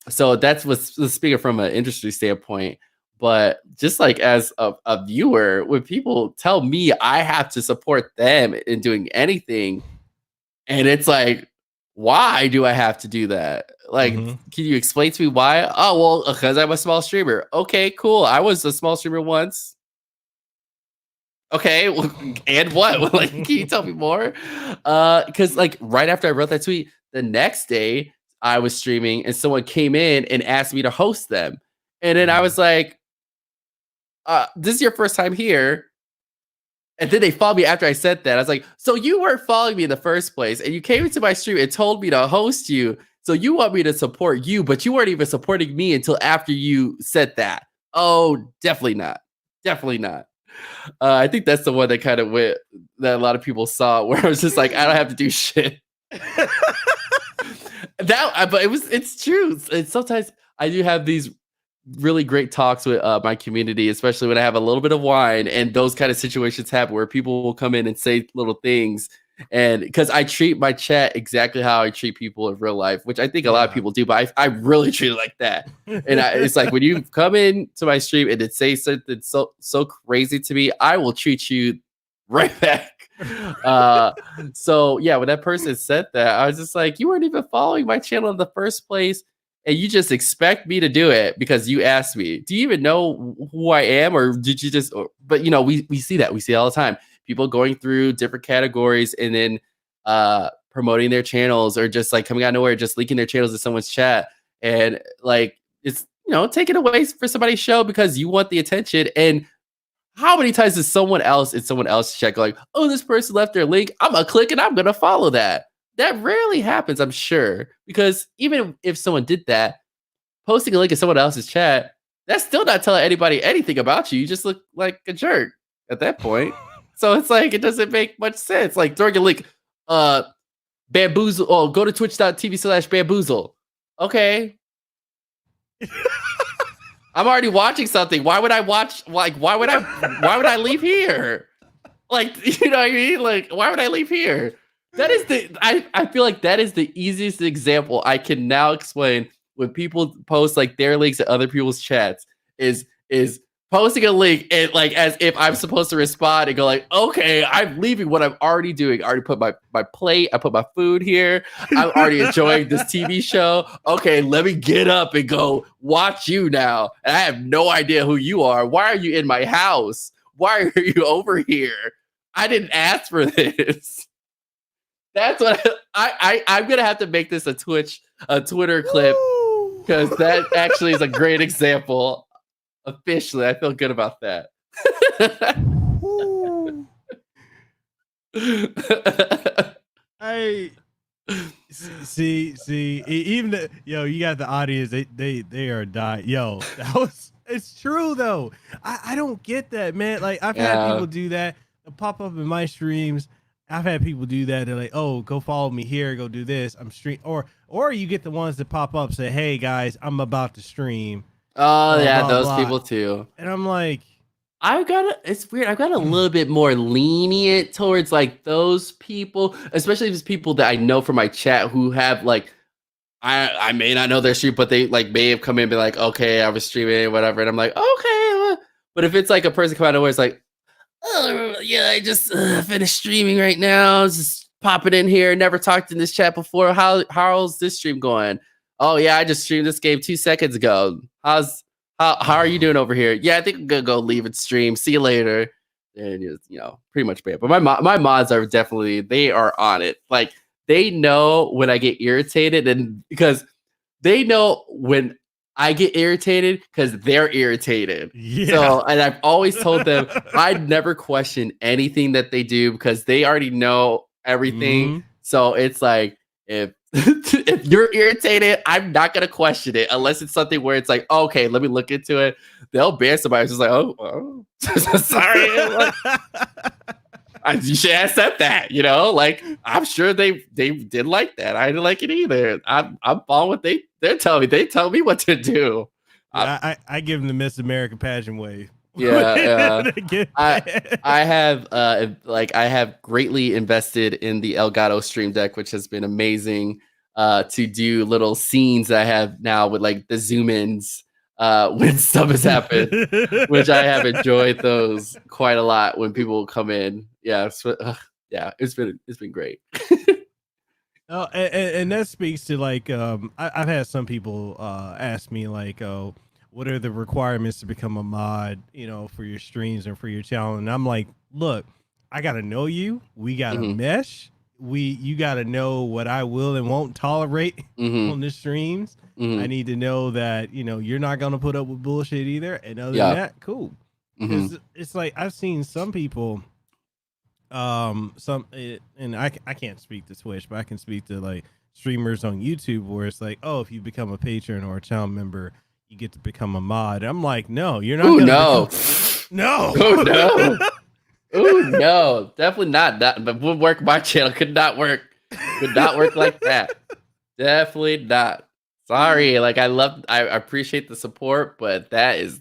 So that's what's speaking from an industry standpoint. But just like as a viewer, when people tell me I have to support them in doing anything, and it's like, why do I have to do that? Like, can you explain to me why? Oh, well, because I'm a small streamer. Okay, cool. I was a small streamer once. Okay, well, and what? Like, can you tell me more? Because like right after I wrote that tweet, the next day I was streaming and someone came in and asked me to host them. And then I was like, this is your first time here. And then they followed me after I said that. I was like, so you weren't following me in the first place, and you came into my stream and told me to host you. So you want me to support you, but you weren't even supporting me until after you said that. Oh, definitely not. Definitely not. I think that's the one that kind of went, that a lot of people saw, where I was just like, I don't have to do shit. But it's true. And sometimes I do have these really great talks with my community, especially when I have a little bit of wine, and those kind of situations happen where people will come in and say little things. And because I treat my chat exactly how I treat people in real life, which I think a lot of people do, but I really treat it like that. And it's like, when you come in to my stream and it say something so crazy to me, I will treat you right back. So yeah, when that person said that, I was just like, you weren't even following my channel in the first place, and you just expect me to do it because you asked me. Do you even know who I am, or did you just? But you know, we see that, we see it all the time. People going through different categories and then promoting their channels, or just like coming out of nowhere, just leaking their channels to someone's chat, and like it's, you know, taking away for somebody's show because you want the attention. And how many times is someone else in someone else's chat like, oh, this person left their link, I'm gonna click and I'm gonna follow that? That rarely happens, I'm sure, because even if someone did that, posting a link in someone else's chat, that's still not telling anybody anything about you. You just look like a jerk at that point. So it's like, it doesn't make much sense. Like throwing a link, bamboozle, oh, go to twitch.tv/bamboozle. Okay. I'm already watching something. Why would I watch? Like, why would I leave here? Like, you know what I mean? Like, why would I leave here? That is I feel like that is the easiest example I can now explain when people post like their links at other people's chats is posting a link and like as if I'm supposed to respond and go like, okay, I'm leaving what I'm already doing. I already put my plate, I put my food here. I'm already enjoying this TV show. Okay, let me get up and go watch you now. And I have no idea who you are. Why are you in my house? Why are you over here? I didn't ask for this. That's what I'm gonna have to make this a Twitter clip, because that actually is a great example. Officially, I feel good about that. I see. Even you got the audience. They are dying. Yo, it's true though. I don't get that, man. Like I've had people do that. They'll pop up in my streams. I've had people do that. They're like, oh, go follow me here. Go do this. I'm stream. Or you get the ones that pop up say, hey guys, I'm about to stream. Oh yeah, those people too. And I'm like, it's weird. I've got a little bit more lenient towards like those people, especially if it's people that I know from my chat who have like, I may not know their stream, but they like may have come in and be like, okay, I was streaming, whatever. And I'm like, okay. But if it's like a person coming out of nowhere, it's like, oh yeah, I just finished streaming right now. Just popping in here. Never talked in this chat before. How's this stream going? Oh yeah, I just streamed this game 2 seconds ago. How are you doing over here? Yeah, I think I'm gonna go leave and stream. See you later. And pretty much bad. But my mods are definitely, they are on it. Like they know when I get irritated, and because they know when I get irritated because they're irritated. Yeah. So, and I've always told them I'd never question anything that they do because they already know everything. Mm-hmm. So it's like if you're irritated, I'm not gonna question it unless it's something where it's like, okay, let me look into it. They'll ban somebody. It's just like, oh. Sorry. You should have said that, like I'm sure they did like that. I didn't like it either. I'm following what they're telling me. They tell me what to do. I give them the Miss America pageant wave. Yeah. I have greatly invested in the Elgato Stream Deck, which has been amazing to do little scenes that I have now with like the zoom ins when stuff has happened, which I have enjoyed those quite a lot when people come in. Yeah, it's been great. Oh, and that speaks to like I've had some people ask me like, oh, what are the requirements to become a mod, for your streams and for your channel? And I'm like, look, I gotta know you. We gotta mesh. You gotta know what I will and won't tolerate on the streams. I need to know that you're not gonna put up with bullshit either. And other than that, cool. Because it's like I've seen some people, and I can't speak to Twitch, but I can speak to like streamers on YouTube where it's like, oh, if you become a patron or a channel member, you get to become a mod. I'm like, no, you're not. Ooh, no. No. Oh no. Ooh, no, definitely not. But would work. My channel could not work. Could not work like that. Definitely not. Sorry. Like I appreciate the support, but that is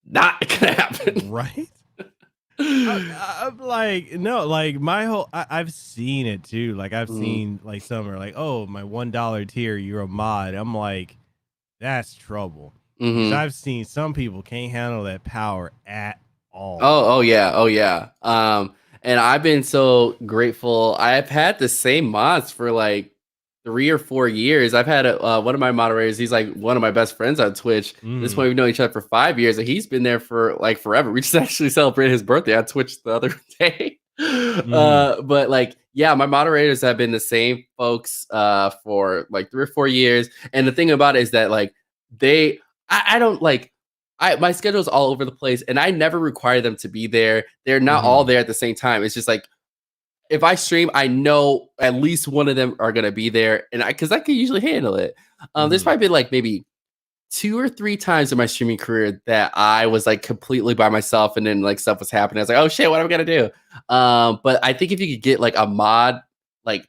not gonna happen. Right? I'm like, no, like my whole I've seen it too. Like I've seen like some are like, oh, my $1 tier, you're a mod. I'm like, that's trouble. Because I've seen some people can't handle that power at all. Oh yeah. And And I've been so grateful. I've had the same mods for like 3 or 4 years. I've had one of my moderators. He's like one of my best friends on Twitch. At this point, we've known each other for 5 years, and he's been there for like forever. We just actually celebrated his birthday on Twitch the other day. But like, yeah, my moderators have been the same folks for like 3 or 4 years. And the thing about it is that like I don't like. My schedule is all over the place, and I never require them to be there. They're not all there at the same time. It's just like if I stream, I know at least one of them are gonna be there, and because I can usually handle it. There's probably been like maybe 2 or 3 times in my streaming career that I was like completely by myself, and then like stuff was happening. I was like, oh shit, what am I gonna do? But I think if you could get like a mod, like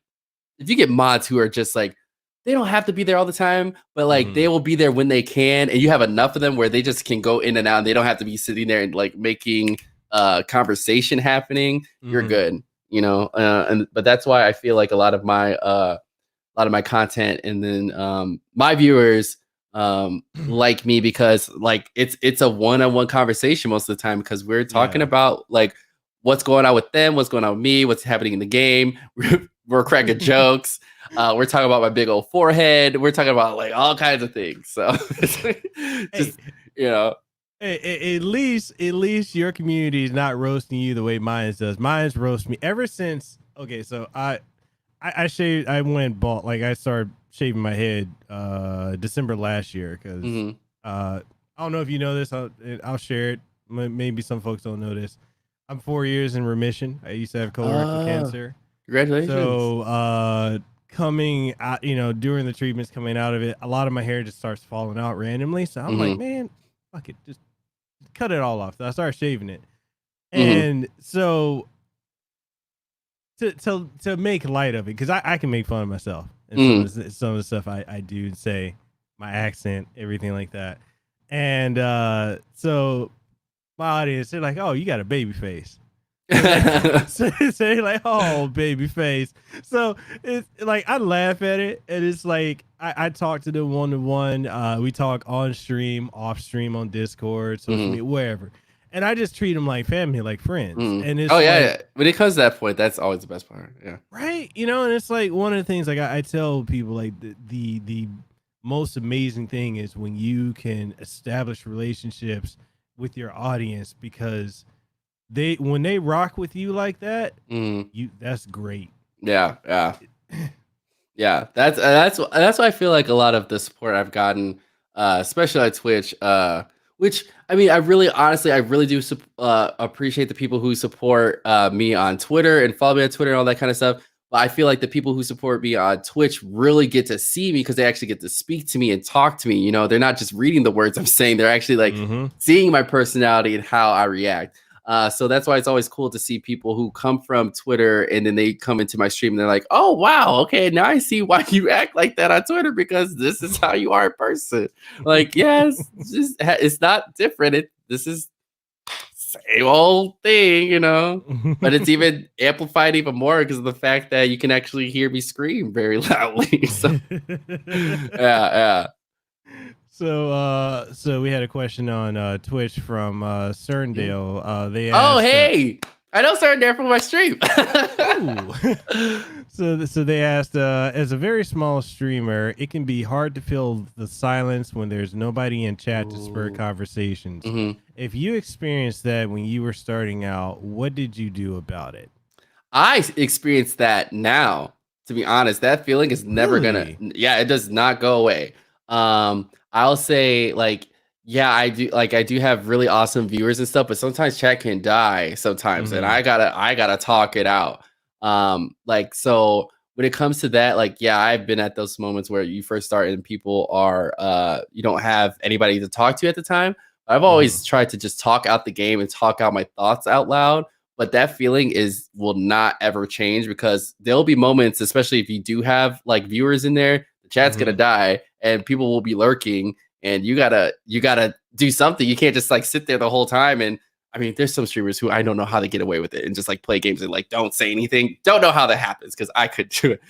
if you get mods who are just like they don't have to be there all the time, but like they will be there when they can, and you have enough of them where they just can go in and out, and they don't have to be sitting there and like making conversation happening. You're good, you know. But that's why I feel like a lot of my content, and then my viewers like me because like it's a one-on-one conversation most of the time because we're talking about like what's going on with them, what's going on with me, what's happening in the game. We're cracking jokes. We're talking about my big old forehead. We're talking about like all kinds of things. So just, you know, at least your community is not roasting you the way mine does. Mine's roast me ever since. Okay, so I shaved. I went bald. Like I started shaving my head December last year because I don't know if you know this. I'll share it. Maybe some folks don't know this. I'm 4 years in remission. I used to have colorectal cancer. Congratulations. So coming out, you know, during the treatments, coming out of it, a lot of my hair just starts falling out randomly. So I'm like, man, fuck it, just cut it all off. So I started shaving it, and so to make light of it, because I can make fun of myself and some of the stuff I do and say, my accent, everything like that, and so my audience, they're like, oh, you got a baby face. So they're like, oh, baby face. So it's like I laugh at it, and it's like I talk to them one-to-one. We talk on stream, off stream, on Discord, social media, wherever. And I just treat them like family, like friends. And it's yeah. When it comes to that point, that's always the best part. Yeah. Right. You know, and it's like one of the things like I tell people, like the most amazing thing is when you can establish relationships with your audience, because when they rock with you like that, that's great. Yeah. That's why I feel like a lot of the support I've gotten, especially on Twitch, which I mean, I really do appreciate the people who support me on Twitter and follow me on Twitter and all that kind of stuff. But I feel like the people who support me on Twitch really get to see me because they actually get to speak to me and talk to me. You know, they're not just reading the words I'm saying; they're actually like seeing my personality and how I react. So that's why it's always cool to see people who come from Twitter and then they come into my stream and they're like, oh, wow, okay, now I see why you act like that on Twitter because this is how you are in person. Like, yes, it's not different. This is same old thing, you know, but it's even amplified even more because of the fact that you can actually hear me scream very loudly. So, yeah. So we had a question on Twitch from Cerndale. They asked, hey, I know Cerndale from my stream. So they asked, as a very small streamer, it can be hard to fill the silence when there's nobody in chat to spur conversations. If you experienced that when you were starting out, what did you do about it? I experienced that now. To be honest, that feeling is never it does not go away. I'll say like, yeah, I do have really awesome viewers and stuff, but sometimes chat can die sometimes, and I gotta talk it out. So when it comes to that, like, yeah, I've been at those moments where you first start and people are, you don't have anybody to talk to at the time. I've always tried to just talk out the game and talk out my thoughts out loud. But that feeling will not ever change because there'll be moments, especially if you do have like viewers in there, the chat's gonna die and people will be lurking, and you gotta do something. You can't just like sit there the whole time. And I mean, there's some streamers who I don't know how they get away with it and just like play games and like don't say anything. Don't know how that happens because I could do it.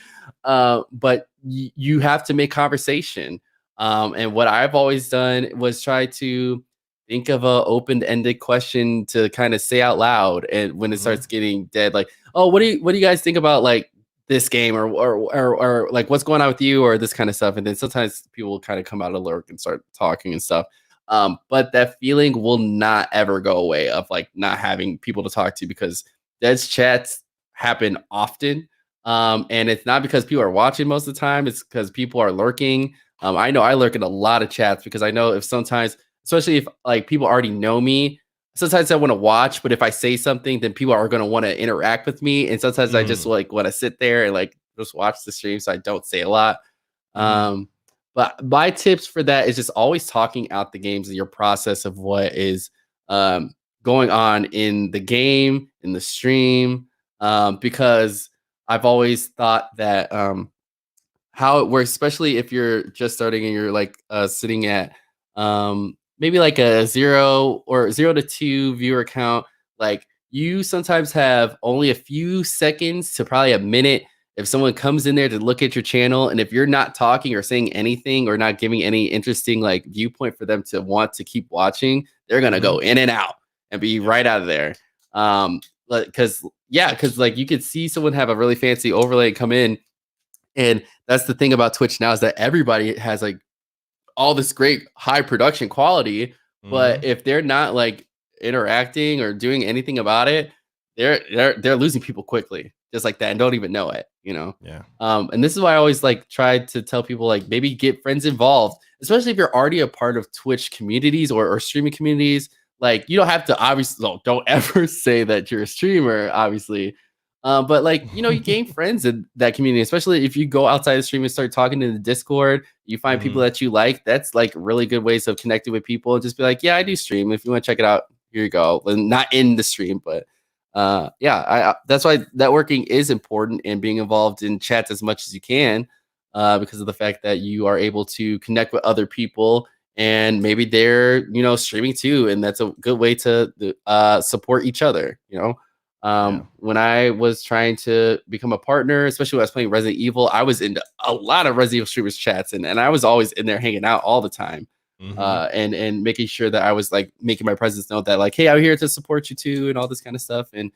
But you have to make conversation. And what I've always done was try to think of a open-ended question to kind of say out loud, and when it starts getting dead, like, oh, what do you guys think about like this game, or like what's going on with you, or this kind of stuff. And then sometimes people will kind of come out of lurk and start talking and stuff. But that feeling will not ever go away of like not having people to talk to, because dead chats happen often. And it's not because people are watching most of the time, it's because people are lurking. I know I lurk in a lot of chats because I know if sometimes, especially if like people already know me, sometimes I want to watch, but if I say something, then people are going to want to interact with me. And sometimes I just like want to sit there and like just watch the stream, so I don't say a lot. But my tips for that is just always talking out the games and your process of what is going on in the game, in the stream, because I've always thought that how it works, especially if you're just starting and you're like sitting at maybe like a 0 to 2 viewer count, like you sometimes have only a few seconds to probably a minute if someone comes in there to look at your channel, and if you're not talking or saying anything or not giving any interesting like viewpoint for them to want to keep watching, they're gonna go in and out and be right out of there. Because like you could see someone have a really fancy overlay come in, and that's the thing about Twitch now, is that everybody has like all this great high production quality, but if they're not like interacting or doing anything about it, they're losing people quickly, just like that, and don't even know it, you know? Yeah. And this is why I always like try to tell people, like, maybe get friends involved, especially if you're already a part of Twitch communities or streaming communities. Like, you don't have to, obviously, don't ever say that you're a streamer, obviously. But like, you know, you gain friends in that community, especially if you go outside the stream and start talking in the Discord, you find people that you like. That's like really good ways of connecting with people, and just be like, yeah, I do stream. If you want to check it out, here you go. And not in the stream, but that's why networking is important, and being involved in chats as much as you can, because of the fact that you are able to connect with other people, and maybe they're, you know, streaming too, and that's a good way to support each other, you know. When I was trying to become a partner, especially when I was playing Resident Evil, I was into a lot of Resident Evil streamers chats, and I was always in there hanging out all the time, and making sure that I was like making my presence known, that like, hey, I'm here to support you too, and all this kind of stuff. And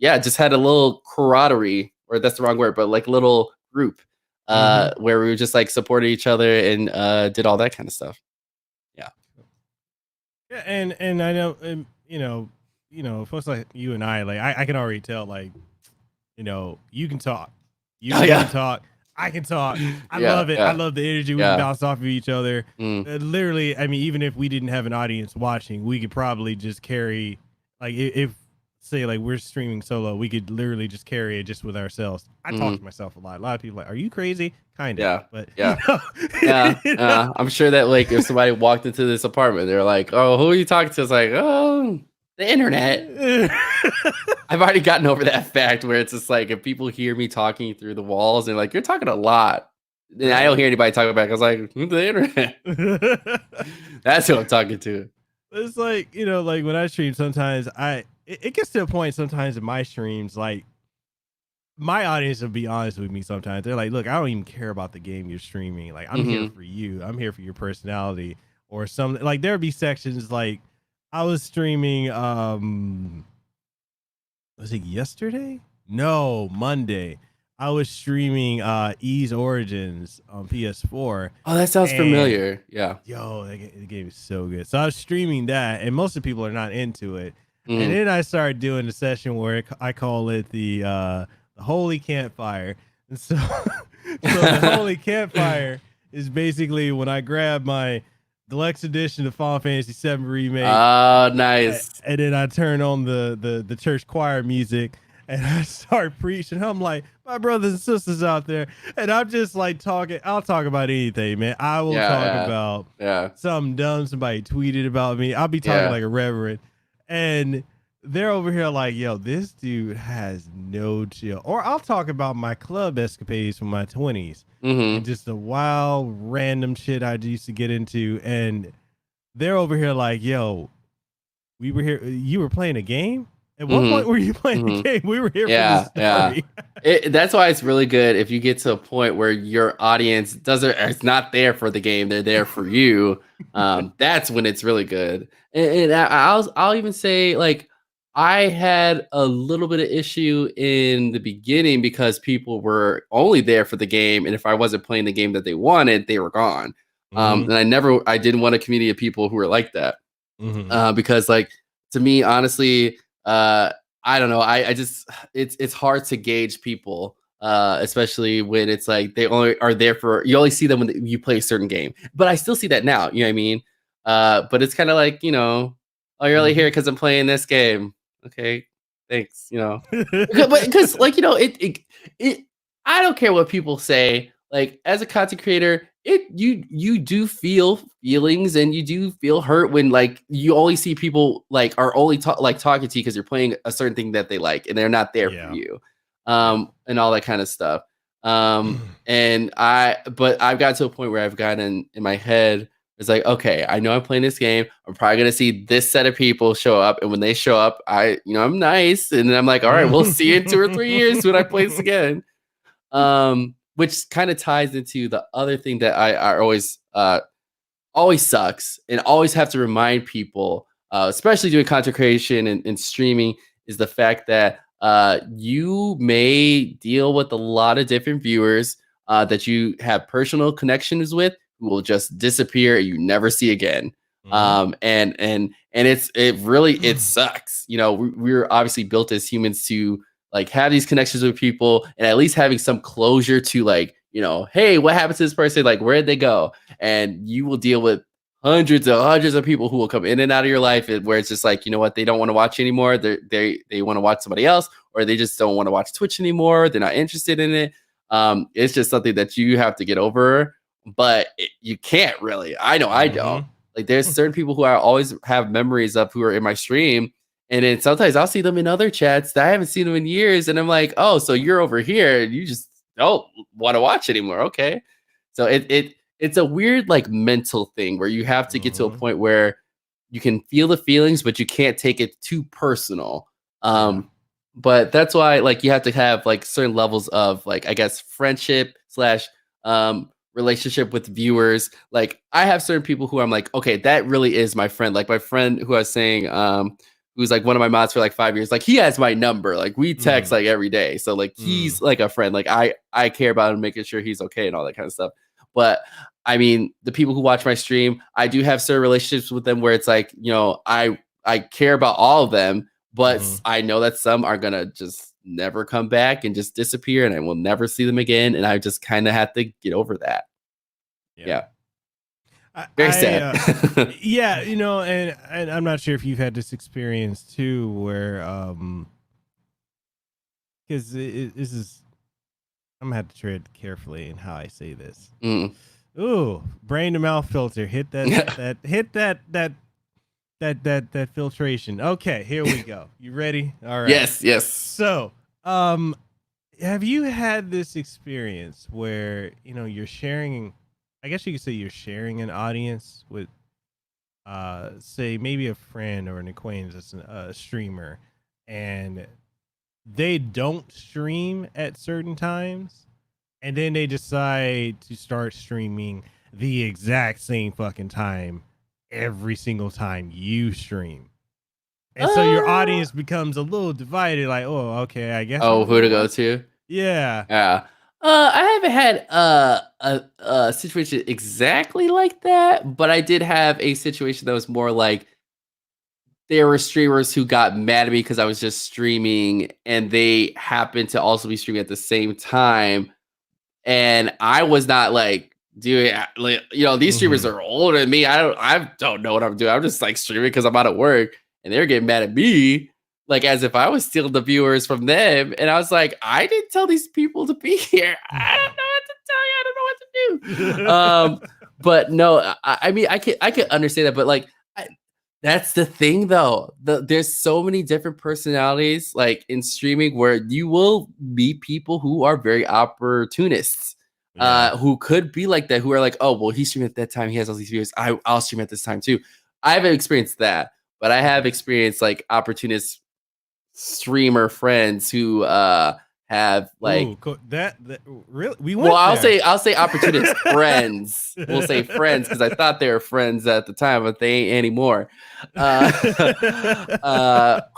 just had a little camaraderie, or that's the wrong word, but like a little group where we were just like supporting each other and did all that kind of stuff. Yeah, and I know, you know, folks like you and I, like I can already tell, like, you know, you can talk, can talk, I can talk. I love it. I love the energy. We can bounce off of each other. Literally, I mean, even if we didn't have an audience watching, we could probably just carry, like, if say like we're streaming solo, we could literally just carry it just with ourselves. I talk to myself a lot. A lot of people are like, are you crazy? Kind of. But you know, I'm sure that like if somebody walked into this apartment, they're like, oh, who are you talking to? It's like, oh, the internet. I've already gotten over that fact, where it's just like, if people hear me talking through the walls, they're like, you're talking a lot. And I don't hear anybody talking back. I was like, the internet. That's who I'm talking to. It's like, you know, like when I stream, sometimes it gets to a point sometimes in my streams, like my audience will be honest with me sometimes. They're like, look, I don't even care about the game you're streaming. Like, I'm here for you. I'm here for your personality, or something. Like, there'll be sections, like, I was streaming, was it yesterday? No, Monday. I was streaming Ys Origins on PS4. Oh, that sounds familiar. Yeah. Yo, the game is so good. So I was streaming that, and most of the people are not into it. And then I started doing the session where I call it the Holy Campfire. And so, the Holy Campfire is basically when I grab my Deluxe Edition of Final Fantasy VII Remake. Oh, nice. And then I turn on the church choir music, and I start preaching. I'm like, my brothers and sisters out there, and I'm just like talking. I'll talk about anything, man. I will talk about something dumb somebody tweeted about me. I'll be talking like a reverend, and they're over here like, yo, this dude has no chill. Or I'll talk about my club escapades from my 20s. And just the wild, random shit I used to get into. And they're over here like, yo, we were here. You were playing a game? At what point were you playing the game? We were here for this story. That's why it's really good if you get to a point where your audience it's not there for the game; they're there for you. That's when it's really good. And I'll even say, like, I had a little bit of issue in the beginning because people were only there for the game, and if I wasn't playing the game that they wanted, they were gone. And I didn't want a community of people who were like that, because, like, to me, honestly, I don't know. I just it's hard to gauge people, especially when it's like they only are there you only see them when you play a certain game. But I still see that now. You know what I mean? But it's kind of like, oh, you're only here because I'm playing this game. Okay, thanks. Because like, I don't care what people say. Like, as a content creator, you do feel feelings and you do feel hurt when, like, you only see people like are only talking to you because you're playing a certain thing that they like and they're not there for you, and all that kind of stuff. But I've got to a point where I've gotten in my head, it's like, okay, I know I'm playing this game. I'm probably gonna see this set of people show up, and when they show up, I'm nice, and then I'm like, all right, we'll see you in 2 or 3 years when I play this again. Which kind of ties into the other thing that I always sucks and always have to remind people, especially doing content creation and streaming, is the fact that you may deal with a lot of different viewers that you have personal connections with who will just disappear and you never see again. And it sucks. We're obviously built as humans to, like, have these connections with people and at least having some closure to, like, hey, what happened to this person? Like, where did they go? And you will deal with hundreds of people who will come in and out of your life, where it's just like, you know what, they don't want to watch anymore. They want to watch somebody else, or they just don't want to watch Twitch anymore. They're not interested in it. It's just something that you have to get over, but you can't really. I know I don't. Like, there's certain people who I always have memories of who are in my stream. And then sometimes I'll see them in other chats that I haven't seen them in years. And I'm like, oh, so you're over here and you just don't want to watch anymore. Okay. So it's a weird, like, mental thing where you have to get to a point where you can feel the feelings, but you can't take it too personal. But that's why, like, you have to have, like, certain levels of, like, I guess, friendship / relationship with viewers. Like, I have certain people who I'm like, okay, that really is my friend. Like, my friend who I was saying, who's like one of my mods for like 5 years, like, he has my number, like, we text like every day, so, like, he's like a friend. Like, I care about him, making sure he's okay and all that kind of stuff. But I mean, the people who watch my stream, I do have certain relationships with them where it's like, I care about all of them, but I know that some are gonna just never come back and just disappear and I will never see them again, and I just kind of have to get over that. Very sad. Yeah, and I'm not sure if you've had this experience too, where because this is, I'm gonna have to tread carefully in how I say this. Ooh, brain to mouth filter. Hit that hit that filtration. Okay, here we go. You ready? All right. Yes. So, have you had this experience where you're sharing? I guess you could say you're sharing an audience with, say, maybe a friend or an acquaintance, a streamer, and they don't stream at certain times, and then they decide to start streaming the exact same fucking time every single time you stream. And so your audience becomes a little divided, like, oh, okay, I guess. Oh, who to go to? Yeah. I haven't had a situation exactly like that, but I did have a situation that was more like, there were streamers who got mad at me because I was just streaming, and they happened to also be streaming at the same time, and I was not like doing, like, these streamers are older than me. I don't know what I'm doing. I'm just like streaming because I'm out of work, and they're getting mad at me, like, as if I was stealing the viewers from them. And I was like, I didn't tell these people to be here. I don't know what to tell you. I don't know what to do. But no, I mean, I could understand that, but like, that's the thing though. There's so many different personalities, like, in streaming, where you will meet people who are very opportunists, who could be like that, who are like, oh, well, he's streaming at that time, he has all these viewers, I'll stream at this time too. I haven't experienced that, but I have experienced, like, opportunists streamer friends who have like that really we went I'll say opportunist friends. We'll say friends because I thought they were friends at the time, but they ain't anymore.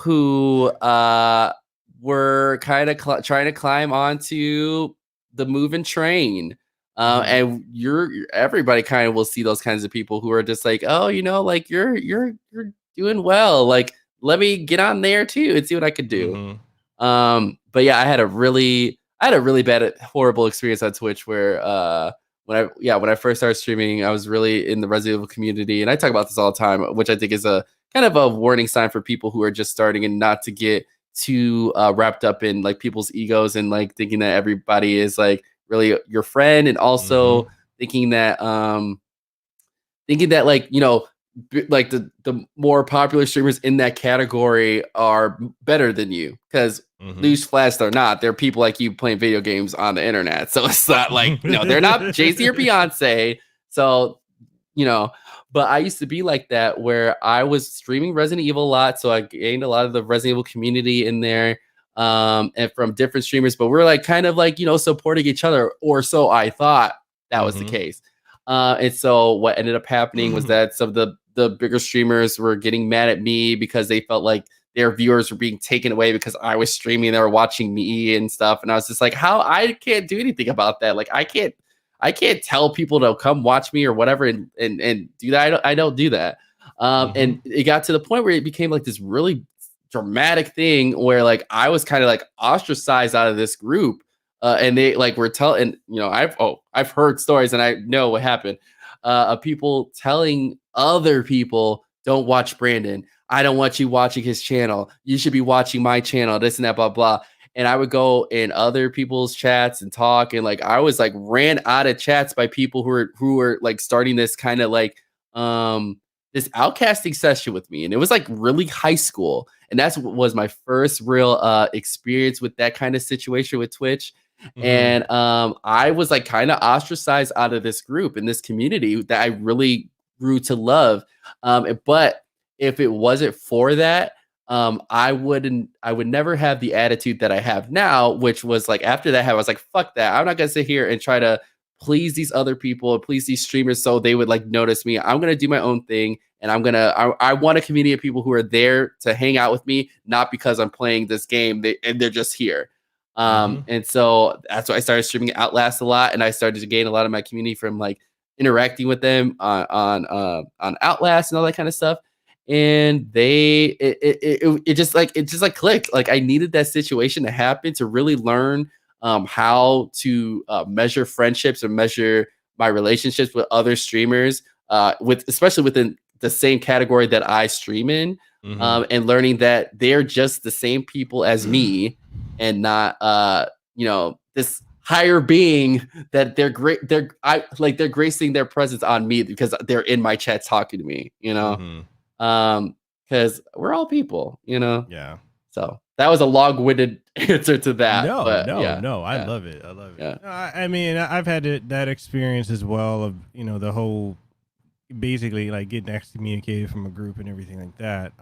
Who were kind of trying to climb onto the moving train. And everybody kind of will see those kinds of people who are just like, oh, like you're doing well. Like, let me get on there too and see what I could do. But yeah, I had a really bad, horrible experience on Twitch where when I first started streaming, I was really in the Resident Evil community, and I talk about this all the time, which I think is a kind of a warning sign for people who are just starting and not to get too wrapped up in like people's egos and like thinking that everybody is like really your friend, and also thinking that like like the more popular streamers in that category are better than you, because newsflash, they're not. They're people like you playing video games on the internet, so it's not like they're not Jay-Z or Beyonce. So but I used to be like that, where I was streaming Resident Evil a lot, so I gained a lot of the Resident Evil community in there, and from different streamers. But we're like kind of like supporting each other, or so I thought that was the case. And so what ended up happening was that some of the bigger streamers were getting mad at me because they felt like their viewers were being taken away because I was streaming. They were watching me and stuff. And I was just like, how? I can't do anything about that. Like, I can't tell people to come watch me or whatever and do that. I don't do that. And it got to the point where it became like this really dramatic thing where like I was kind of like ostracized out of this group. And they like were telling, I've heard stories and I know what happened. Of people telling other people, don't watch Brandon. I don't want you watching his channel. You should be watching my channel, this and that, blah, blah. And I would go in other people's chats and talk. And like, I was like ran out of chats by people who were like starting this kind of like, this outcasting session with me. And it was like really high school. And that's what was my first real experience with that kind of situation with Twitch. And I was like kind of ostracized out of this group and this community that I really grew to love. But if it wasn't for that, I would never have the attitude that I have now, which was like after that, I was like, fuck that. I'm not gonna sit here and try to please these other people or please these streamers so they would like notice me. I'm gonna do my own thing, and I want a community of people who are there to hang out with me, not because I'm playing this game and they're just here. And so that's why I started streaming Outlast a lot, and I started to gain a lot of my community from like interacting with them on Outlast and all that kind of stuff. And it just clicked. Like I needed that situation to happen to really learn how to measure friendships or measure my relationships with other streamers, especially within the same category that I stream in, and learning that they're just the same people as me. And not, this higher being that they're great. They're gracing their presence on me because they're in my chat talking to me, because we're all people, Yeah. So that was a long-winded answer to that. No, I love it. I love it. Yeah. I mean, I've had that experience as well of, the whole basically like getting excommunicated from a group and everything like that.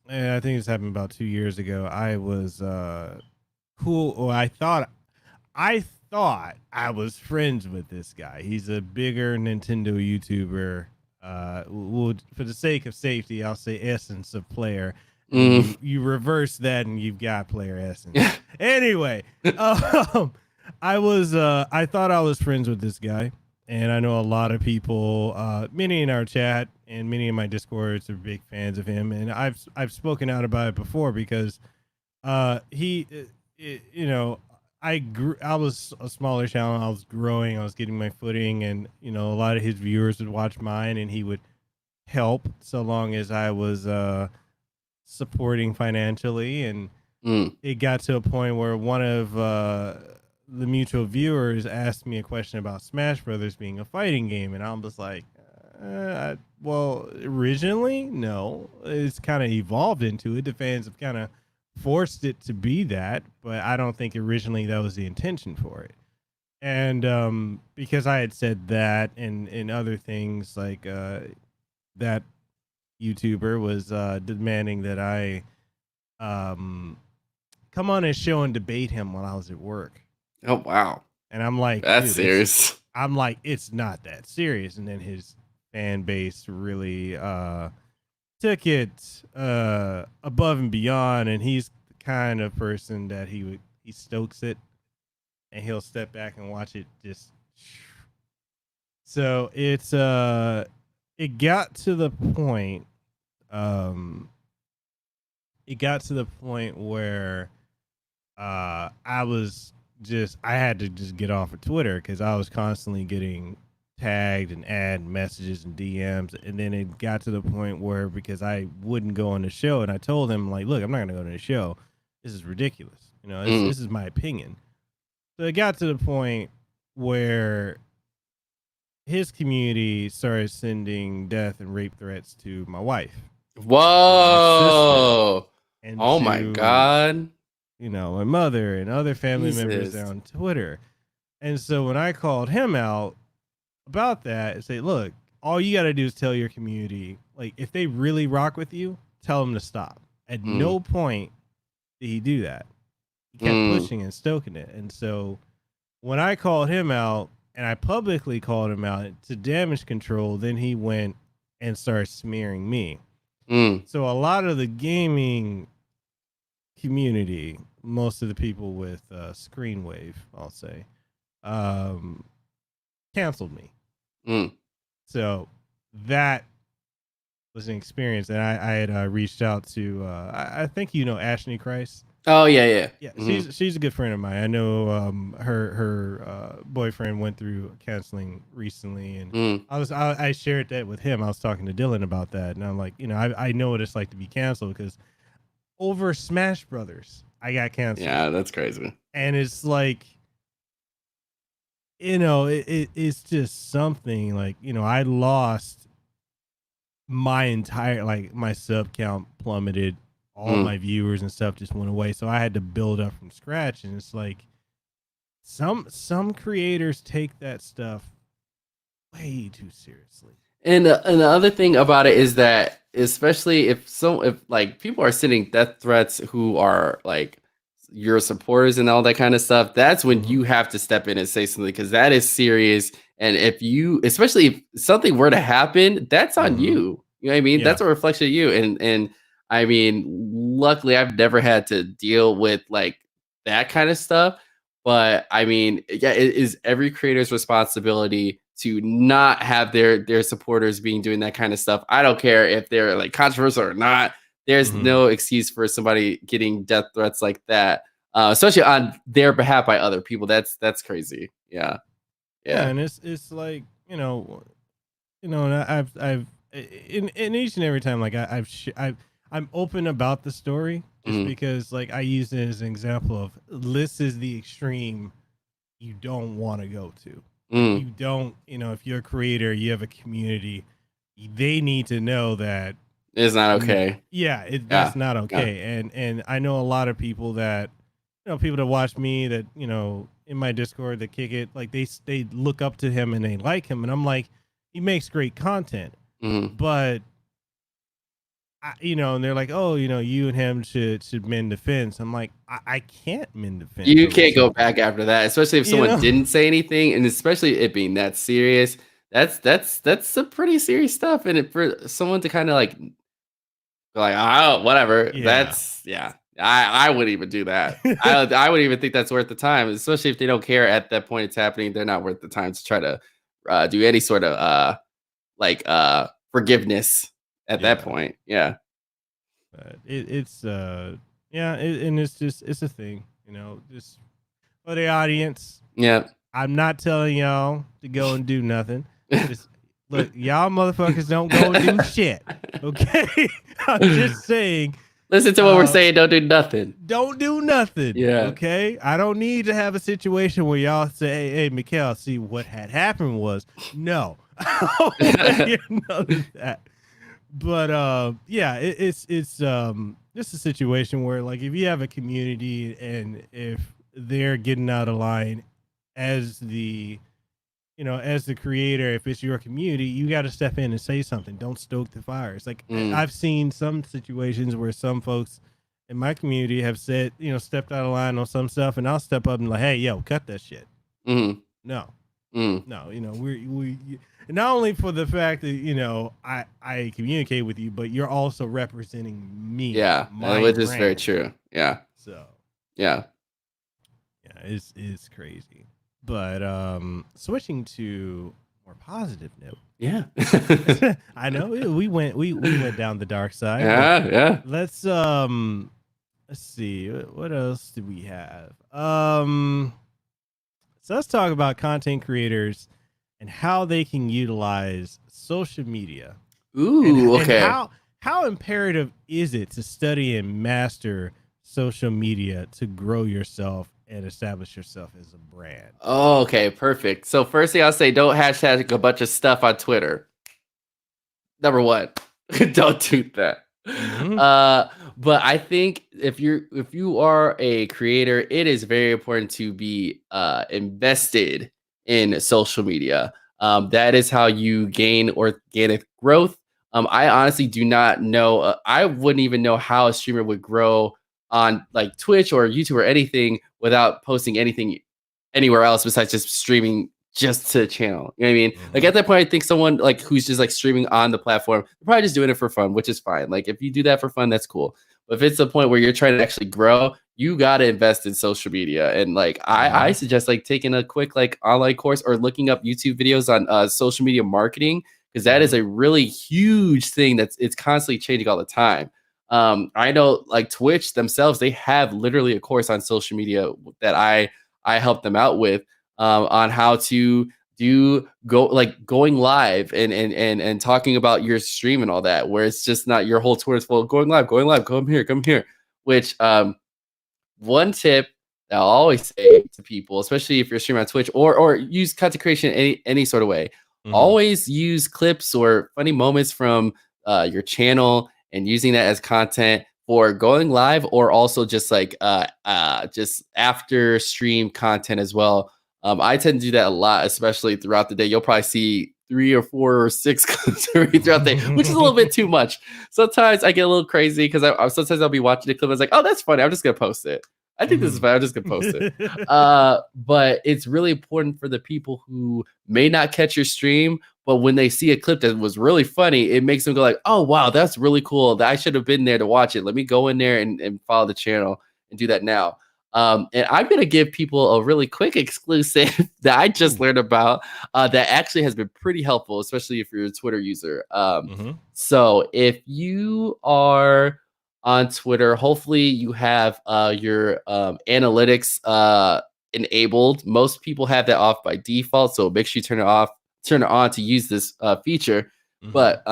I think this happened about 2 years ago. I was cool, or I thought I was friends with this guy. He's a bigger Nintendo YouTuber. For the sake of safety, I'll say essence of player. You reverse that and you've got player essence. Anyway, I thought I was friends with this guy. And I know a lot of people, many in our chat and many in my Discords are big fans of him. And I've spoken out about it before because I was a smaller channel. I was growing. I was getting my footing. And, a lot of his viewers would watch mine and he would help so long as I was supporting financially. And it got to a point where one of the mutual viewers asked me a question about Smash Brothers being a fighting game, and I'm just like, well, originally, no. It's kind of evolved into it. The fans have kind of forced it to be that, but I don't think originally that was the intention for it. And because I had said that and other things like that, YouTuber was demanding that I come on his show and debate him while I was at work. Oh wow, and I'm like, that's dude, serious. I'm like, it's not that serious. And then his fan base really took it above and beyond, and he's the kind of person that he stokes it and he'll step back and watch it just. So it's it got to the point where I had to just get off of Twitter because I was constantly getting tagged and add messages and DMs, and then it got to the point where, because I wouldn't go on the show, and I told him, like, look, I'm not gonna go to the show. This is ridiculous. You know, this is my opinion. So it got to the point where his community started sending death and rape threats to my wife. Whoa! And oh my God! You know, my mother and other family members on Twitter. And so when I called him out about that and say, look, all you got to do is tell your community, like, if they really rock with you, tell them to stop. At no point did he do that. He kept pushing and stoking it. And so when I called him out, and I publicly called him out to damage control, then he went and started smearing me. So a lot of the gaming community, most of the people with Screenwave, I'll say, canceled me. So that was an experience, and I had reached out to I think you know Ashley Christ. Oh yeah. She's a good friend of mine. I know her boyfriend went through counseling recently, and I shared that with him. I was talking to Dylan about that, and I'm like, you know, I know what it's like to be canceled, because over Smash Brothers I got canceled. Yeah, that's crazy. And it's like, you know, it's just something like, you know, I lost my entire, like, my sub count plummeted. All my viewers and stuff just went away. So I had to build up from scratch. And it's like some creators take that stuff way too seriously. And the other thing about it is that, especially if like people are sending death threats who are like your supporters and all that kind of stuff, that's when you have to step in and say something, because that is serious. And if you, especially if something were to happen, that's on you. You know what I mean? Yeah. That's a reflection of you. And I mean, luckily I've never had to deal with like that kind of stuff. But I mean, yeah, it is every creator's responsibility to not have their supporters doing that kind of stuff. I don't care if they're like controversial or not. There's no excuse for somebody getting death threats like that, especially on their behalf by other people. That's crazy. Yeah. And it's like, you know, and I've in each and every time, like I'm open about the story, just because, like, I use it as an example of this is the extreme you don't want to go to. You don't, you know, if you're a creator, you have a community, they need to know that it's not okay. That's not okay. And I know a lot of people that, you know, people that watch me that, you know, in my Discord that kick it, like they look up to him and they like him, and I'm like, he makes great content, but you know, and they're like, oh, you know, you and him should mend the fence. I'm like, I can't mend the fence. You can't go back after that, especially if someone didn't say anything, and especially it being that serious. That's some pretty serious stuff, and for someone to kind of like go like, oh, whatever. I wouldn't even do that. I wouldn't even think that's worth the time, especially if they don't care at that point it's happening. They're not worth the time to try to do any sort of forgiveness at that point. Yeah. But it's and it's just, it's a thing, you know, just for the audience. Yeah. I'm not telling y'all to go and do nothing. Just, look, y'all motherfuckers don't go and do shit. Okay? I'm just saying. Listen to what we're saying. Don't do nothing. Don't do nothing. Yeah. Okay? I don't need to have a situation where y'all say, hey, Mekel, see what had happened was. No. I don't want you to know that. But it's just a situation where, like, if you have a community and if they're getting out of line as the as the creator, if it's your community, you got to step in and say something. Don't stoke the fires. Like I've seen some situations where some folks in my community have said, stepped out of line on some stuff, and I'll step up and like, hey, yo, cut that shit. Mm-hmm. No, Mm. no, we not only for the fact that I communicate with you, but you're also representing me. Yeah, which is very true. Yeah. So yeah, it's crazy. But switching to more positive note. Yeah. I know we went down the dark side. Yeah. Let's see, what else do we have? So let's talk about content creators and how they can utilize social media. Ooh, okay. And how imperative is it to study and master social media to grow yourself and establish yourself as a brand? Oh, okay, perfect. So first thing I'll say, don't hashtag a bunch of stuff on Twitter. Number one, don't do that. Mm-hmm. But I think if you are a creator, it is very important to be invested in social media. That is how you gain organic growth. I honestly do not know. I wouldn't even know how a streamer would grow on like Twitch or YouTube or anything without posting anything anywhere else besides just streaming just to the channel. You know what I mean? Mm-hmm. Like at that point, I think someone like who's just like streaming on the platform, they're probably just doing it for fun, which is fine. Like if you do that for fun, that's cool. But if it's a point where you're trying to actually grow, you got to invest in social media. And like I suggest like taking a quick like online course or looking up YouTube videos on social media marketing, because that is a really huge thing it's constantly changing all the time. I know like Twitch themselves, they have literally a course on social media that I help them out with on how to going live and talking about your stream and all that, where it's just not your whole Twitter's full of going live, come here. Which one tip that I'll always say to people, especially if you're streaming on Twitch or use content creation any sort of way, always use clips or funny moments from your channel and using that as content for going live, or also just like just after stream content as well. I tend to do that a lot, especially throughout the day. You'll probably see 3 or 4 or 6 clips throughout the day, which is a little bit too much. Sometimes I get a little crazy because sometimes I'll be watching a clip and it's like, oh, that's funny. I'm just going to post it. I think this is fun. I'm just going to post it. But it's really important for the people who may not catch your stream, but when they see a clip that was really funny, it makes them go like, oh, wow, that's really cool. I should have been there to watch it. Let me go in there and follow the channel and do that now. And I'm going to give people a really quick exclusive that I just learned about that actually has been pretty helpful, especially if you're a Twitter user. So if you are on Twitter, hopefully you have your analytics enabled. Most people have that off by default, so make sure you turn it on to use this feature. But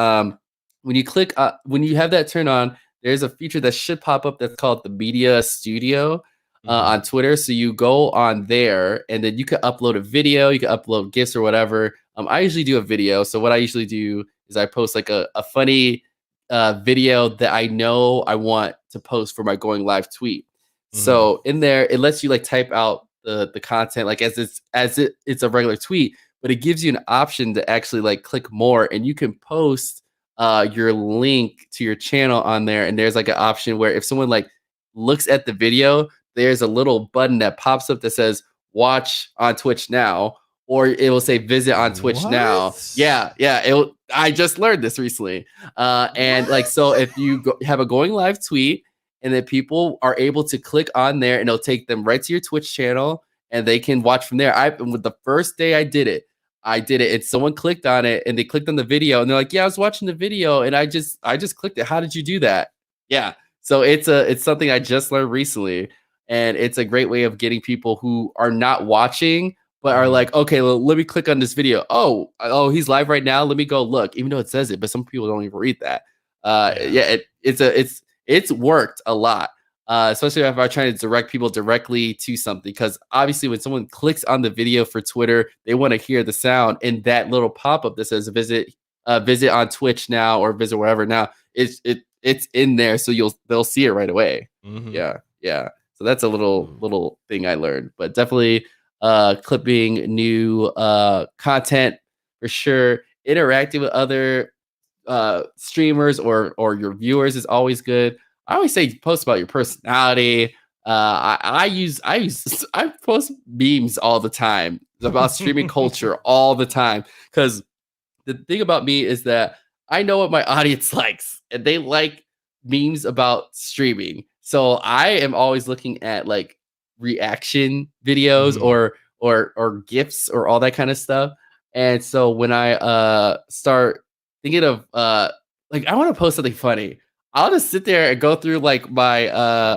when you have that turned on, there's a feature that should pop up that's called the Media Studio. On Twitter. So you go on there and then you can upload a video, you can upload GIFs or whatever. I usually do a video. So what I usually do is I post like a funny video that I know I want to post for my going live tweet. So in there, it lets you like type out the content like as it's a regular tweet, but it gives you an option to actually like click more, and you can post your link to your channel on there. And there's like an option where if someone like looks at the video, there's a little button that pops up that says watch on Twitch now, or it will say visit on Twitch now. Yeah. I just learned this recently. And like, so if you have a going live tweet and then people are able to click on there and it'll take them right to your Twitch channel and they can watch from there. With the first day I did it and someone clicked on it and they clicked on the video and they're like, yeah, I was watching the video and I just clicked it. How did you do that? Yeah. So it's something I just learned recently. And it's a great way of getting people who are not watching, but are like, okay, well, let me click on this video. Oh, he's live right now. Let me go look, even though it says it, but some people don't even read that. It's worked a lot, especially if I'm trying to direct people directly to something. Because obviously when someone clicks on the video for Twitter, they want to hear the sound, and that little pop-up that says visit on Twitch now or visit wherever now, it's in there. So they'll see it right away. Yeah. So that's a little thing I learned, but definitely clipping new content for sure. Interacting with other streamers or your viewers is always good. I always say post about your personality. I post memes all the time about streaming culture all the time, because the thing about me is that I know what my audience likes, and they like memes about streaming. So I am always looking at like reaction videos or gifs or all that kind of stuff. And so when I start thinking of like I want to post something funny, I'll just sit there and go through like my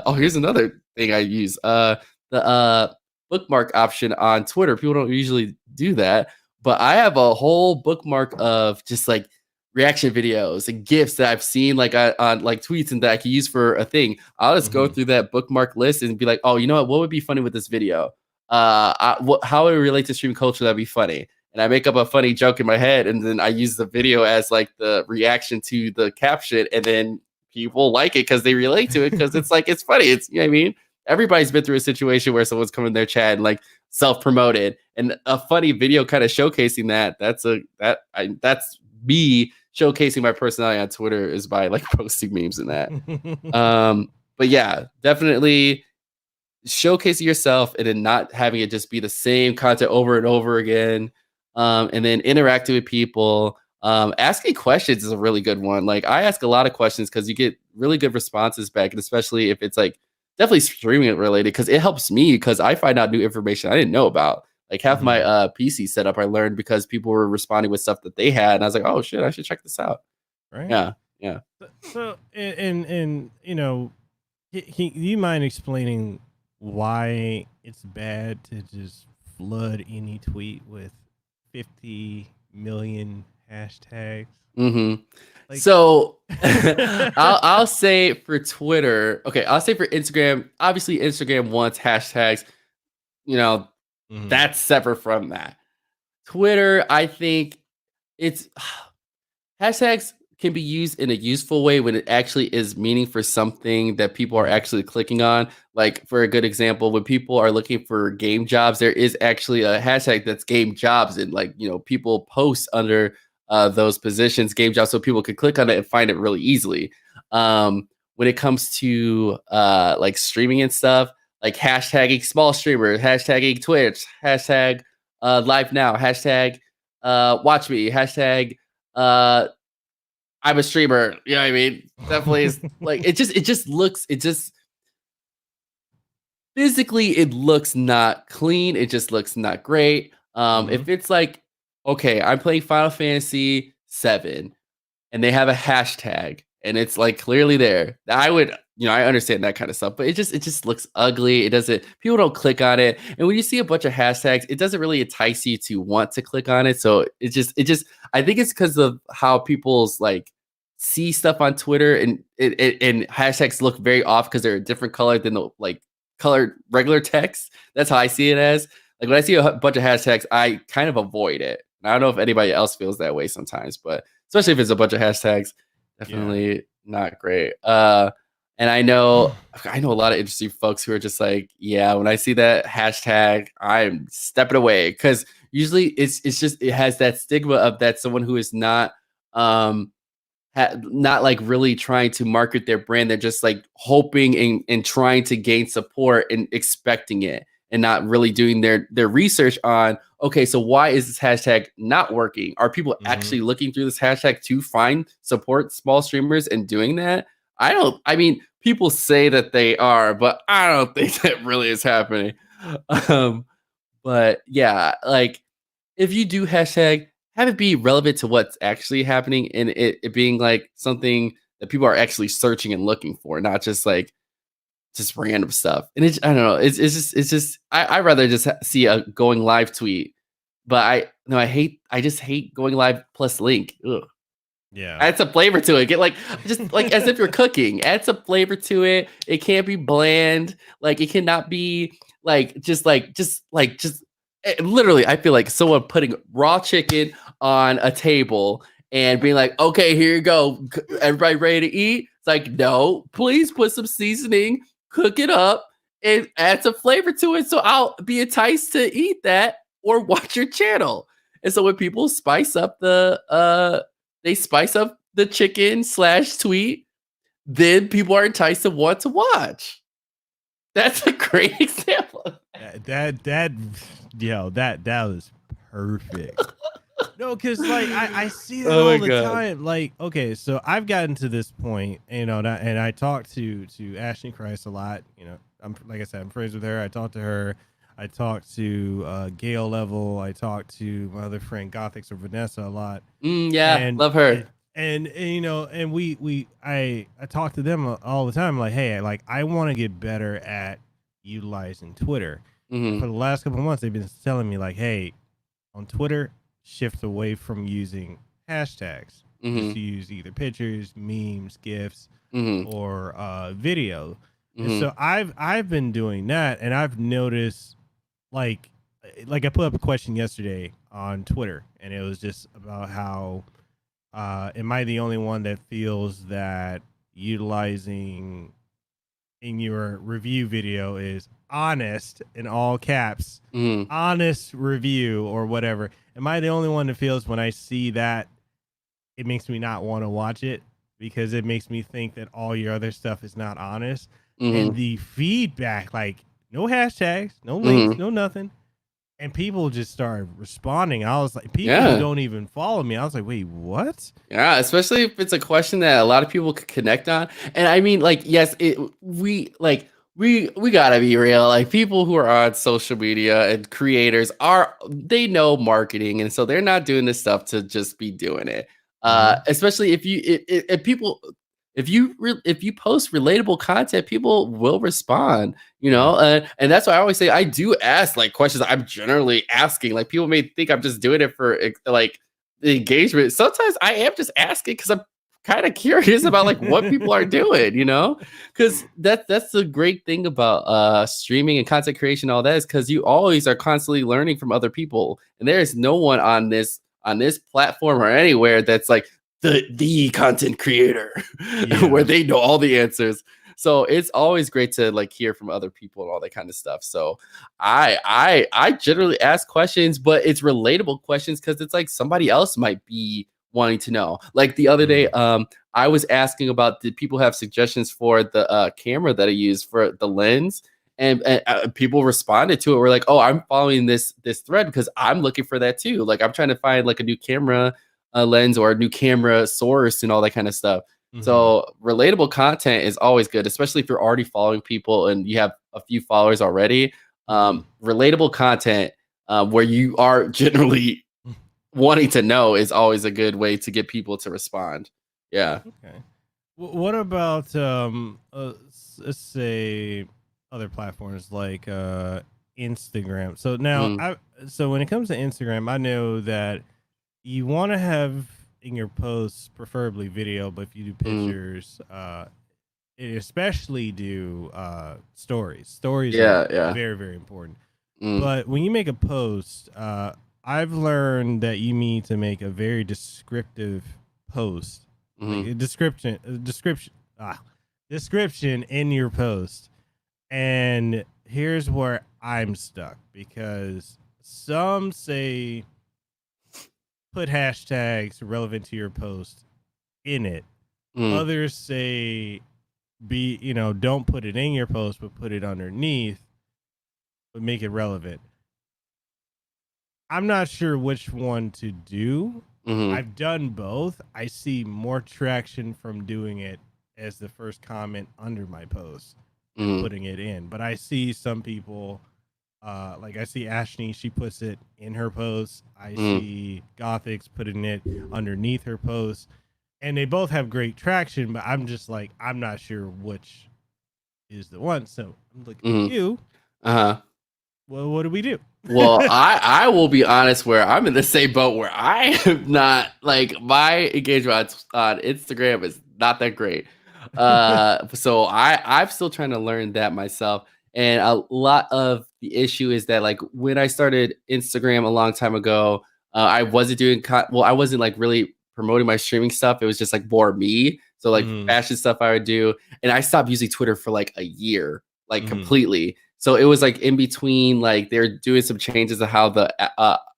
oh, here's another thing I use. The bookmark option on Twitter. People don't usually do that, but I have a whole bookmark of just like reaction videos and gifs that I've seen like on like tweets and that I can use for a thing. I'll just go through that bookmark list and be like, oh, you know what would be funny with this video? How would it relate to streaming culture? That'd be funny. And I make up a funny joke in my head, and then I use the video as like the reaction to the caption, and then people like it because they relate to it because it's like it's funny. It's, you know what I mean? Everybody's been through a situation where someone's come in their chat and like self-promoted, and a funny video kind of showcasing that. That's me showcasing my personality on Twitter is by like posting memes and that. But yeah, definitely showcasing yourself and then not having it just be the same content over and over again. And then interacting with people. Asking questions is a really good one. Like I ask a lot of questions because you get really good responses back, and especially if it's like definitely streaming related, because it helps me because I find out new information I didn't know about. Like half my PC setup I learned because people were responding with stuff that they had, and I was like, oh shit, I should check this out. Right. Yeah. So and you know, do you mind explaining why it's bad to just flood any tweet with 50 million hashtags? Like, so I'll say for Twitter, okay, I'll say for Instagram, obviously Instagram wants hashtags, you know, that's separate from that. Twitter, I think it's hashtags can be used in a useful way when it actually is meaning for something that people are actually clicking on. Like for a good example, when people are looking for game jobs, there is actually a hashtag that's game jobs, and like, you know, people post under those positions, game jobs, so people can click on it and find it really easily. When it comes to like streaming and stuff, like hashtagging small streamers, hashtagging Twitch, hashtag live now, hashtag watch me, hashtag I'm a streamer. You know what I mean? Definitely is like it just looks physically it looks not clean. It just looks not great. If it's like, okay, I'm playing Final Fantasy 7 and they have a hashtag and it's like clearly there, I would, you know, I understand that kind of stuff, but it just looks ugly. It doesn't, people don't click on it. And when you see a bunch of hashtags, it doesn't really entice you to want to click on it. So it just, I think it's because of how people's like see stuff on Twitter, and and hashtags look very off because they're a different color than the like colored regular text. That's how I see it as. Like when I see a bunch of hashtags, I kind of avoid it. And I don't know if anybody else feels that way sometimes, but especially if it's a bunch of hashtags, definitely not great. And I know a lot of interesting folks who are just like, yeah, when I see that hashtag, I'm stepping away, because usually it's just, it has that stigma of that someone who is not not like really trying to market their brand. They're just like hoping and trying to gain support and expecting it, and not really doing their research on, okay, so why is this hashtag not working? Are people actually looking through this hashtag to find support small streamers and doing that? I mean, people say that they are, but I don't think that really is happening. But yeah, like if you do hashtag, have it be relevant to what's actually happening, and it being like something that people are actually searching and looking for, not just like just random stuff. And I don't know, it's just I rather just see a going live tweet, but I just hate going live plus link. Ugh. Yeah, add some flavor to it. Get like just like as if you're cooking. Add some flavor to it. It can't be bland. Like it cannot be like just literally. I feel like someone putting raw chicken on a table and being like, "Okay, here you go. Everybody ready to eat?" It's like, no, please put some seasoning, cook it up, it adds a flavor to it. So I'll be enticed to eat that or watch your channel. And so when people spice up the chicken / tweet, then people are enticed to want to watch. That's a great example. That was perfect. No, because like I see that all the time. Like, okay, so I've gotten to this point, and I talk to Ashley Christ a lot. Like I said, I'm friends with her. I talk to her. I talk to Gail Level. I talk to my other friend Gothix or Vanessa a lot. Love her. And I talk to them all the time. Like, hey, I want to get better at utilizing Twitter. Mm-hmm. For the last couple of months, they've been telling me like, hey, on Twitter, shift away from using hashtags. Mm-hmm. Just use either pictures, memes, GIFs, mm-hmm. or video. Mm-hmm. And so I've been doing that, and I've noticed like I put up a question yesterday on Twitter, and it was just about how am I the only one that feels that utilizing in your review video is honest in all caps, honest review or whatever? Am I the only one that feels when I see that it makes me not want to watch it because it makes me think that all your other stuff is not honest? And the feedback, like no hashtags, no links, no nothing. And people just started responding. I was like, people who don't even follow me. I was like, wait, what? Yeah, especially if it's a question that a lot of people could connect on. And I mean, like, yes, we gotta be real. Like, people who are on social media and creators they know marketing, and so they're not doing this stuff to just be doing it. Especially if you post relatable content, people will respond, and that's why I always say I do ask like questions. I'm generally asking, like, people may think I'm just doing it for like the engagement. Sometimes I am just asking because I'm kind of curious about like what people are doing, because that's the great thing about streaming and content creation, all that, is because you always are constantly learning from other people, and there is no one on this platform or anywhere that's like the content creator where they know all the answers. So it's always great to like hear from other people and all that kind of stuff. So I generally ask questions, but it's relatable questions because it's like somebody else might be wanting to know. Like the other day, I was asking about, did people have suggestions for the camera that I use for the lens? And people responded to it. We're like, oh, I'm following this thread because I'm looking for that too. Like, I'm trying to find like a new camera lens or a new camera source and all that kind of stuff. So relatable content is always good, especially if you're already following people and you have a few followers already. Relatable content where you are generally wanting to know is always a good way to get people to respond. Yeah. Okay. What about let's say other platforms like Instagram? So now so when it comes to Instagram, I know that you want to have in your posts preferably video, but if you do pictures, especially do stories are very, very important. But when you make a post, I've learned that you need to make a very descriptive post, like a description in your post. And here's where I'm stuck, because some say put hashtags relevant to your post in it. Others say don't put it in your post, but put it underneath, but make it relevant. I'm not sure which one to do. I've done both. I see more traction from doing it as the first comment under my post and putting it in. But I see some people, like I see Ashley, she puts it in her post. I see Gothix putting it underneath her post. And they both have great traction, but I'm just like, I'm not sure which is the one. So I'm looking at you. Well, what do we do? Well, I will be honest, where I'm in the same boat where I am not, like, my engagement on Instagram is not that great. So I'm still trying to learn that myself. And a lot of the issue is that, like, when I started Instagram a long time ago, I wasn't doing, I wasn't like really promoting my streaming stuff. It was just like more me. So like fashion stuff I would do. And I stopped using Twitter for like a year. like completely. So it was like in between, like they're doing some changes to how the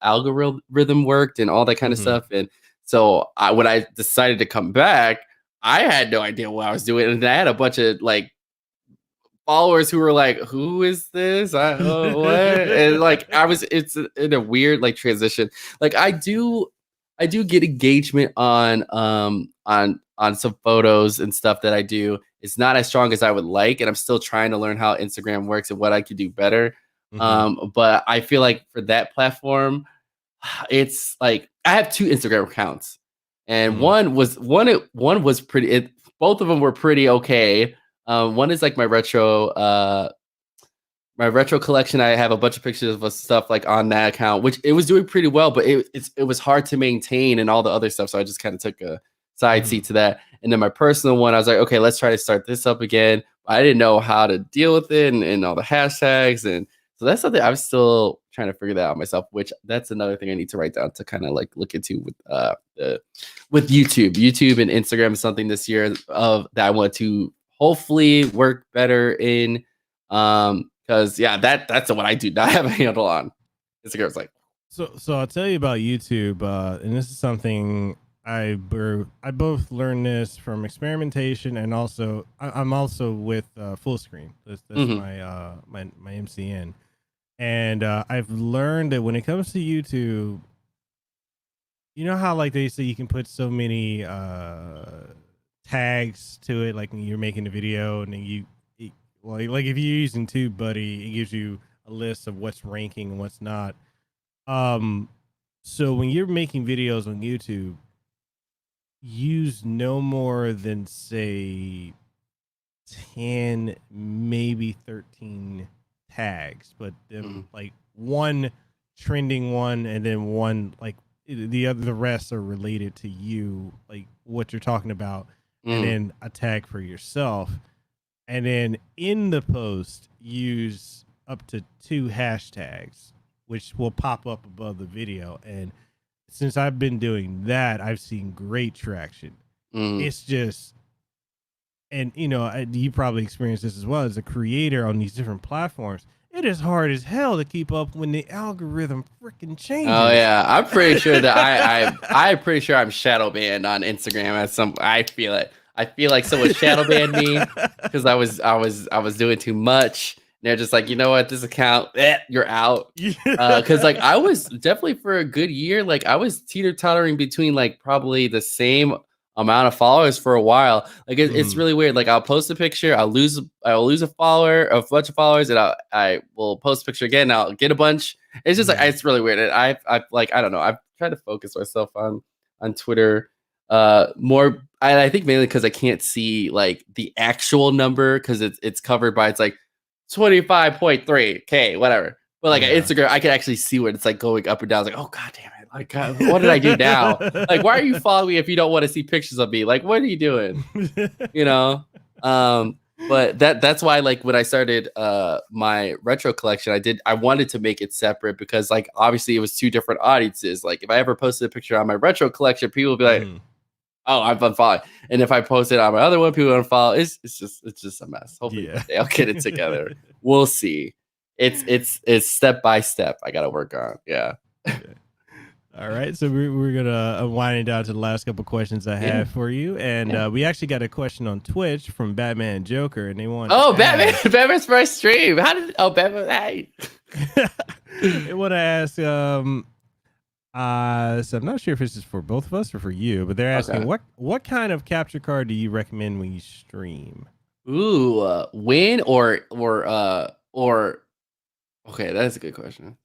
algorithm worked and all that kind of stuff. And so when I decided to come back, I had no idea what I was doing, and I had a bunch of like followers who were like, "Who is this? What?" And like it's in a weird like transition. Like I do get engagement on some photos and stuff that I do. It's not as strong as I would like, and I'm still trying to learn how Instagram works and what I could do better. But I feel like for that platform, it's like I have 2 Instagram accounts, and one was pretty. Both of them were pretty okay. One is like my retro collection. I have a bunch of pictures of stuff like on that account, which it was doing pretty well, but it was hard to maintain and all the other stuff. So I just kind of took a side seat to that. And then my personal one, I was like, okay, let's try to start this up again. I didn't know how to deal with it and all the hashtags. And so that's something I'm still trying to figure that out myself, which that's another thing I need to write down to kind of like look into with YouTube. YouTube and Instagram is something this year that I want to hopefully work better in. Because that's what I do not have a handle on. Instagram's like so I'll tell you about YouTube, and this is something I both learned this from experimentation, and also I'm also with full screen. That's my MCN, and I've learned that when it comes to YouTube, you know how like they say you can put so many tags to it, like when you're making a video, and then like if you're using TubeBuddy, it gives you a list of what's ranking and what's not. So when you're making videos on YouTube, use no more than say 10, maybe 13 tags, but like one trending one, and then one like the rest are related to you, like what you're talking about, and then a tag for yourself. And then in the post, use up to 2 hashtags, which will pop up above the video. And since I've been doing that, I've seen great traction. It's just, and you know, you probably experienced this as well as a creator on these different platforms. It is hard as hell to keep up when the algorithm freaking changes. Oh yeah, I'm pretty sure that I'm pretty sure I'm shadow banned on Instagram. I feel it. I feel like someone shadow banned me because I was doing too much. And they're just like, you know what, this account, you're out. Because like I was definitely for a good year, like I was teeter-tottering between like probably the same amount of followers for a while. Like it's really weird. Like I'll post a picture, I'll lose a bunch of followers, and I will post a picture again, and I'll get a bunch. It's just like it's really weird. And I don't know. I've tried to focus myself on Twitter more. I think mainly because I can't see like the actual number because it's covered by it's like 25.3K, whatever. But like on Instagram, I can actually see what it's like going up and down. It's like, oh god damn it! Like, what did I do now? Like, why are you following me if you don't want to see pictures of me? Like, what are you doing? You know. But that's why like when I started my retro collection, I wanted to make it separate because like obviously it was 2 different audiences. Like if I ever posted a picture on my retro collection, people would be like, oh, I'm unfollowing. And if I post it on my other one, people unfollow. It's just a mess. Hopefully they'll get it together. We'll see. It's step by step. I gotta work on. Yeah. Okay. All right, so we're gonna winding down to the last couple questions I have for you, and we actually got a question on Twitch from Batman Joker, and they want Batman's first stream. How did Batman? Hey. They want to ask so I'm not sure if this is for both of us or for you, but they're asking what kind of capture card do you recommend when you stream? Ooh, win or okay, that's a good question.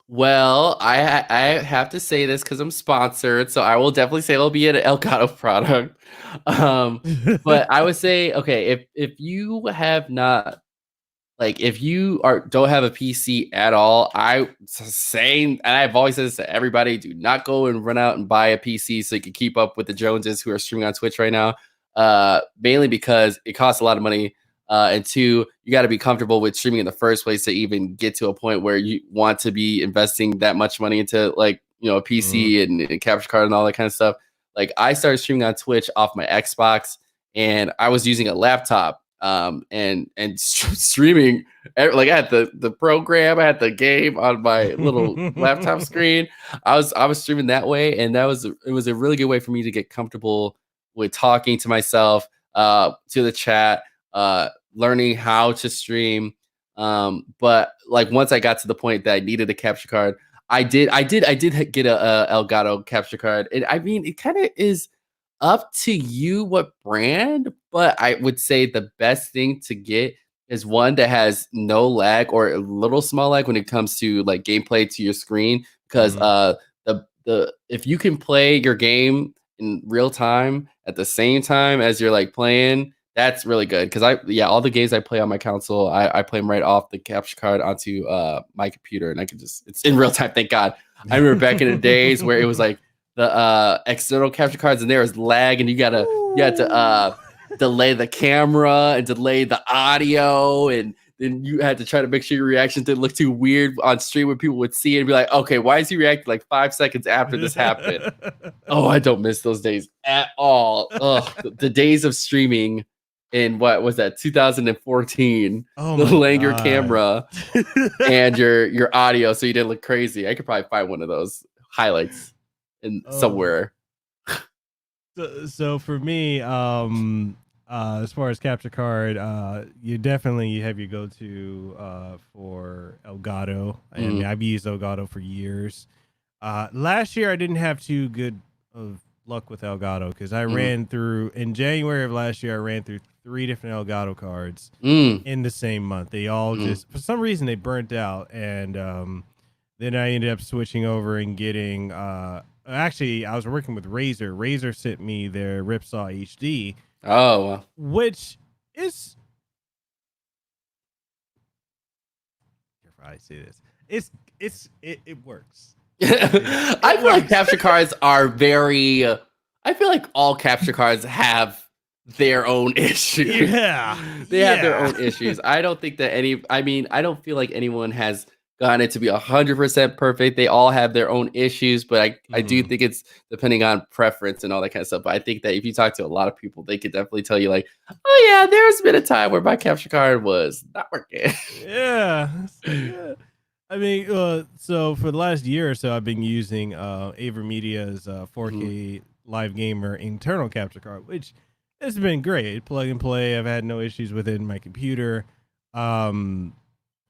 Well, I have to say this because I'm sponsored, so I will definitely say it'll be an Elgato product. But I would say, okay, if you have not, like, if you don't have a PC at all, and I've always said this to everybody: do not go and run out and buy a PC so you can keep up with the Joneses who are streaming on Twitch right now. Mainly because it costs a lot of money. And 2, you got to be comfortable with streaming in the first place to even get to a point where you want to be investing that much money into like, you know, a PC and capture card and all that kind of stuff. Like I started streaming on Twitch off my Xbox and I was using a laptop. and streaming. Like I had the program, I had the game on my little laptop screen. I was streaming that way, and it was a really good way for me to get comfortable with talking to myself, to the chat, learning how to stream. But like once I got to the point that I needed a capture card, I did get a Elgato capture card. And I mean, it kind of is up to you what brand, but I would say the best thing to get is one that has no lag or a little small lag when it comes to like gameplay to your screen. Because the if you can play your game in real time at the same time as you're like playing, that's really good. Because all the games I play on my console, I play them right off the capture card onto my computer, and I can just it's in real time. Thank God. I remember back in the days where it was like the external capture cards and there was lag, and you had to delay the camera and delay the audio, and then you had to try to make sure your reaction didn't look too weird on stream where people would see it and be like, okay, why is he reacting like 5 seconds after this happened? Oh, I don't miss those days at all. Ugh, the days of streaming in what was that 2014? Delaying your camera and your audio so you didn't look crazy. I could probably find one of those highlights in somewhere. So for me, as far as capture card, you have your go-to for Elgato. And I've used Elgato for years. Last year I didn't have too good of luck with Elgato because I ran through in January of last year. I ran through 3 different Elgato cards in the same month. They all just for some reason they burnt out, and then I ended up switching over and getting. Actually, I was working with Razer. Razer sent me their Ripsaw HD. Oh, wow. Which is. Careful, I say this. It works. I feel like capture cards are very. I feel like all capture cards have their own issues. Yeah, they have their own issues. I don't think that I don't feel like anyone has gotten it to be 100% perfect. They all have their own issues, but I do think it's depending on preference and all that kind of stuff. But I think that if you talk to a lot of people, they could definitely tell you like, oh yeah, there's been a time where my capture card was not working. Yeah. I mean, so for the last year or so, I've been using AverMedia's 4K Live Gamer internal capture card, which has been great. Plug and play. I've had no issues with it in my computer.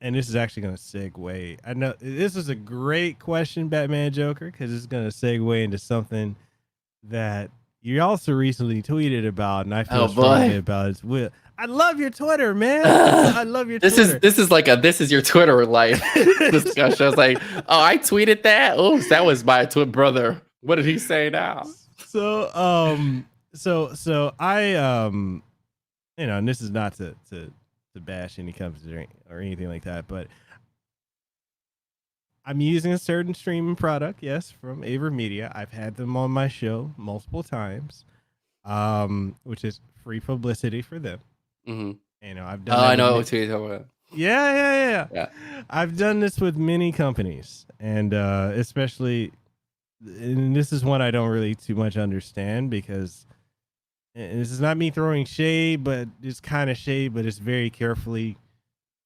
And this is actually going to segue. I know this is a great question, Batman Joker, because it's going to segue into something that you also recently tweeted about, and I feel strongly about it. I love your Twitter, man. I love your Twitter. This is your Twitter life discussion. I was like, oh, I tweeted that. Oh, that was my twin brother. What did he say now? So I and this is not to bash any company or anything like that, but I'm using a certain streaming product, yes, from AverMedia. I've had them on my show multiple times, which is free publicity for them. You know, I've done. I know what you're talking about. Yeah. I've done this with many companies, and especially, and this is one I don't really too much understand because. And this is not me throwing shade, but it's kind of shade, but it's very carefully.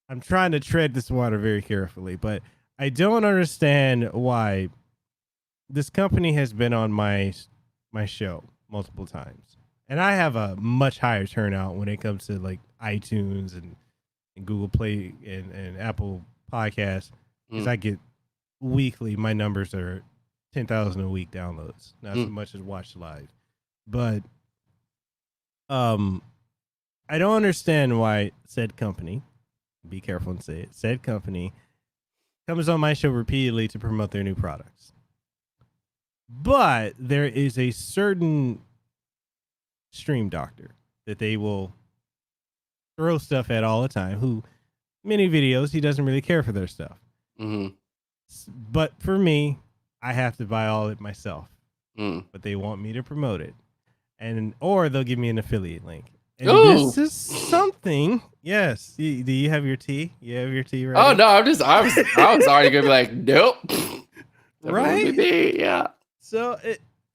I'm trying to tread this water very carefully, but I don't understand why this company has been on my show multiple times. And I have a much higher turnout when it comes to like iTunes and Google Play and Apple Podcasts. Because I get weekly, my numbers are 10,000 a week downloads. Not so much as watched live. But I don't understand why said company, be careful and say it, said company comes on my show repeatedly to promote their new products. But there is a certain stream doctor that they will throw stuff at all the time, who many videos, he doesn't really care for their stuff. But for me, I have to buy all it myself. But they want me to promote it. Or they'll give me an affiliate link. And this is something. Yes. Do you have your tea? You have your tea ready? Oh no, I was already gonna be like, nope. Right? Yeah. So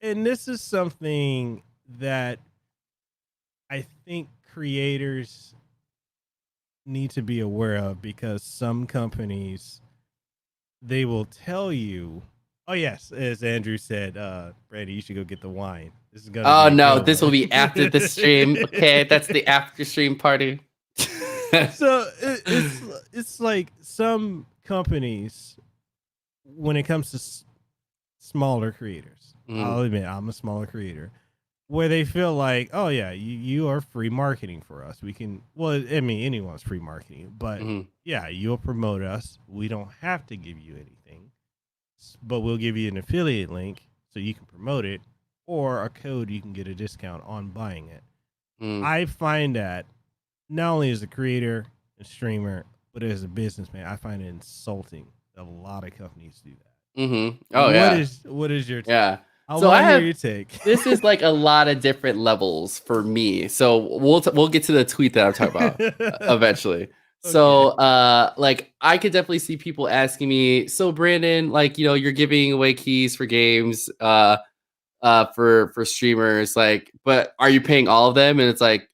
and this is something that I think creators need to be aware of, because some companies, they will tell you, oh yes, as Andrew said, Brandy, you should go get the wine. This is gonna Oh be a no, good this will one. be after the stream. Okay, that's the after stream party. So it's like some companies, when it comes to smaller creators, I'll admit I'm a smaller creator, where they feel like, oh yeah, you are free marketing for us. We can, well, I mean, anyone's free marketing, but yeah, you'll promote us. We don't have to give you anything, but we'll give you an affiliate link so you can promote it, or a code you can get a discount on buying it. I find that not only as a creator and streamer, but as a businessman, I find it insulting that a lot of companies do that. Oh, what is your take? Yeah. I So want to hear your take. This is like a lot of different levels for me. So we'll get to the tweet that I'm talking about eventually. So like I could definitely see people asking me, so Brandon, like, you know, you're giving away keys for games for streamers, like, but are you paying all of them? And it's like,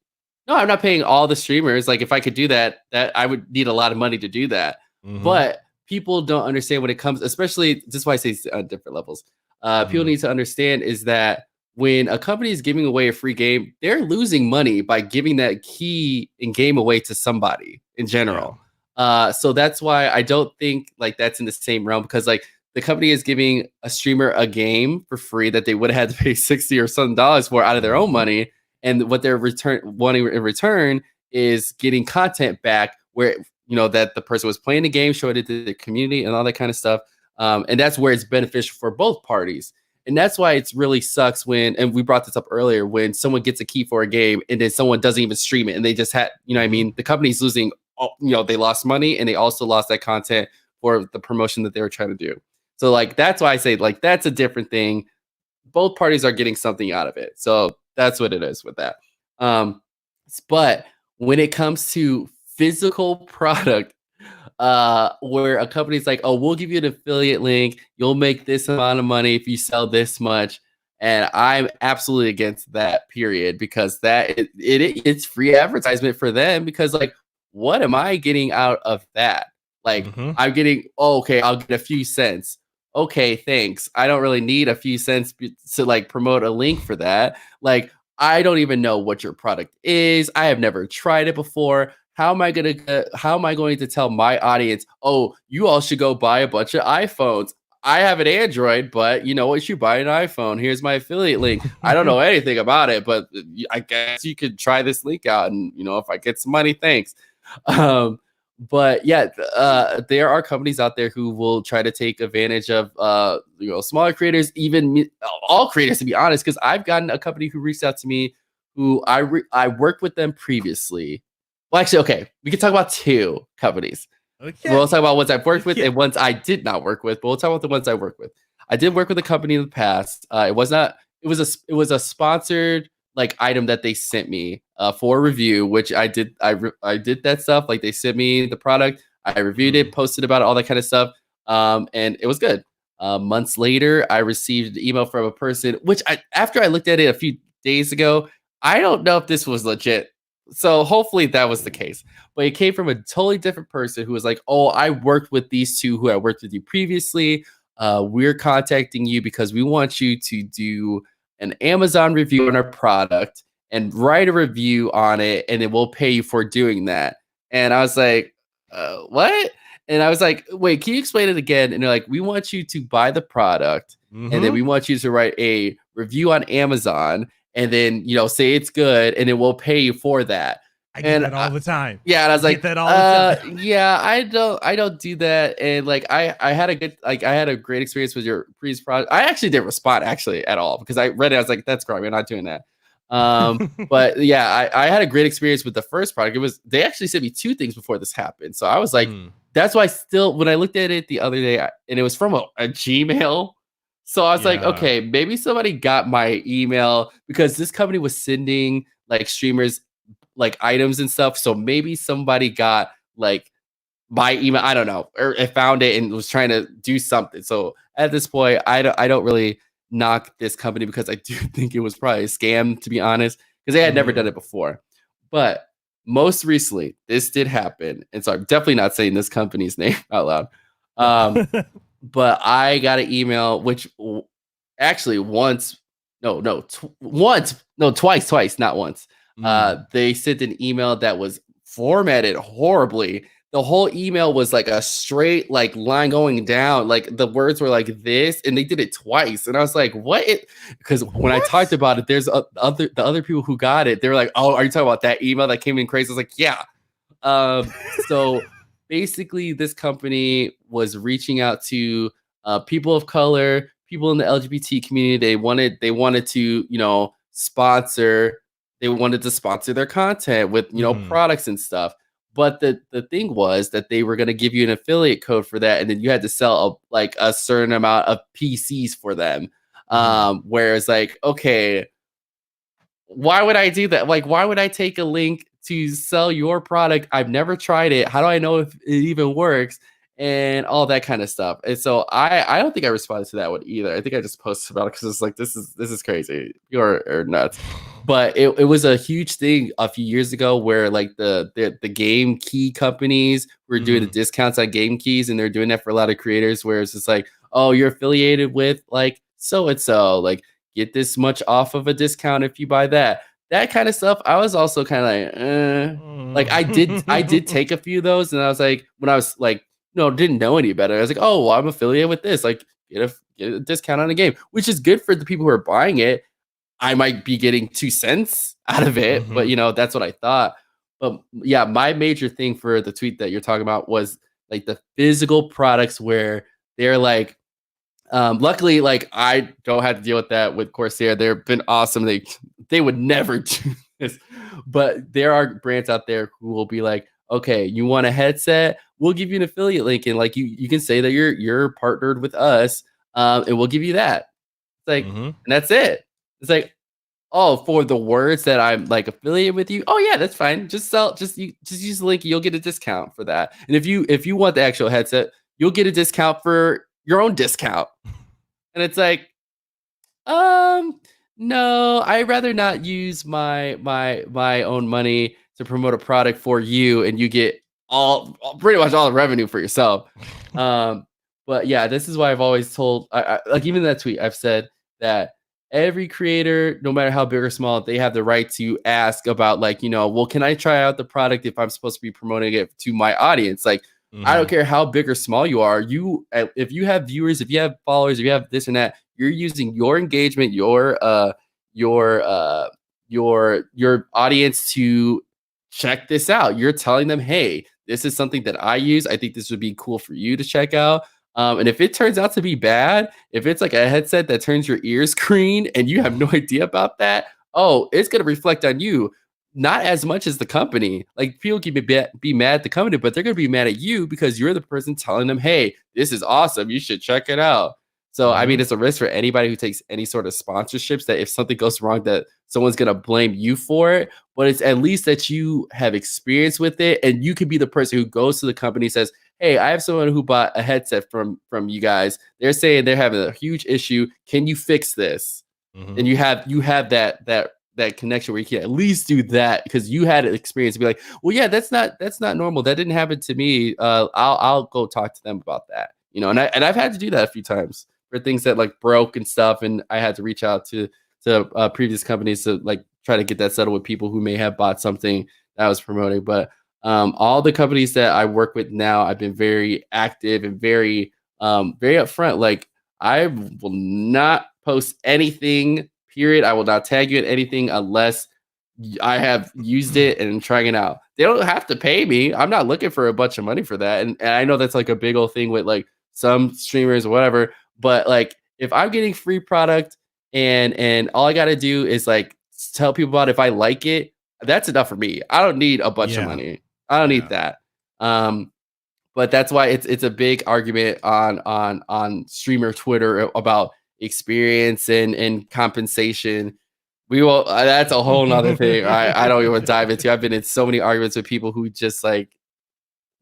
no, I'm not paying all the streamers. Like, if I could do that, I would need a lot of money to do that. But people don't understand when it comes, especially, this is why I say on different levels. People need to understand is that when a company is giving away a free game, they're losing money by giving that key and game away to somebody in general. So that's why I don't think like that's in the same realm, because like the company is giving a streamer a game for free that they would have had to pay $60 or something for out of their own money. And what they're wanting in return is getting content back where, you know, that the person was playing the game, showing it to the community and all that kind of stuff. And that's where it's beneficial for both parties. And that's why it's really sucks when, and we brought this up earlier, when someone gets a key for a game and then someone doesn't even stream it and they just had, you know what I mean? The company's losing, you know, they lost money and they also lost that content for the promotion that they were trying to do. So like, that's why I say like, that's a different thing. Both parties are getting something out of it. So that's what it is with that. But when it comes to physical product, where a company's like, oh, we'll give you an affiliate link, you'll make this amount of money if you sell this much, and I'm absolutely against that, period, because that it's free advertisement for them, because like, what am I getting out of that? Like, I'm getting, oh, okay, I'll get a few cents. Okay, thanks. I don't really need a few cents to like promote a link for that. Like, I don't even know what your product is. I have never tried it before. How am I going to tell my audience, oh, you all should go buy a bunch of iPhones? I have an Android, but you know what? You should buy an iPhone. Here's my affiliate link. I don't know anything about it, but I guess you could try this link out. And, you know, if I get some money, thanks. But yeah, there are companies out there who will try to take advantage of, you know, smaller creators, even all creators, to be honest, because I've gotten a company who reached out to me who I worked with them previously. Well, actually, okay, we can talk about two companies. Okay. We'll talk about ones I've worked with and ones I did not work with, but we'll talk about the ones I worked with. I did work with a company in the past. It was a sponsored like item that they sent me for review, which I did. I did that stuff. Like, they sent me the product, I reviewed it, posted about it, all that kind of stuff, and it was good. Months later, I received an email from a person, which after I looked at it a few days ago, I don't know if this was legit. So hopefully that was the case, but it came from a totally different person who was like, oh, I worked with these two who I worked with you previously. We're contacting you because we want you to do an Amazon review on our product and write a review on it, and then we'll pay you for doing that. And I was like, what? And I was like, wait, can you explain it again? And they're like, we want you to buy the product, and then we want you to write a review on Amazon, and then, you know, say it's good, and then we'll pay you for that. I get that all the time. Yeah, and I was like, that all the time. Yeah, I don't do that. And like, I had a great experience with your previous product. I actually didn't respond at all, because I read it. I was like, that's great. We're not doing that. But yeah, I had a great experience with the first product. They actually sent me two things before this happened. So I was like, that's why when I looked at it the other day, and it was from a Gmail. So I was like, okay, maybe somebody got my email, because this company was sending like streamers like items and stuff. So maybe somebody got like my email. I don't know, or I found it and was trying to do something. So at this point, I don't really knock this company, because I do think it was probably a scam, to be honest, because they had never done it before. But most recently, this did happen. And so I'm definitely not saying this company's name out loud. But I got an email, which actually twice, not once. They sent an email that was formatted horribly. The whole email was like a straight like line going down. Like the words were like this, and they did it twice. And I was like, what? Because when I talked about it, there's the other people who got it. They were like, oh, are you talking about that email that came in crazy? I was like, yeah. So basically, this company was reaching out to people of color, people in the LGBT community. They wanted to, sponsor. They wanted to sponsor their content with, products and stuff. But the thing was that they were going to give you an affiliate code for that, and then you had to sell a certain amount of PCs for them. Whereas, like, okay, why would I do that? Like, why would I take a link to sell your product? I've never tried it. How do I know if it even works? And all that kind of stuff. And so I don't think I responded to that one either. I think I just posted about it because it's like, this is crazy. You're nuts. But it was a huge thing a few years ago where like the game key companies were doing the discounts on game keys, and they're doing that for a lot of creators where it's just like, oh, you're affiliated with like so-and-so, like get this much off of a discount if you buy that. That kind of stuff. I was also kind of like, I did take a few of those, and I was like, when I was like, didn't know any better, I was like, oh, well, I'm affiliated with this, like get a discount on a game, which is good for the people who are buying it. I might be getting 2 cents out of it, but that's what I thought. But yeah, my major thing for the tweet that you're talking about was like the physical products where they're like, luckily, like I don't have to deal with that with Corsair. They've been awesome. They would never do this, but there are brands out there who will be like, okay, you want a headset? We'll give you an affiliate link, and like you can say that you're partnered with us, and we'll give you that. It's like, and that's it. It's like, oh, for the words that I'm like affiliated with you. Oh yeah, that's fine. Just use the link. You'll get a discount for that. And if you want the actual headset, you'll get a discount for your own discount. And it's like, no, I'd rather not use my own money to promote a product for you, and you get pretty much all the revenue for yourself. But yeah, this is why I've always told, like even in that tweet, I've said that every creator, no matter how big or small, they have the right to ask about like, well, can I try out the product if I'm supposed to be promoting it to my audience? Like, I don't care how big or small you are. If you have viewers, if you have followers, if you have this and that, you're using your engagement, your audience to check this out. You're telling them, hey, this is something that I use. I think this would be cool for you to check out. And if it turns out to be bad, if it's like a headset that turns your ears green and you have no idea about that, oh, it's going to reflect on you. Not as much as the company. Like people can be mad at the company, but they're going to be mad at you because you're the person telling them, hey, this is awesome. You should check it out. So, I mean, it's a risk for anybody who takes any sort of sponsorships that if something goes wrong, that someone's going to blame you for it. But it's at least that you have experience with it. And you could be the person who goes to the company and says, hey, I have someone who bought a headset from you guys. They're saying they're having a huge issue. Can you fix this? And you have that connection where you can at least do that because you had an experience to be like, well, yeah, that's not normal. That didn't happen to me. I'll go talk to them about that. And I've had to do that a few times for things that like broke and stuff. And I had to reach out to previous companies to like try to get that settled with people who may have bought something that I was promoting. But all the companies that I work with now, I've been very active and very upfront. Like I will not post anything, period. I will not tag you in anything unless I have used it and trying it out. They don't have to pay me. I'm not looking for a bunch of money for that. And I know that's like a big old thing with like some streamers or whatever. But like if I'm getting free product and all I got to do is like tell people about it, if I like it, that's enough for me. I don't need a bunch of money. I don't need that. But that's why it's a big argument on streamer Twitter about experience and compensation. We will. That's a whole nother thing. I don't even dive into. I've been in so many arguments with people who just like.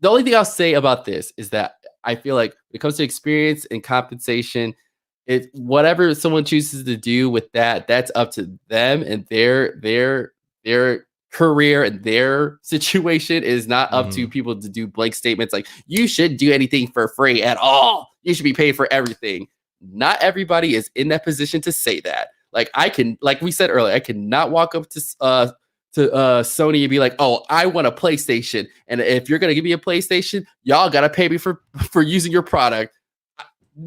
The only thing I'll say about this is that I feel like when it comes to experience and compensation, it whatever someone chooses to do with that, that's up to them and their career and their situation. It is not up to people to do blank statements like you should do anything for free at all. You should be paid for everything. Not everybody is in that position to say that. Like like we said earlier, I cannot walk up to Sony and be like, oh, I want a PlayStation. And if you're going to give me a PlayStation, y'all got to pay me for using your product.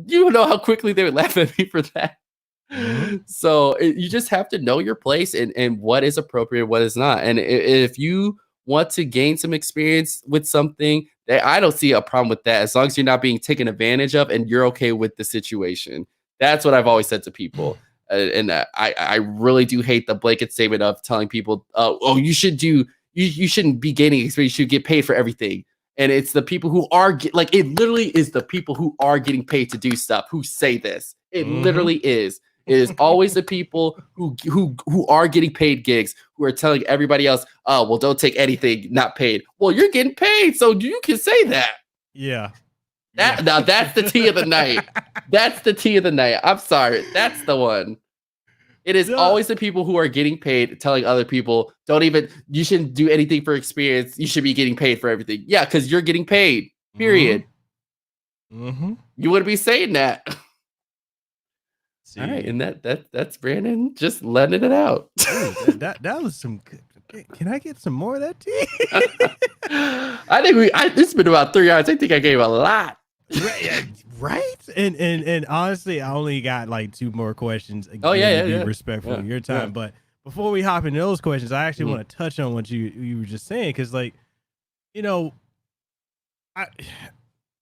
You know how quickly they would laugh at me for that. So you just have to know your place and what is appropriate, what is not. And if you want to gain some experience with something, I don't see a problem with that as long as you're not being taken advantage of and you're okay with the situation. That's what I've always said to people. And I really do hate the blanket statement of telling people, oh, you shouldn't be gaining experience. You should get paid for everything. And it's the people who are it literally is the people who are getting paid to do stuff who say this. It literally is. It is always the people who are getting paid gigs who are telling everybody else, oh, well, don't take anything not paid. Well, you're getting paid, so you can say that. Yeah. Now that's the tea of the night. That's the tea of the night. I'm sorry. That's the one. It is always the people who are getting paid telling other people, you shouldn't do anything for experience. You should be getting paid for everything. Yeah, because you're getting paid. Period. You wouldn't be saying that. See. All right, and that's Brandon just letting it out. Ooh, that was some good. Can I get some more of that tea? I think it's been about 3 hours. I think I gave a lot. Right? And honestly, I only got like 2 more questions. Again, oh yeah, to be respectful of your time. But before we hop into those questions, I actually want to touch on what you were just saying, because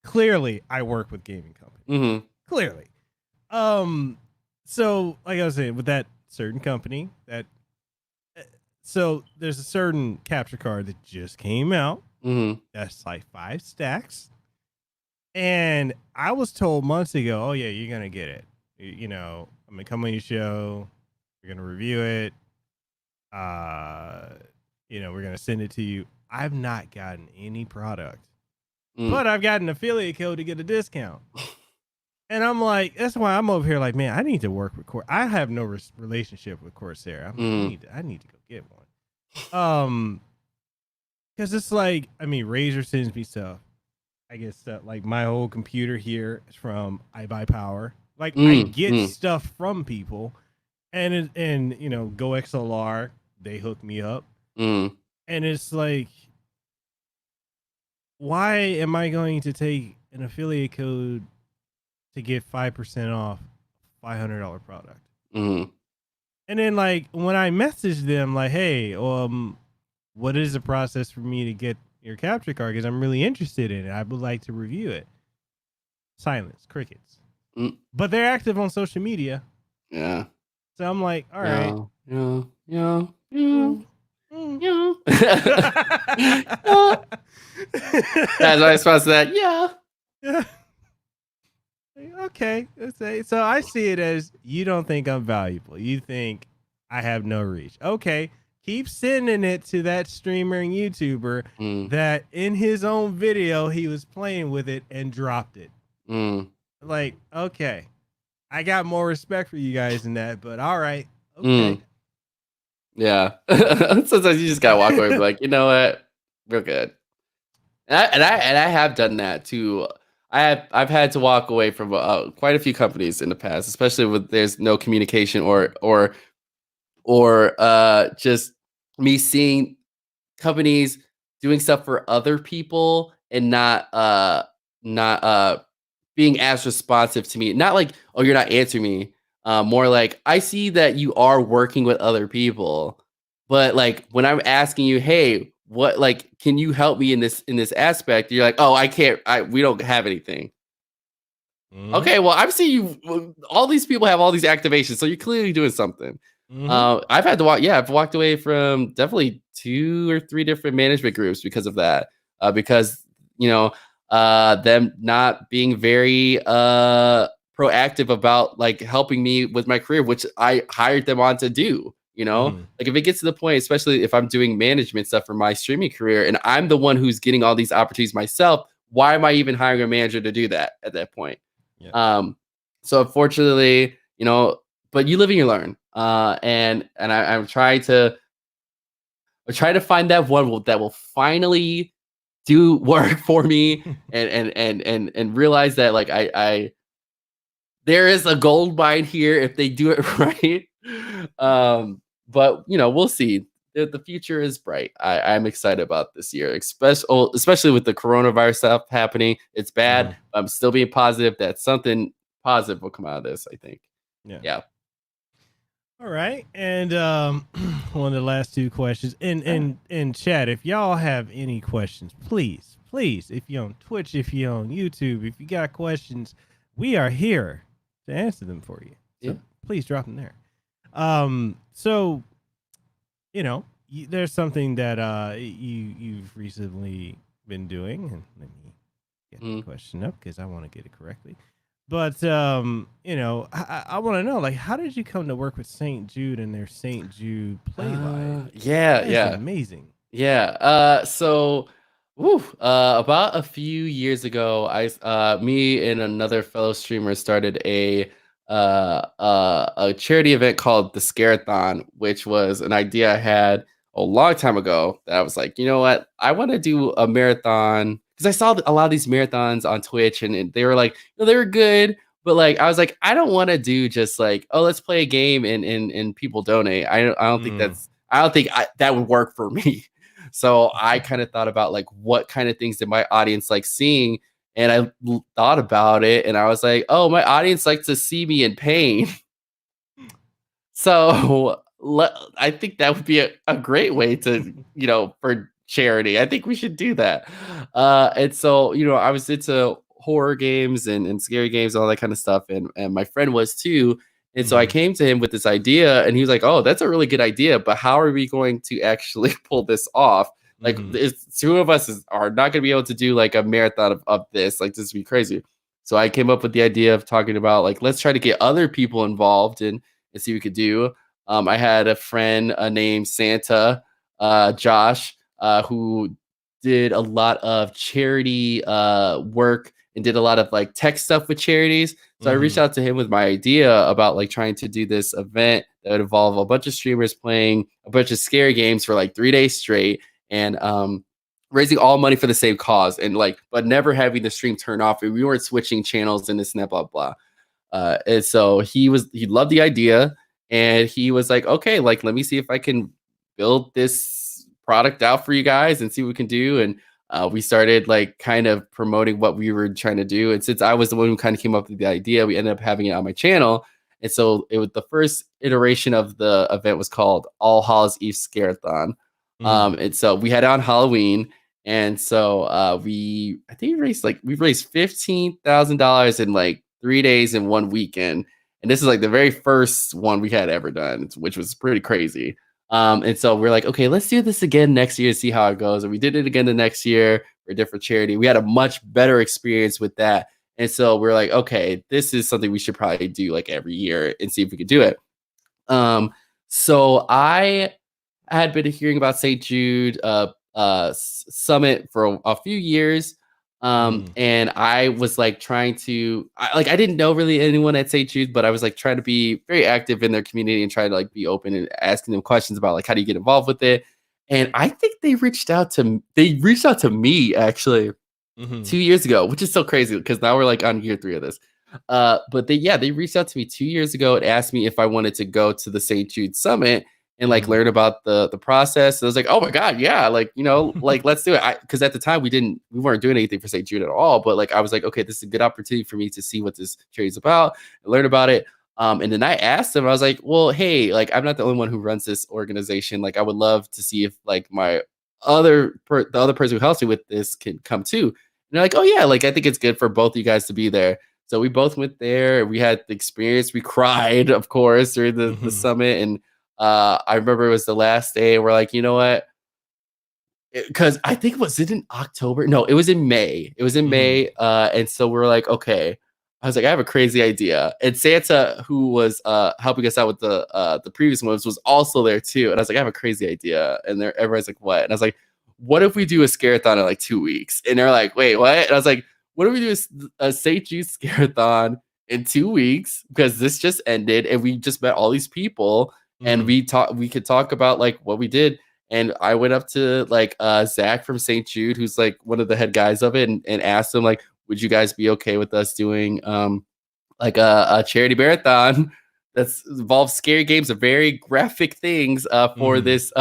clearly I work with gaming companies. Clearly. So like I was saying, with that certain company, so there's a certain capture card that just came out. That's like 5 stacks. And I was told months ago, oh yeah, you're gonna get it. I'm gonna come on your show, we're gonna review it. We're gonna send it to you. I've not gotten any product, but I've got an affiliate code to get a discount. And I'm like, that's why I'm over here like, man, I need to work with Corsair. I have no relationship with Corsair. I need to go get one. Because it's like, Razer sends me stuff. I get stuff like my whole computer here is from iBuyPower. Like I get stuff from people, and Go XLR, they hook me up, and it's like, why am I going to take an affiliate code to get 5% off $500 product? And then like when I message them like, hey, what is the process for me to get your capture card, because I'm really interested in it, I would like to review it. Silence, crickets. But they're active on social media. Yeah. So I'm like, all right. That's my response to that. Yeah. Okay. So I see it as, you don't think I'm valuable. You think I have no reach. Okay. Keep sending it to that streamer and YouTuber that in his own video, he was playing with it and dropped it. Like, okay. I got more respect for you guys than that, but all right. Okay. Yeah. Sometimes you just gotta walk away and be like, you know what? We're good. And I have done that too. I've had to walk away from quite a few companies in the past, especially when there's no communication or just me seeing companies doing stuff for other people and not being as responsive to me. Not like, oh, you're not answering me. More like, I see that you are working with other people, but like when I'm asking you, hey, what, like, can you help me in this aspect? You're like, oh, I can't. We don't have anything. Okay, well, I've seen you. All these people have all these activations, so you're clearly doing something. I've had to walk. Yeah, I've walked away from definitely 2 or 3 different management groups because of that. Because them not being very proactive about like helping me with my career, which I hired them on to do. Like if it gets to the point, especially if I'm doing management stuff for my streaming career, and I'm the one who's getting all these opportunities myself, why am I even hiring a manager to do that at that point? Yeah. So unfortunately, but you live and you learn. And I'm trying to I'm trying to find that one that will finally do work for me and realize that like I there is a gold mine here if they do it right. But we'll see. The future is bright. I'm excited about this year, especially with the coronavirus stuff happening. It's bad. I'm still being positive that something positive will come out of this, I think. Yeah. All right. And one of the last two questions. In chat, if y'all have any questions, please, if you're on Twitch, if you're on YouTube, if you got questions, we are here to answer them for you. So please drop them there. So, there's something that you've recently been doing, and let me get the question up because I want to get it correctly. But I want to know, like, how did you come to work with St. Jude and their St. Jude playlist? Yeah, amazing. Yeah. So, about a few years ago, me and another fellow streamer started a charity event called the Scarathon, which was an idea I had a long time ago. That I was like, you know what, I want to do a marathon because I saw a lot of these marathons on Twitch, and they were like, they were good, but like I was like, I don't want to do just like, oh, let's play a game and people donate. I don't think that would work for me. So I kind of thought about like what kind of things did my audience like seeing, and I thought about it, and I was like, oh, my audience likes to see me in pain. So I think that would be a great way to, for charity. I think we should do that. And so, I was into horror games and scary games, all that kind of stuff. And my friend was too. And so I came to him with this idea, and he was like, oh, that's a really good idea, but how are we going to actually pull this off? Like, two of us are not going to be able to do like a marathon of this. Like, this would be crazy. So I came up with the idea of talking about like, let's try to get other people involved and see what we could do. I had a friend named Santa, Josh, who did a lot of charity work and did a lot of like tech stuff with charities. So I reached out to him with my idea about like trying to do this event that would involve a bunch of streamers playing a bunch of scary games for like 3 days straight, and raising all money for the same cause, and like, but never having the stream turn off, and we weren't switching channels and this and that, blah, blah. And so he loved the idea, and he was like, okay, like, let me see if I can build this product out for you guys and see what we can do. And we started like kind of promoting what we were trying to do. And since I was the one who kind of came up with the idea, we ended up having it on my channel. And so it was the first iteration of the event was called All Hallows Eve Scarathon. And so we had it on Halloween. And so we raised $15,000 in like 3 days and 1 weekend. And this is like the very first one we had ever done, which was pretty crazy. And so we're like, okay, let's do this again next year to see how it goes. And we did it again the next year for a different charity. We had a much better experience with that. And so we're like, okay, this is something we should probably do like every year and see if we could do it. So I had been hearing about St. Jude Summit for a few years. And I was like trying to, I didn't know really anyone at St. Jude, but I was like trying to be very active in their community and trying to like be open and asking them questions about like, how do you get involved with it? And I think they reached out to me actually 2 years ago, which is so crazy because now we're like on year 3 of this. But they reached out to me 2 years ago and asked me if I wanted to go to the St. Jude Summit and like learn about the process. And I was like, oh my God, yeah, like, like let's do it. Because at the time we weren't doing anything for St. Jude at all. But like I was like, okay, this is a good opportunity for me to see what this charity is about and learn about it. And then I asked them, I was like, well, hey, like I'm not the only one who runs this organization. Like I would love to see if like my the other person who helps me with this can come too. And they're like, oh yeah, like I think it's good for both of you guys to be there. So we both went there. We had the experience. We cried, of course, during the summit. And I remember it was the last day. We're like, you know what? Because I think was it in October? No, it was in May. It was in May. And so we're like, okay. I was like, I have a crazy idea. And Santa, who was helping us out with the previous ones, was also there too. And I was like, I have a crazy idea. And everybody's like, what? And I was like, what if we do a scarathon in like 2 weeks? And they're like, wait, what? And I was like, what if we do a St. Jude scarathon in 2 weeks? Because this just ended and we just met all these people and we could talk about like what we did. And I went up to like Zach from St. Jude, who's like one of the head guys of it, and asked him like, would you guys be okay with us doing like a charity marathon that's involves scary games of very graphic things for this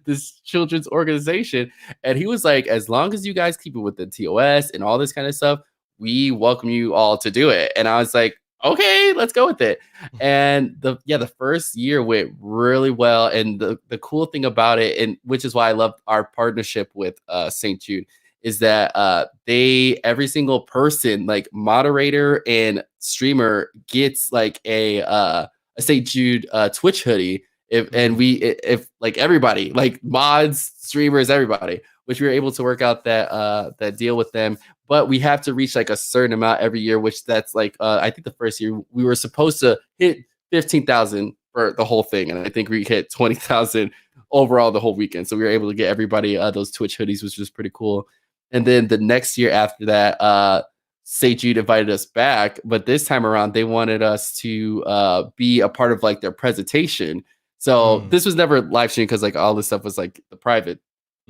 this children's organization? And he was like, as long as you guys keep it with the TOS and all this kind of stuff, we welcome you all to do it. And I was like, okay, let's go with it. And the first year went really well. And the cool thing about it, and which is why I love our partnership with St. Jude, is that every single person, like moderator and streamer, gets like a St. Jude Twitch hoodie. If like everybody, like mods, streamers, everybody, which we were able to work out that deal with them. But we have to reach like a certain amount every year, which that's like I think the first year we were supposed to hit 15,000 for the whole thing, and I think we hit 20,000 overall the whole weekend. So we were able to get everybody those Twitch hoodies, which was pretty cool. And then the next year after that, St. Jude invited us back, but this time around they wanted us to be a part of like their presentation. So this was never live streamed because like all this stuff was like the private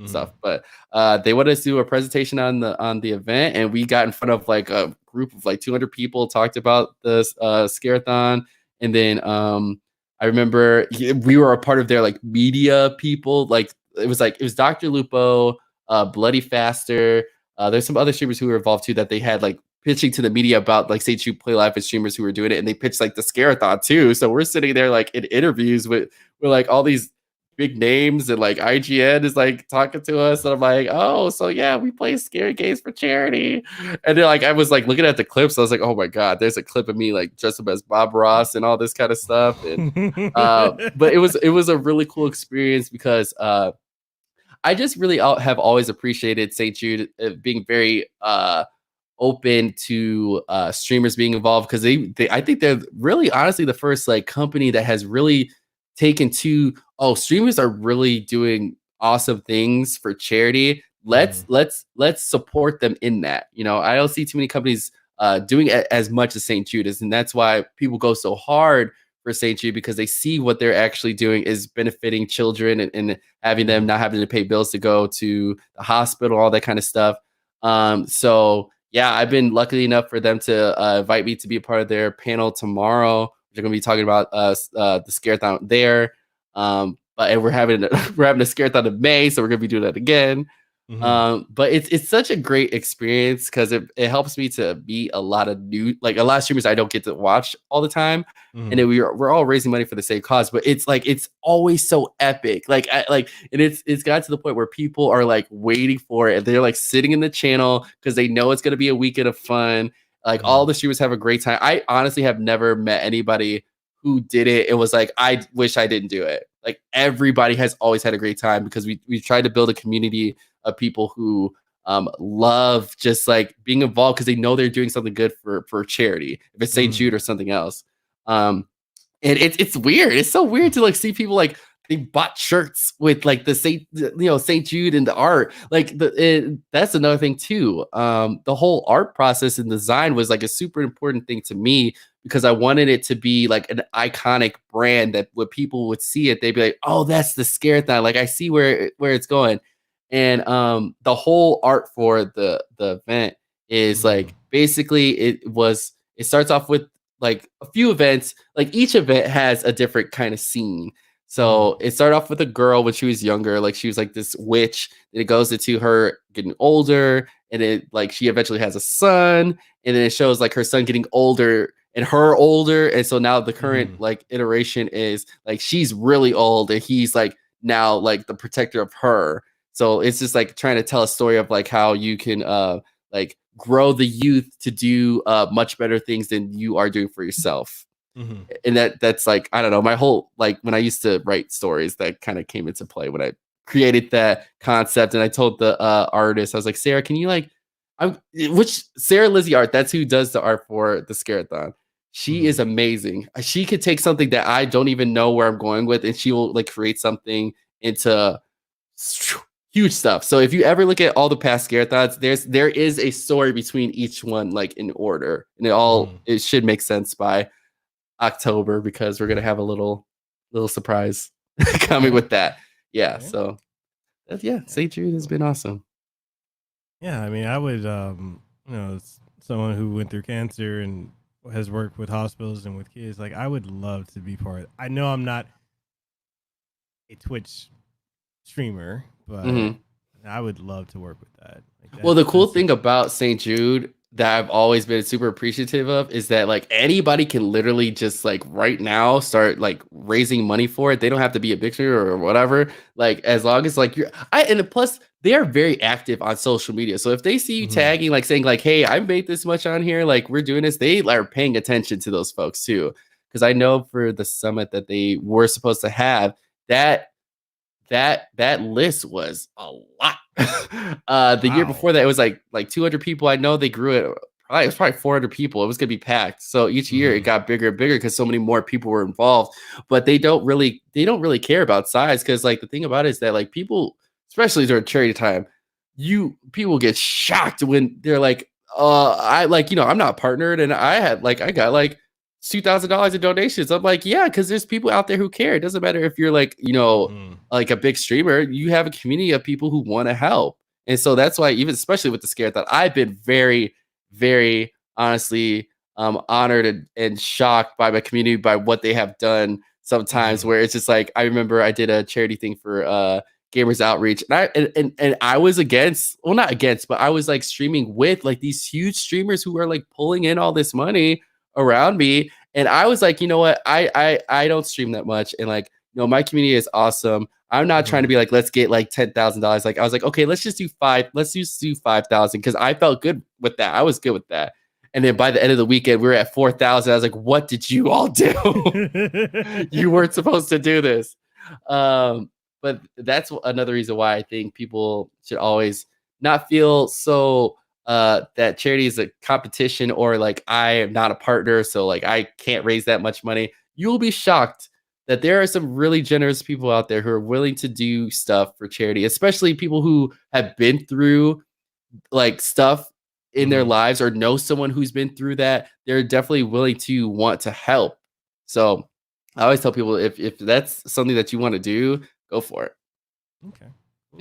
stuff, but they wanted us to do a presentation on the event, and we got in front of like a group of like 200 people, talked about this Scarathon. And then I remember we were a part of their like media people. Like it was Dr. Lupo, Bloody Faster. There's some other streamers who were involved too that they had like pitching to the media about like St. Jude Play Live and streamers who were doing it, and they pitched like the Scarathon too. So we're sitting there like in interviews with like all these big names, and like IGN is like talking to us, and I'm like, oh, so yeah, we play scary games for charity. And then like I was like looking at the clips, I was like, oh my god, there's a clip of me like dressed up as Bob Ross and all this kind of stuff. And but it was a really cool experience because I just really have always appreciated St. Jude being very open to streamers being involved, because they I think they're really honestly the first like company that has really taken to, oh, streamers are really doing awesome things for charity. Let's support them in that. You know, I don't see too many companies doing it as much as St. Jude is, and that's why people go so hard for St. Jude, because they see what they're actually doing is benefiting children and having them not having to pay bills to go to the hospital, all that kind of stuff. So yeah, I've been lucky enough for them to invite me to be a part of their panel tomorrow. They're going to be talking about the Scarathon there. But we're having a Scarathon in May, so we're going to be doing that again. But it's such a great experience because it helps me to meet a lot of streamers I don't get to watch all the time. And then we're all raising money for the same cause, but it's always so epic. And it's got to the point where people are like waiting for it, and they're like sitting in the channel because they know it's going to be a weekend of fun. Like all the streamers have a great time. I honestly have never met anybody who did it. It was like, I wish I didn't do it. Like everybody has always had a great time because we tried to build a community of people who love just like being involved because they know they're doing something good for charity, if it's St. Jude or something else. And it's weird. It's so weird to like see people like they bought shirts with like the St. Jude and the art. Like that's another thing too. The whole art process and design was like a super important thing to me because I wanted it to be like an iconic brand that when people would see it, they'd be like, "Oh, that's the Scarathon." Like I see where it's going. And the whole art for the event is like basically it starts off with like a few events. Like each event has a different kind of scene. So it started off with a girl when she was younger, like she was like this witch. And it goes into her getting older, and it like she eventually has a son, and then it shows like her son getting older and her older. And so now the current like iteration is like she's really old, and he's like now like the protector of her. So it's just like trying to tell a story of like how you can like grow the youth to do much better things than you are doing for yourself. And that's like, I don't know, my whole like when I used to write stories, that kind of came into play when I created that concept. And I told the artist, I was like, Sarah, can you like which Sarah Lizzie Art, that's who does the art for the Scarathon. She is amazing. She could take something that I don't even know where I'm going with, and she will like create something into huge stuff. So if you ever look at all the past Scarathons, there is a story between each one, like in order, and it should make sense by October because we're gonna have a little surprise coming with that. Yeah. So Yeah, St. Jude has been awesome. Yeah, I mean, I would, someone who went through cancer and has worked with hospitals and with kids, like I would love to be part. I know I'm not a Twitch streamer, but I would love to work with that. Like, well, the cool thing about St. Jude that I've always been super appreciative of is that like anybody can literally just like right now start like raising money for it. They don't have to be a big streamer or whatever. Like as long as like and plus they are very active on social media. So if they see you tagging, like saying like, hey, I made this much on here, like we're doing this, they are paying attention to those folks too. Because I know for the summit that they were supposed to have, that list was a lot. The year before that, it was like 200 people. I know they grew it. It was probably 400 people. It was gonna be packed. So each year it got bigger and bigger because so many more people were involved. But they don't really care about size because like the thing about it is that like people, especially during charity time, people get shocked when they're like, I like I'm not partnered and I got like $2,000 in donations. I'm like, yeah, because there's people out there who care. It doesn't matter if you're like, like a big streamer, you have a community of people who want to help. And so that's why, even especially with the scare thought, I've been very, very honestly honored and shocked by my community by what they have done sometimes, where it's just like, I remember I did a charity thing for Gamers Outreach, and I was not against, but I was like streaming with like these huge streamers who are like pulling in all this money around me, and I was like, you know what, I don't stream that much, and like my community is awesome. I'm not trying to be like, let's get like $10,000. Like I was like, okay, let's just do 5,000 because I felt good with that. I was good with that. And then by the end of the weekend, we were at 4,000. I was like, what did you all do? You weren't supposed to do this. But that's another reason why I think people should always not feel so that charity is a competition or like I am not a partner, so like I can't raise that much money. You'll be shocked that there are some really generous people out there who are willing to do stuff for charity, especially people who have been through like stuff in their lives or know someone who's been through that. They're definitely willing to want to help. So I always tell people if that's something that you want to do, go for it. Okay. Cool.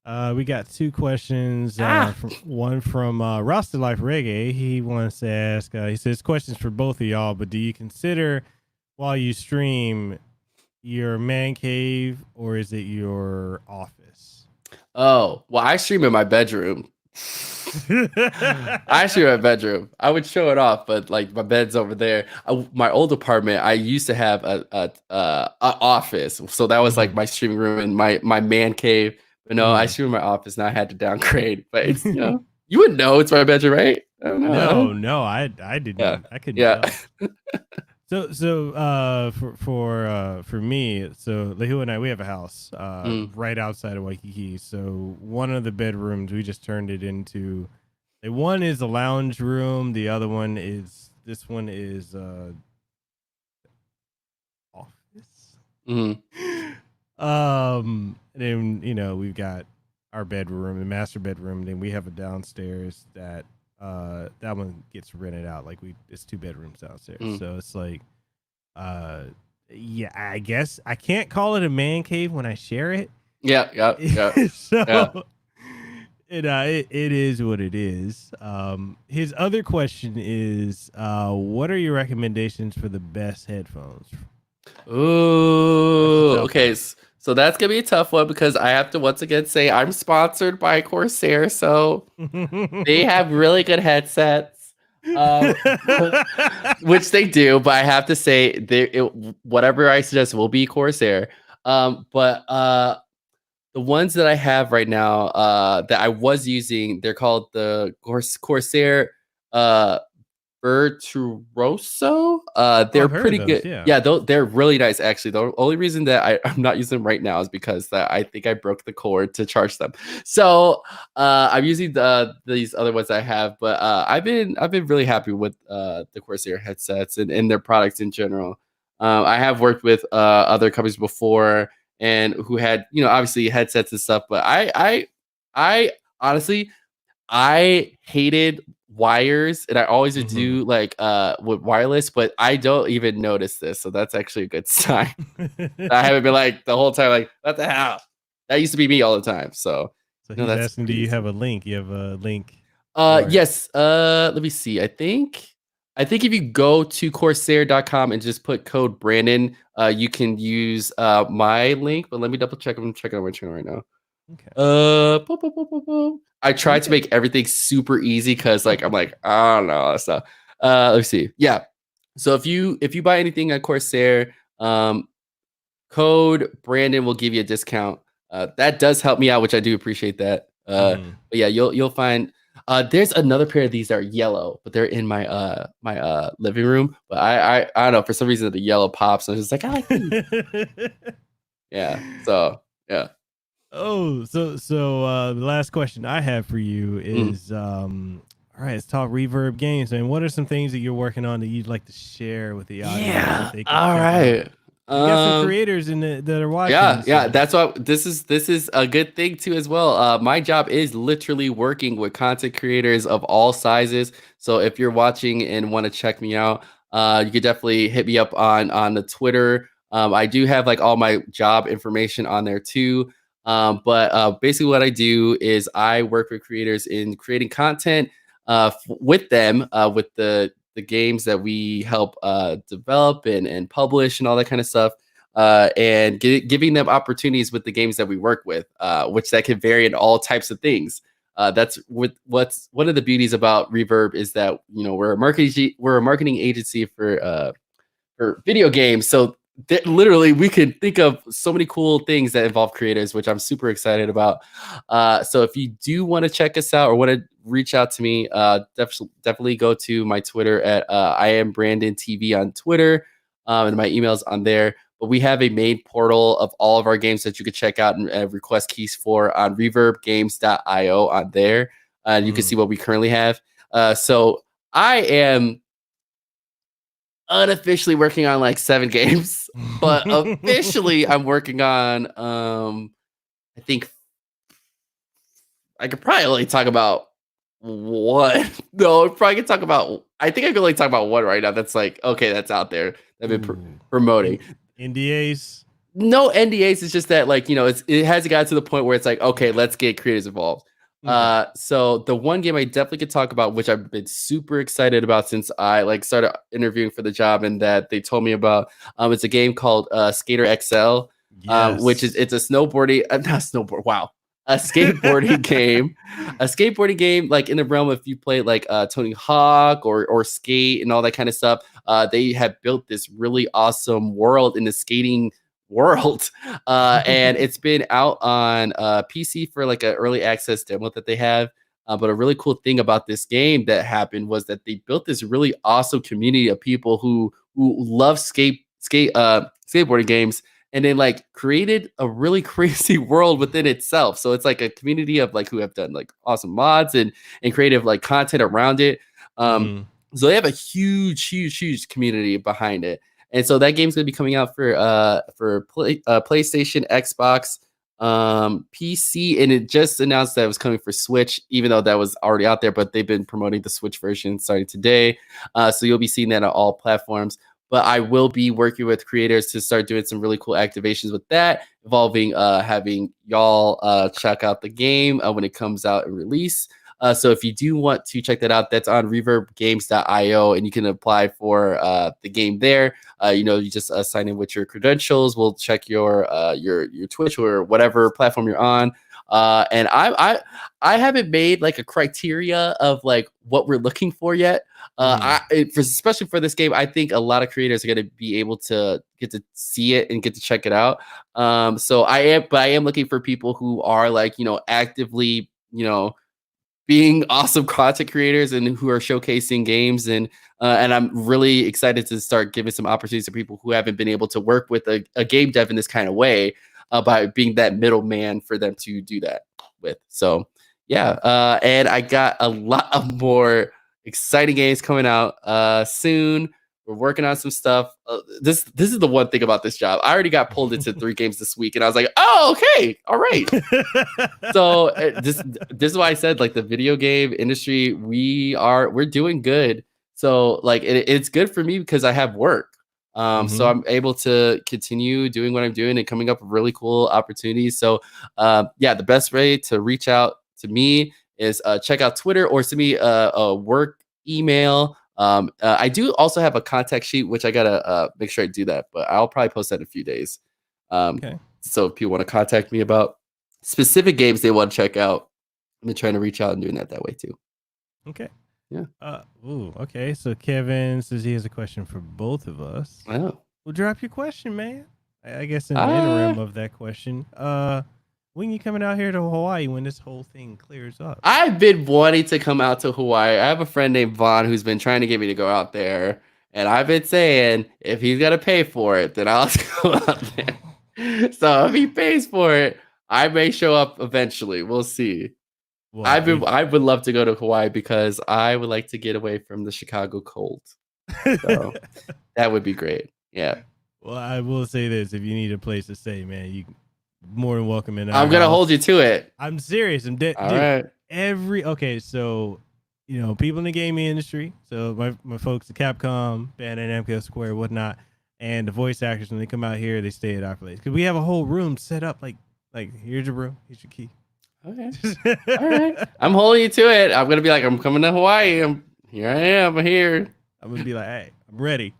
Yeah. We got two questions. One from Rastalyfe Reggae. He wants to ask, he says, questions for both of y'all, but do you consider while you stream your man cave or is it your office? Oh, well, I stream in my bedroom. I stream in my bedroom. I would show it off, but like my bed's over there. My old apartment, I used to have a office, so that was like my streaming room and my man cave. But no, I stream in my office. Now I had to downgrade, but it's you wouldn't know it's my bedroom, right? I don't know. No, I didn't. Yeah. I couldn't. Yeah. So for me, so Lehu and I, we have a house right outside of Waikiki. So one of the bedrooms we just turned it into. One is a lounge room. The other one is office. Then we've got our bedroom, the master bedroom. Then we have a downstairs that one gets rented out. Like it's 2 bedrooms downstairs. So it's like, yeah, I guess I can't call it a man cave when I share it. Yeah. So it is what it is. His other question is, what are your recommendations for the best headphones? Ooh, okay. So that's gonna be a tough one because I have to once again say I'm sponsored by Corsair, so they have really good headsets, which they do. But I have to say, whatever I suggest will be Corsair. But the ones that I have right now that I was using, they're called the Corsair Virtuoso. They're pretty good. Yeah, they're really nice actually. The only reason that I'm not using them right now is because I think I broke the cord to charge them. So I'm using these other ones I have, but I've been really happy with the Corsair headsets and their products in general. I have worked with other companies before and who had obviously headsets and stuff, but I honestly hated wires and I always would do like with wireless, but I don't even notice this, so that's actually a good sign. I haven't been like the whole time like what the hell. that used to be me all the time. So he's asking, do you have a link? You have a link? Yes. Let me see. I think if you go to Corsair.com and just put code Brandon, you can use my link. But let me double check. I'm checking on my channel right now. Okay. I tried to make everything super easy because like I'm like, I don't know stuff. Let's see. Yeah. So if you buy anything at Corsair, code Brandon will give you a discount. That does help me out, which I do appreciate that. But yeah, you'll find there's another pair of these that are yellow, but they're in my my living room. But I don't know, for some reason the yellow pops. I was just like, I like these. Yeah. So yeah. Oh, so the last question I have for you is all right, let's talk Reverb Games, man. What are some things that you're working on that you'd like to share with the audience? Yeah. All right. You got some creators that are watching. Yeah. That's why this is a good thing too as well. My job is literally working with content creators of all sizes. So if you're watching and want to check me out, you could definitely hit me up on the Twitter. I do have like all my job information on there too. But basically what I do is I work with creators in creating content with them with the games that we help develop and publish and all that kind of stuff, and giving them opportunities with the games that we work with, which that can vary in all types of things. That's what's one of the beauties about Reverb is that we're a marketing agency for video games. So literally we can think of so many cool things that involve creators, which I'm super excited about. So if you do want to check us out or want to reach out to me, definitely go to my Twitter at iamBrandon TV on Twitter, and my email's on there. But we have a main portal of all of our games that you could check out and request keys for on reverbgames.io on there. And you can see what we currently have. So I am unofficially working on like 7 games, but officially I'm working on I think I could probably only talk about one. No, I probably could talk about, I think I could only talk about one right now that's like, okay, that's out there that I've been promoting. NDAs? No NDAs. It's just that like, it hasn't got to the point where it's like, okay, let's get creators involved. So the one game I definitely could talk about, which I've been super excited about since I like started interviewing for the job and that they told me about, it's a game called Skater XL, which is, it's a snowboarding, a skateboarding game, like in the realm of, if you play like Tony Hawk or Skate and all that kind of stuff. They have built this really awesome world in the skating world, and it's been out on PC for like an early access demo that they have. But a really cool thing about this game that happened was that they built this really awesome community of people who love skateboarding games, and then like created a really crazy world within itself. So it's like a community of like who have done like awesome mods and creative like content around it. So they have a huge community behind it. And so that game's gonna be coming out for PlayStation, Xbox, PC, and it just announced that it was coming for Switch, even though that was already out there. But they've been promoting the Switch version starting today, so you'll be seeing that on all platforms. But I will be working with creators to start doing some really cool activations with that, involving having y'all check out the game when it comes out and release. So if you do want to check that out, that's on reverbgames.io, and you can apply for the game there. You just sign in with your credentials. We'll check your Twitch or whatever platform you're on. And I haven't made like a criteria of like what we're looking for yet. Especially for this game, I think a lot of creators are going to be able to get to see it and get to check it out. So I am looking for people who are like, actively, being awesome content creators and who are showcasing games, and I'm really excited to start giving some opportunities to people who haven't been able to work with a game dev in this kind of way, by being that middleman for them to do that with. So yeah, and I got a lot of more exciting games coming out soon. We're working on some stuff. This is the one thing about this job. I already got pulled into 3 games this week, and I was like, "Oh, okay, all right." So this is why I said like the video game industry, we're doing good. So like it's good for me because I have work. So I'm able to continue doing what I'm doing and coming up with really cool opportunities. So yeah, the best way to reach out to me is check out Twitter or send me a work email. I do also have a contact sheet, which I gotta make sure I do that, but I'll probably post that in a few days. Okay. So if people want to contact me about specific games they want to check out, I've been trying to reach out and doing that way too. Okay. Yeah. Okay. So Kevin says he has a question for both of us. Oh. Well, drop your question, man. I guess in the interim of that question, when you coming out here to Hawaii when this whole thing clears up? I've been wanting to come out to Hawaii. I have a friend named Vaughn who's been trying to get me to go out there. And I've been saying, if he's going to pay for it, then I'll go out there. So if he pays for it, I may show up eventually. We'll see. Well, I would love to go to Hawaii because I would like to get away from the Chicago cold. So that would be great. Yeah. Well, I will say this: if you need a place to stay, man, you more than welcome in. I'm gonna hold you to it. I'm serious. I'm dead. All right. So people in the gaming industry. So my folks at Capcom, Bandai Namco, Square, whatnot, and the voice actors when they come out here, they stay at our place because we have a whole room set up. Like here's your room, here's your key. Okay. All right. I'm holding you to it. I'm gonna be like, I'm coming to Hawaii. Here I am. I'm here. I'm gonna be like, hey, I'm ready.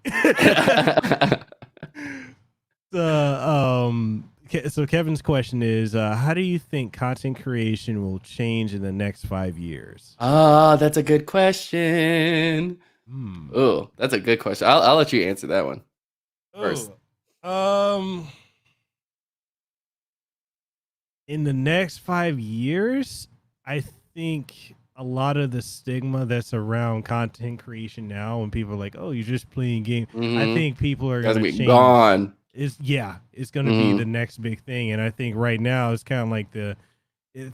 So Kevin's question is, how do you think content creation will change in the next 5 years? Oh, that's a good question. Oh, that's a good question. I'll let you answer that one first. In the next 5 years, I think a lot of the stigma that's around content creation now, when people are like, "Oh, you're just playing game," I think people are going to change. Gone. It's going to be the next big thing, and I think right now it's kind of like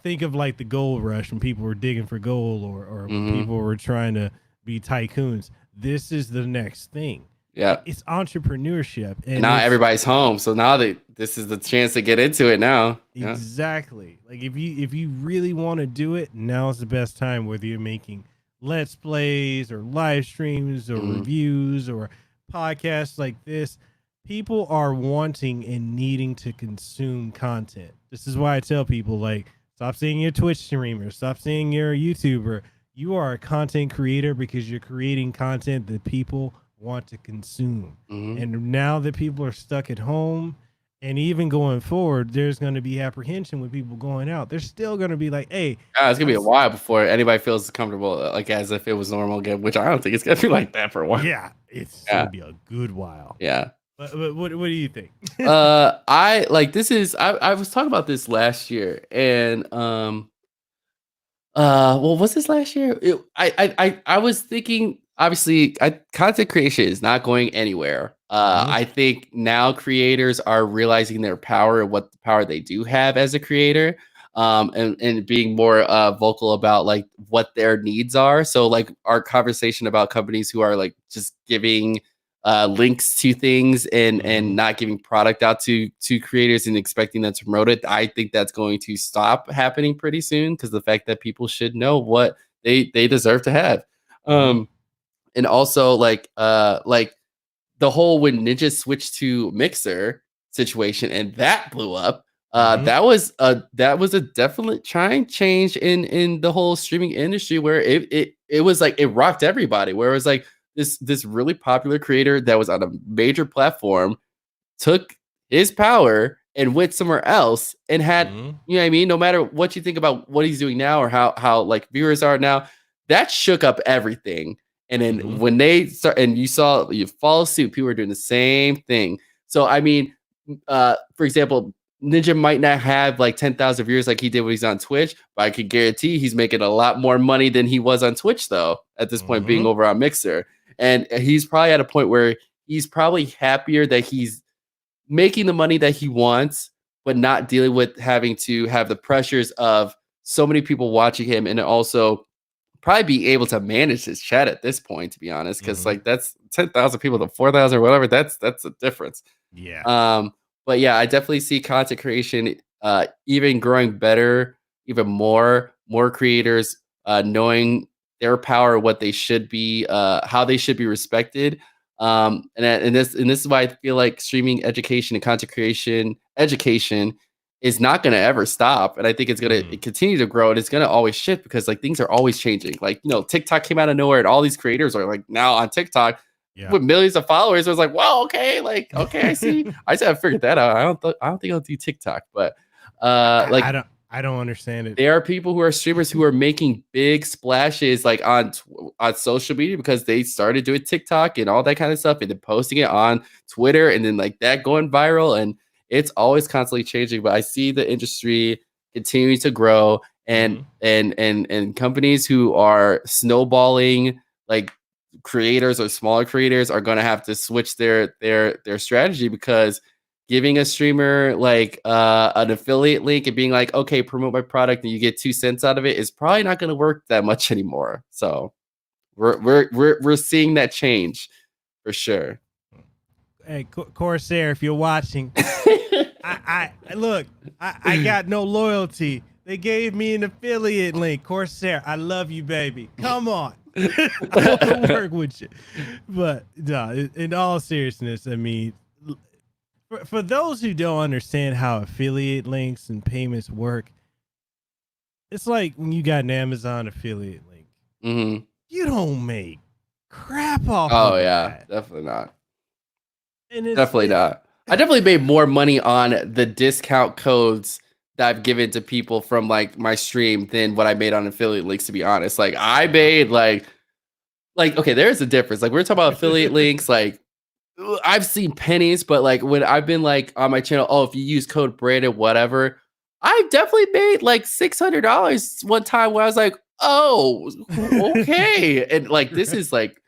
think of like the gold rush when people were digging for gold, or when people were trying to be tycoons. This is the next thing. Yeah, it's entrepreneurship, and now everybody's home, so now this is the chance to get into it now. Exactly. Like if you really want to do it, now is the best time. Whether you're making let's plays or live streams or reviews or podcasts like this, people are wanting and needing to consume content. This is why I tell people, like, stop seeing your Twitch streamer, stop seeing your YouTuber. You are a content creator because you're creating content that people want to consume. And now that people are stuck at home, and even going forward, there's going to be apprehension with people going out. They're still going to be like, hey, it's going to be a while before anybody feels comfortable, like as if it was normal again, which I don't think it's going to be like that for a while. Yeah, it's going to be a good while. Yeah. But what do you think? I was talking about this last year, and well, was this last year? I was thinking, obviously, content creation is not going anywhere. I think now creators are realizing their power and what power they do have as a creator, and being more vocal about like what their needs are. So like our conversation about companies who are like just giving links to things and not giving product out to creators and expecting them to promote it. I think that's going to stop happening pretty soon, because the fact that people should know what they deserve to have. And also like the whole when Ninja switched to Mixer situation and that blew up, that was a definite change in the whole streaming industry, where it was like it rocked everybody, where it was like this really popular creator that was on a major platform took his power and went somewhere else and had, you know what I mean? No matter what you think about what he's doing now or how like viewers are now, that shook up everything. And then when they start, and you follow suit, people are doing the same thing. So, I mean, for example, Ninja might not have like 10,000 viewers like he did when he's on Twitch, but I can guarantee he's making a lot more money than he was on Twitch, though, at this point, being over on Mixer. And he's probably at a point where he's probably happier that he's making the money that he wants, but not dealing with having to have the pressures of so many people watching him, and also probably be able to manage his chat at this point, to be honest, because like that's 10,000 people to 4,000 or whatever. That's a difference. Yeah. But yeah, I definitely see content creation even growing better, even more creators knowing their power, what they should be, how they should be respected. And this is why I feel like streaming education and content creation education is not going to ever stop. And I think it's going to continue to grow, and it's going to always shift because like things are always changing. Like, TikTok came out of nowhere and all these creators are like now on TikTok with millions of followers. I was like, well, okay, I see. I just haven't figured that out. I don't think I'll do TikTok, but I don't understand it. There are people who are streamers who are making big splashes like on social media because they started doing TikTok and all that kind of stuff, and then posting it on Twitter, and then like that going viral. And it's always constantly changing. But I see the industry continuing to grow, and companies who are snowballing, like creators or smaller creators, are going to have to switch their strategy, because giving a streamer like an affiliate link and being like, okay, promote my product and you get 2 cents out of it is probably not going to work that much anymore. So we're seeing that change for sure. Hey, Corsair, if you're watching, I got no loyalty. They gave me an affiliate link. Corsair, I love you, baby. Come on. I want to work with you. But no, in all seriousness, I mean, for those who don't understand how affiliate links and payments work, it's like when you got an Amazon affiliate link. Mm-hmm. You don't make crap off of that. Definitely not. Definitely not. I definitely made more money on the discount codes that I've given to people from like my stream than what I made on affiliate links, to be honest. Like I made like okay, there's a difference. Like we're talking about affiliate links, like I've seen pennies, but like when I've been like on my channel, if you use code Brandon, whatever, I've definitely made like $600 one time where I was like, oh, okay. And like, this is like,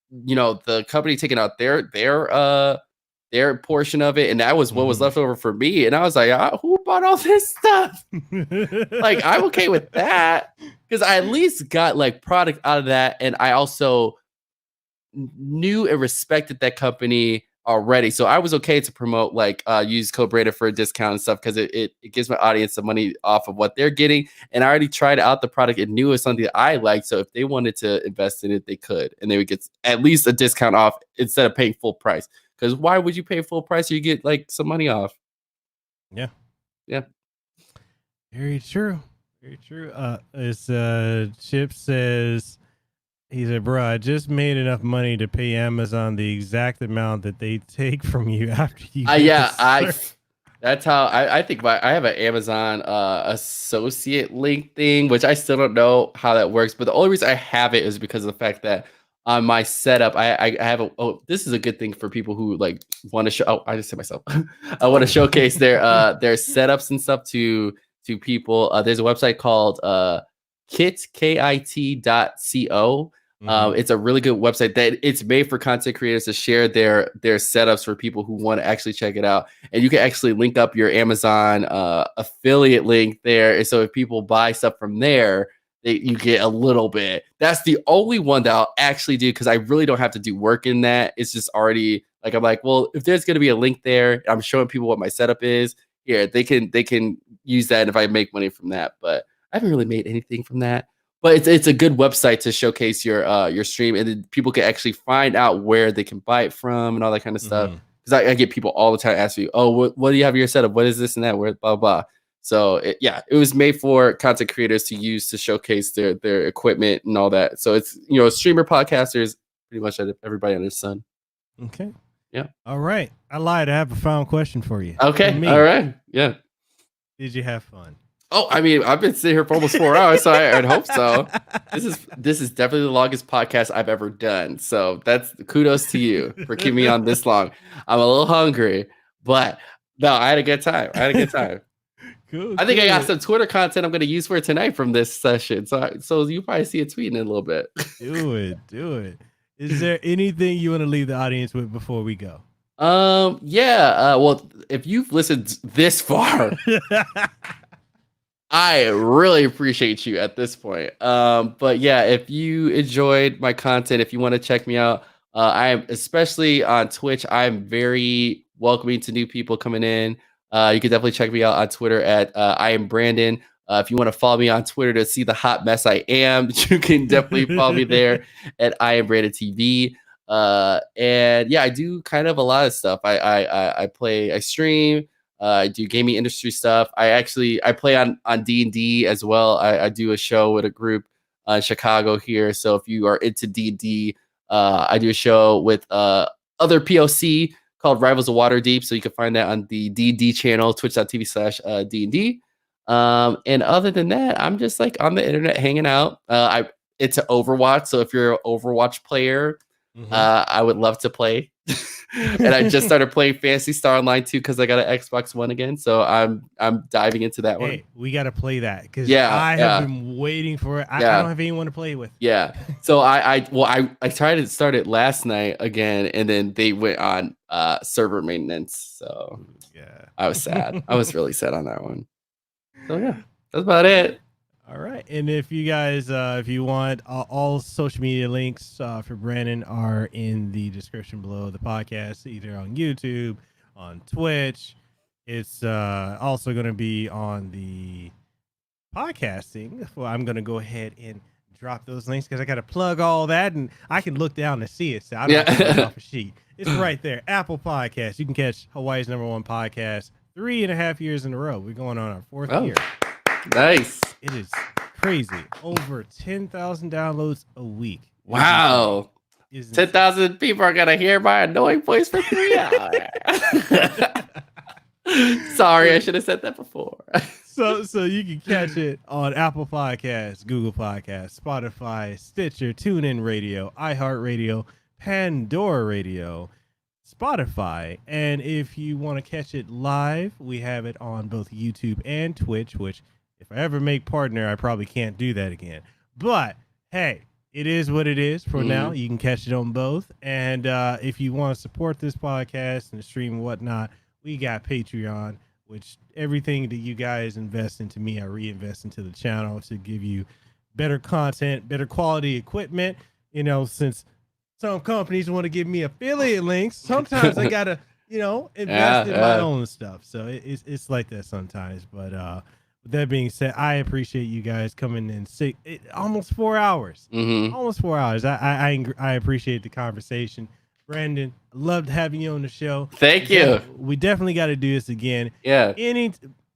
the company taking out their portion of it. And that was what was left over for me. And I was like, who bought all this stuff? Like, I'm okay with that because I at least got like product out of that. And I also knew and respected that company already, so I was okay to promote like use code Brandon for a discount and stuff, because it gives my audience some money off of what they're getting, and I already tried out the product and knew it was something that I liked, so if they wanted to invest in it, they could, and they would get at least a discount off instead of paying full price, because why would you pay full price? You get like some money off. Yeah Very true. Chip says, he said, bro, I just made enough money to pay Amazon the exact amount that they take from you after you. That's how I think I have an Amazon associate link thing, which I still don't know how that works. But the only reason I have it is because of the fact that on my setup, I have this is a good thing for people who like want to show. Oh, I just said myself. I want to showcase their setups and stuff to people. There's a website called kit.co. It's a really good website that it's made for content creators to share their setups for people who want to actually check it out. And you can actually link up your Amazon affiliate link there. And so if people buy stuff from there, you get a little bit. That's the only one that I'll actually do, because I really don't have to do work in that. It's just already like, I'm like, well, if there's going to be a link there, I'm showing people what my setup is. Here, they can use that if I make money from that. But I haven't really made anything from that. But it's a good website to showcase your stream, and then people can actually find out where they can buy it from and all that kind of stuff. Because I get people all the time asking me, "Oh, what do you have in your setup? What is this and that? Where blah blah." So it was made for content creators to use to showcase their equipment and all that. So it's streamer, podcasters, pretty much everybody under the sun. Okay. Yeah. All right. I lied. I have a final question for you. Okay. All right. Yeah. Did you have fun? Oh, I mean, I've been sitting here for almost 4 hours, so I'd hope so. This is definitely the longest podcast I've ever done. So that's kudos to you for keeping me on this long. I'm a little hungry, but no, I had a good time. Cool. I think I got some Twitter content I'm going to use for tonight from this session. So you probably see a tweet in a little bit. Do it. Is there anything you want to leave the audience with before we go? Well, if you've listened this far, I really appreciate you at this point. But yeah, if you enjoyed my content, if you want to check me out, I am, especially on Twitch, I'm very welcoming to new people coming in. You can definitely check me out on Twitter at iamBrandon. If you want to follow me on Twitter to see the hot mess I am, you can definitely follow me there at iamBrandon TV. And yeah, I do kind of a lot of stuff. I stream. I do gaming industry stuff. I play on D&D as well. I do a show with a group in Chicago here. So if you are into D&D, I do a show with other POC called Rivals of Waterdeep. So you can find that on the D&D channel, twitch.tv/D&D. And other than that, I'm just like on the internet hanging out. It's an Overwatch. So if you're an Overwatch player, I would love to play. And I just started playing Phantasy Star Online 2 because I got an Xbox One again. So I'm diving into that one. Hey, we got to play that because I have been waiting for it. I don't have anyone to play with. Yeah. So I tried to start it last night again, and then they went on server maintenance. So yeah, I was sad. I was really sad on that one. So yeah, that's about it. All right. And if you guys, if you want, all social media links for Brandon are in the description below the podcast, either on YouTube, on Twitch. It's also going to be on the podcasting. Well, I'm going to go ahead and drop those links because I got to plug all that, and I can look down and see it. So I don't have to put it off a sheet. It's right there. Apple Podcast. You can catch Hawaii's #1 podcast 3.5 years in a row. We're going on our 4th year. Nice. It is crazy. Over 10,000 downloads a week. Wow. 10,000 people are going to hear my annoying voice for 3 hours. Sorry, I should have said that before. So you can catch it on Apple Podcasts, Google Podcasts, Spotify, Stitcher, TuneIn Radio, iHeartRadio, Pandora Radio, Spotify. And if you want to catch it live, we have it on both YouTube and Twitch, which if I ever make partner, I probably can't do that again. But hey, it is what it is for now. You can catch it on both. And if you want to support this podcast and stream and whatnot, we got Patreon, which everything that you guys invest into me, I reinvest into the channel to give you better content, better quality equipment. You know, since some companies want to give me affiliate links, sometimes I got to, invest in my own stuff. So it's like that sometimes. But with that being said, I appreciate you guys coming in almost 4 hours. Almost 4 hours. I appreciate the conversation. Brandon, loved having you on the show. Thank you. We definitely got to do this again. Yeah.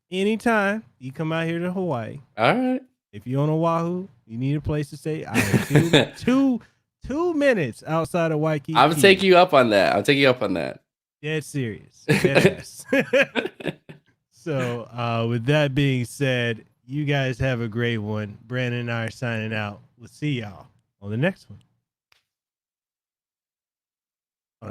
Anytime you come out here to Hawaii. All right. If you're on Oahu, you need a place to stay. I am 2 minutes outside of Waikiki. I'm taking you up on that. Dead serious. Yes. So with that being said, you guys have a great one. Brandon and I are signing out. We'll see y'all on the next one.